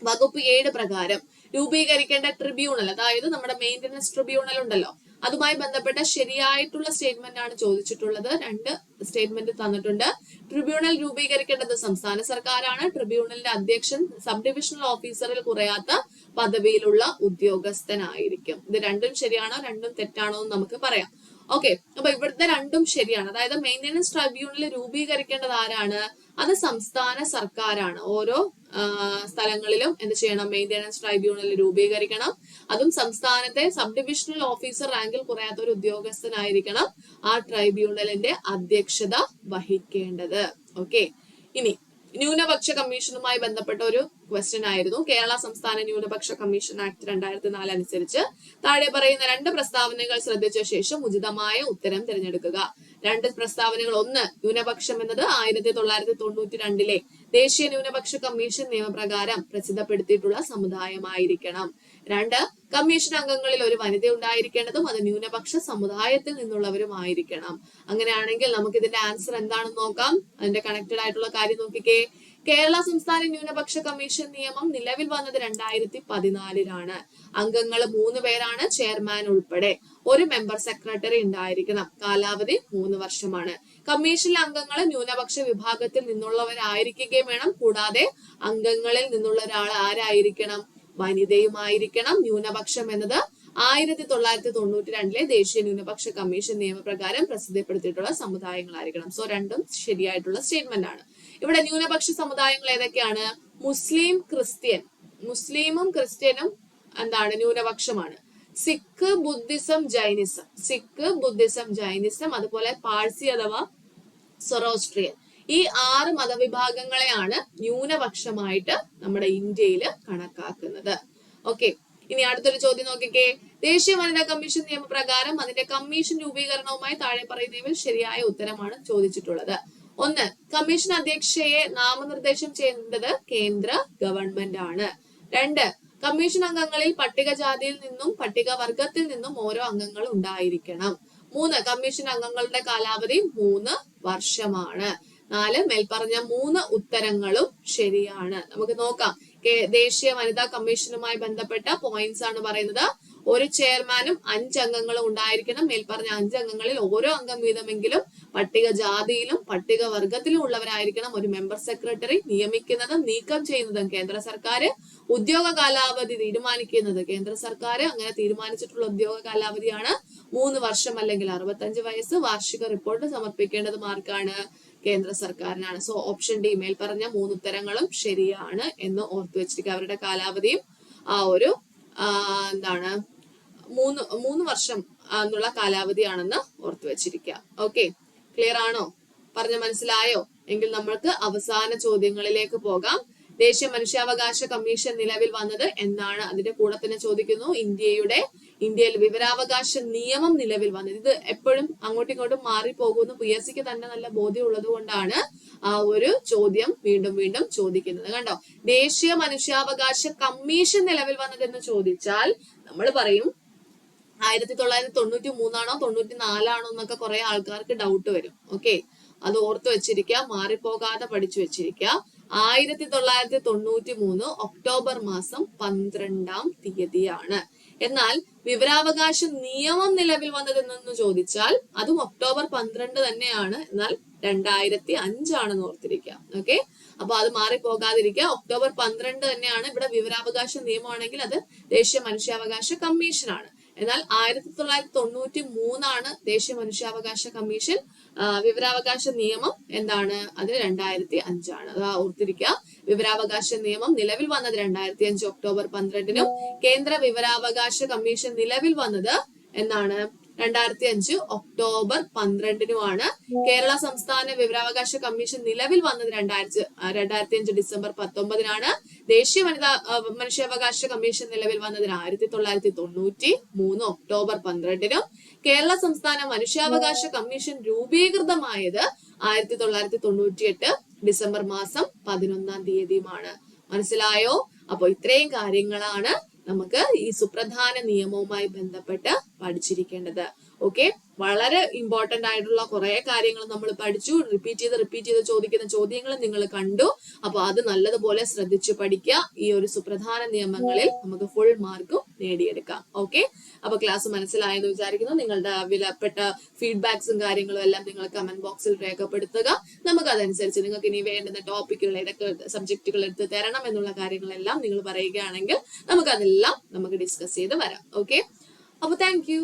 വകുപ്പ് 7 പ്രകാരം രൂപീകരിക്കേണ്ട ട്രിബ്യൂണൽ, അതായത് നമ്മുടെ മെയിന്റനൻസ് ട്രിബ്യൂണൽ ഉണ്ടല്ലോ, അതുമായി ബന്ധപ്പെട്ട ശരിയായിട്ടുള്ള സ്റ്റേറ്റ്മെന്റ് ആണ് ചോദിച്ചിട്ടുള്ളത്. 2 സ്റ്റേറ്റ്മെന്റ് തന്നിട്ടുണ്ട്. ട്രിബ്യൂണൽ രൂപീകരിക്കേണ്ടത് സംസ്ഥാന സർക്കാരാണ്. ട്രിബ്യൂണലിന്റെ അധ്യക്ഷൻ സബ് ഡിവിഷണൽ ഓഫീസറിൽ കുറയാത്ത പദവിയിലുള്ള ഉദ്യോഗസ്ഥനായിരിക്കും. ഇത് രണ്ടും ശരിയാണോ രണ്ടും തെറ്റാണോ എന്ന് നമുക്ക് പറയാം. ഓക്കെ, അപ്പൊ ഇവിടുത്തെ രണ്ടും ശരിയാണ്. അതായത് മെയിന്റനൻസ് ട്രൈബ്യൂണൽ രൂപീകരിക്കേണ്ടത് ആരാണ്? അത് സംസ്ഥാന സർക്കാരാണ്. ഓരോ സ്ഥലങ്ങളിലും എന്ത് ചെയ്യണം? മെയിന്റനൻസ് ട്രൈബ്യൂണൽ രൂപീകരിക്കണം. അതും സംസ്ഥാനത്തെ സബ് ഡിവിഷണൽ ഓഫീസർ റാങ്കിൽ കുറയാത്ത ഒരു ഉദ്യോഗസ്ഥനായിരിക്കണം ആ ട്രൈബ്യൂണലിന്റെ അധ്യക്ഷത വഹിക്കേണ്ടത്. ഓക്കെ, ഇനി ന്യൂനപക്ഷ കമ്മീഷനുമായി ബന്ധപ്പെട്ട ഒരു ക്വസ്റ്റ്യൻ ആയിരുന്നു. കേരള സംസ്ഥാന ന്യൂനപക്ഷ കമ്മീഷൻ ആക്ട് 2004 അനുസരിച്ച് താഴെ പറയുന്ന 2 പ്രസ്താവനകൾ ശ്രദ്ധിച്ച ശേഷം ഉചിതമായ ഉത്തരം തിരഞ്ഞെടുക്കുക. 2 പ്രസ്താവനകൾ. 1, ന്യൂനപക്ഷം എന്നത് 1992 ദേശീയ ന്യൂനപക്ഷ കമ്മീഷൻ നിയമപ്രകാരം പ്രസിദ്ധപ്പെടുത്തിയിട്ടുള്ള സമുദായമായിരിക്കണം. 2, കമ്മീഷൻ അംഗങ്ങളിൽ ഒരു വനിത ഉണ്ടായിരിക്കേണ്ടതും അത് ന്യൂനപക്ഷ സമുദായത്തിൽ നിന്നുള്ളവരുമായിരിക്കണം. അങ്ങനെയാണെങ്കിൽ നമുക്ക് ഇതിന്റെ ആൻസർ എന്താണെന്ന് നോക്കാം. അതിന്റെ കണക്റ്റഡ് ആയിട്ടുള്ള കാര്യം നോക്കിക്കേ. കേരള സംസ്ഥാന ന്യൂനപക്ഷ കമ്മീഷൻ നിയമം നിലവിൽ വന്നത് 2014 അംഗങ്ങൾ 3 പേരാണ്, ചെയർമാൻ ഉൾപ്പെടെ. ഒരു മെമ്പർ സെക്രട്ടറി ഉണ്ടായിരിക്കണം. കാലാവധി 3 വർഷമാണ്. കമ്മീഷനിലെ അംഗങ്ങൾ ന്യൂനപക്ഷ വിഭാഗത്തിൽ നിന്നുള്ളവരായിരിക്കുകയും വേണം. കൂടാതെ അംഗങ്ങളിൽ നിന്നുള്ള ഒരാൾ ആരായിരിക്കണം? വനിതയുമായിരിക്കണം. ന്യൂനപക്ഷം എന്നത് 1992 ദേശീയ ന്യൂനപക്ഷ കമ്മീഷൻ നിയമപ്രകാരം പ്രസിദ്ധപ്പെടുത്തിയിട്ടുള്ള സമുദായങ്ങളായിരിക്കണം. സോ രണ്ടും ശരിയായിട്ടുള്ള സ്റ്റേറ്റ്മെന്റ് ആണ്. ഇവിടെ ന്യൂനപക്ഷ സമുദായങ്ങൾ ഏതൊക്കെയാണ്? മുസ്ലിമും ക്രിസ്ത്യനും ന്യൂനപക്ഷമാണ്. സിഖ്, ബുദ്ധിസം, ജൈനിസം, അതുപോലെ പാഴ്സി അഥവാ സൊറോസ്ട്രിയൻ, ഈ 6 മതവിഭാഗങ്ങളെയാണ് ന്യൂനപക്ഷമായിട്ട് നമ്മുടെ ഇന്ത്യയിൽ കണക്കാക്കുന്നത്. ഓക്കെ, ഇനി അടുത്തൊരു ചോദ്യം നോക്കിക്കേ. ദേശീയ വനിതാ കമ്മീഷൻ നിയമപ്രകാരം അതിന്റെ കമ്മീഷൻ രൂപീകരണവുമായി താഴെ പറയുന്നവയിൽ ശരിയായ ഉത്തരമാണ് ചോദിച്ചിട്ടുള്ളത്. 1, കമ്മീഷൻ അധ്യക്ഷയെ നാമനിർദ്ദേശം ചെയ്യേണ്ടത് കേന്ദ്ര ഗവൺമെന്റ് ആണ്. 2, കമ്മീഷൻ അംഗങ്ങളിൽ പട്ടികജാതിയിൽ നിന്നും പട്ടികവർഗത്തിൽ നിന്നും ഓരോ അംഗങ്ങൾ ഉണ്ടായിരിക്കണം. 3, കമ്മീഷൻ അംഗങ്ങളുടെ കാലാവധി 3 വർഷമാണ്. 4, മേൽപ്പറഞ്ഞ 3 ഉത്തരങ്ങളും ശരിയാണ്. നമുക്ക് നോക്കാം. ദേശീയ വനിതാ കമ്മീഷനുമായി ബന്ധപ്പെട്ട പോയിന്റ്സ് ആണ് പറയുന്നത്. ഒരു ചെയർമാനും 5 അംഗങ്ങളും ഉണ്ടായിരിക്കണം. മേൽപ്പറഞ്ഞ 5 അംഗങ്ങളിൽ ഓരോ അംഗം വീതമെങ്കിലും പട്ടികജാതിയിലും പട്ടികവർഗത്തിലും ഉള്ളവരായിരിക്കണം. ഒരു മെമ്പർ സെക്രട്ടറി നിയമിക്കുന്നതും നീക്കം ചെയ്യുന്നതും കേന്ദ്ര സർക്കാർ. ഉദ്യോഗ കാലാവധി തീരുമാനിക്കുന്നത് കേന്ദ്ര സർക്കാർ. അങ്ങനെ തീരുമാനിച്ചിട്ടുള്ള ഉദ്യോഗ കാലാവധിയാണ് 3 വർഷം അല്ലെങ്കിൽ 65 വയസ്സ്. വാർഷിക റിപ്പോർട്ട് സമർപ്പിക്കേണ്ടത് ആർക്കാണ്? കേന്ദ്ര സർക്കാരിനാണ്. സോ ഓപ്ഷൻ ഡി, മേൽപ്പറഞ്ഞ 3 ഉത്തരങ്ങളും ശരിയാണ് എന്ന് ഓർത്തു വെച്ചിരിക്കുക. അവരുടെ കാലാവധിയും ആ ഒരു 3 വർഷം എന്നുള്ള കാലാവധിയാണെന്ന് ഓർത്തു വെച്ചിരിക്കുക. ഓക്കെ, ക്ലിയർ ആണോ? പറഞ്ഞ മനസ്സിലായോ? എങ്കിൽ നമ്മൾക്ക് അവസാന ചോദ്യങ്ങളിലേക്ക് പോകാം. ദേശീയ മനുഷ്യാവകാശ കമ്മീഷൻ നിലവിൽ വന്നത് എന്നാണ്? അതിന്റെ കൂടെ തന്നെ ചോദിക്കുന്നു ഇന്ത്യയിൽ വിവരാവകാശ നിയമം നിലവിൽ വന്നത്. ഇത് എപ്പോഴും അങ്ങോട്ടും ഇങ്ങോട്ടും മാറിപ്പോകുന്നു. PSC ക്ക് തന്നെ നല്ല ബോധ്യമുള്ളത് കൊണ്ടാണ് ആ ഒരു ചോദ്യം വീണ്ടും വീണ്ടും ചോദിക്കുന്നത്. കണ്ടോ, ദേശീയ മനുഷ്യാവകാശ കമ്മീഷൻ നിലവിൽ വന്നതെന്ന് ചോദിച്ചാൽ നമ്മൾ പറയും 1993 94 എന്നൊക്കെ കുറെ ആൾക്കാർക്ക് ഡൗട്ട് വരും. ഓക്കെ, അത് ഓർത്തു വെച്ചിരിക്കുക, മാറിപ്പോകാതെ പഠിച്ചു വെച്ചിരിക്കുക. 1993 ഒക്ടോബർ മാസം 12 എന്നാൽ വിവരാവകാശ നിയമം നിലവിൽ വന്നതെന്നു ചോദിച്ചാൽ അതും ഒക്ടോബർ 12 തന്നെയാണ്. എന്നാൽ 2005 ഓർത്തിരിക്കുക. ഓക്കെ, അപ്പൊ അത് മാറിപ്പോകാതിരിക്കുക. ഒക്ടോബർ 12 തന്നെയാണ്. ഇവിടെ വിവരാവകാശ നിയമമാണെങ്കിൽ അത് ദേശീയ മനുഷ്യാവകാശ കമ്മീഷൻ ആണ്. എന്നാൽ 1993 ദേശീയ മനുഷ്യാവകാശ കമ്മീഷൻ. വിവരാവകാശ നിയമം എന്താണ്? അത് 2005. അത് ഓർത്തിരിക്കുക. വിവരാവകാശ നിയമം നിലവിൽ വന്നത് 2005 ഒക്ടോബർ 12 കേന്ദ്ര വിവരാവകാശ കമ്മീഷൻ നിലവിൽ വന്നത് എന്നാണ്? 2005 ഒക്ടോബർ 12 കേരള സംസ്ഥാന വിവരാവകാശ കമ്മീഷൻ നിലവിൽ വന്നത് 2005 ഡിസംബർ 19 ദേശീയ മനുഷ്യാവകാശ കമ്മീഷൻ നിലവിൽ വന്നത് 1993 ഒക്ടോബർ 12 കേരള സംസ്ഥാന മനുഷ്യാവകാശ കമ്മീഷൻ രൂപീകൃതമായത് 1998 ഡിസംബർ മാസം 11 മനസ്സിലായോ? അപ്പൊ ഇത്രയും കാര്യങ്ങളാണ് നമുക്ക് ഈ സുപ്രധാന നിയമവുമായി ബന്ധപ്പെട്ട് പഠിച്ചിരിക്കേണ്ടത്. ഓക്കെ, വളരെ ഇമ്പോർട്ടന്റ് ആയിട്ടുള്ള കുറെ കാര്യങ്ങൾ നമ്മൾ പഠിച്ചു. റിപ്പീറ്റ് ചെയ്ത് ചോദിക്കുന്ന ചോദ്യങ്ങൾ നിങ്ങൾ കണ്ടു. അപ്പൊ അത് നല്ലതുപോലെ ശ്രദ്ധിച്ചു പഠിക്കുക. ഈ ഒരു സുപ്രധാന നിയമങ്ങളിൽ നമുക്ക് ഫുൾ മാർക്കും നേടിയെടുക്കാം. ഓക്കെ, അപ്പൊ ക്ലാസ് മനസ്സിലായെന്ന് വിചാരിക്കുന്നു. നിങ്ങളുടെ വിലപ്പെട്ട ഫീഡ്ബാക്സും കാര്യങ്ങളും എല്ലാം നിങ്ങൾ കമന്റ് ബോക്സിൽ രേഖപ്പെടുത്തുക. നമുക്ക് അതനുസരിച്ച് നിങ്ങൾക്ക് ഇനി വേണ്ടുന്ന ടോപ്പിക്കുകൾ ഏതൊക്കെ സബ്ജക്റ്റുകൾ എടുത്ത് തരണം എന്നുള്ള കാര്യങ്ങളെല്ലാം നിങ്ങൾ പറയുകയാണെങ്കിൽ നമുക്ക് ഡിസ്കസ് ചെയ്ത് വരാം. ഓക്കെ, അപ്പൊ താങ്ക് യു.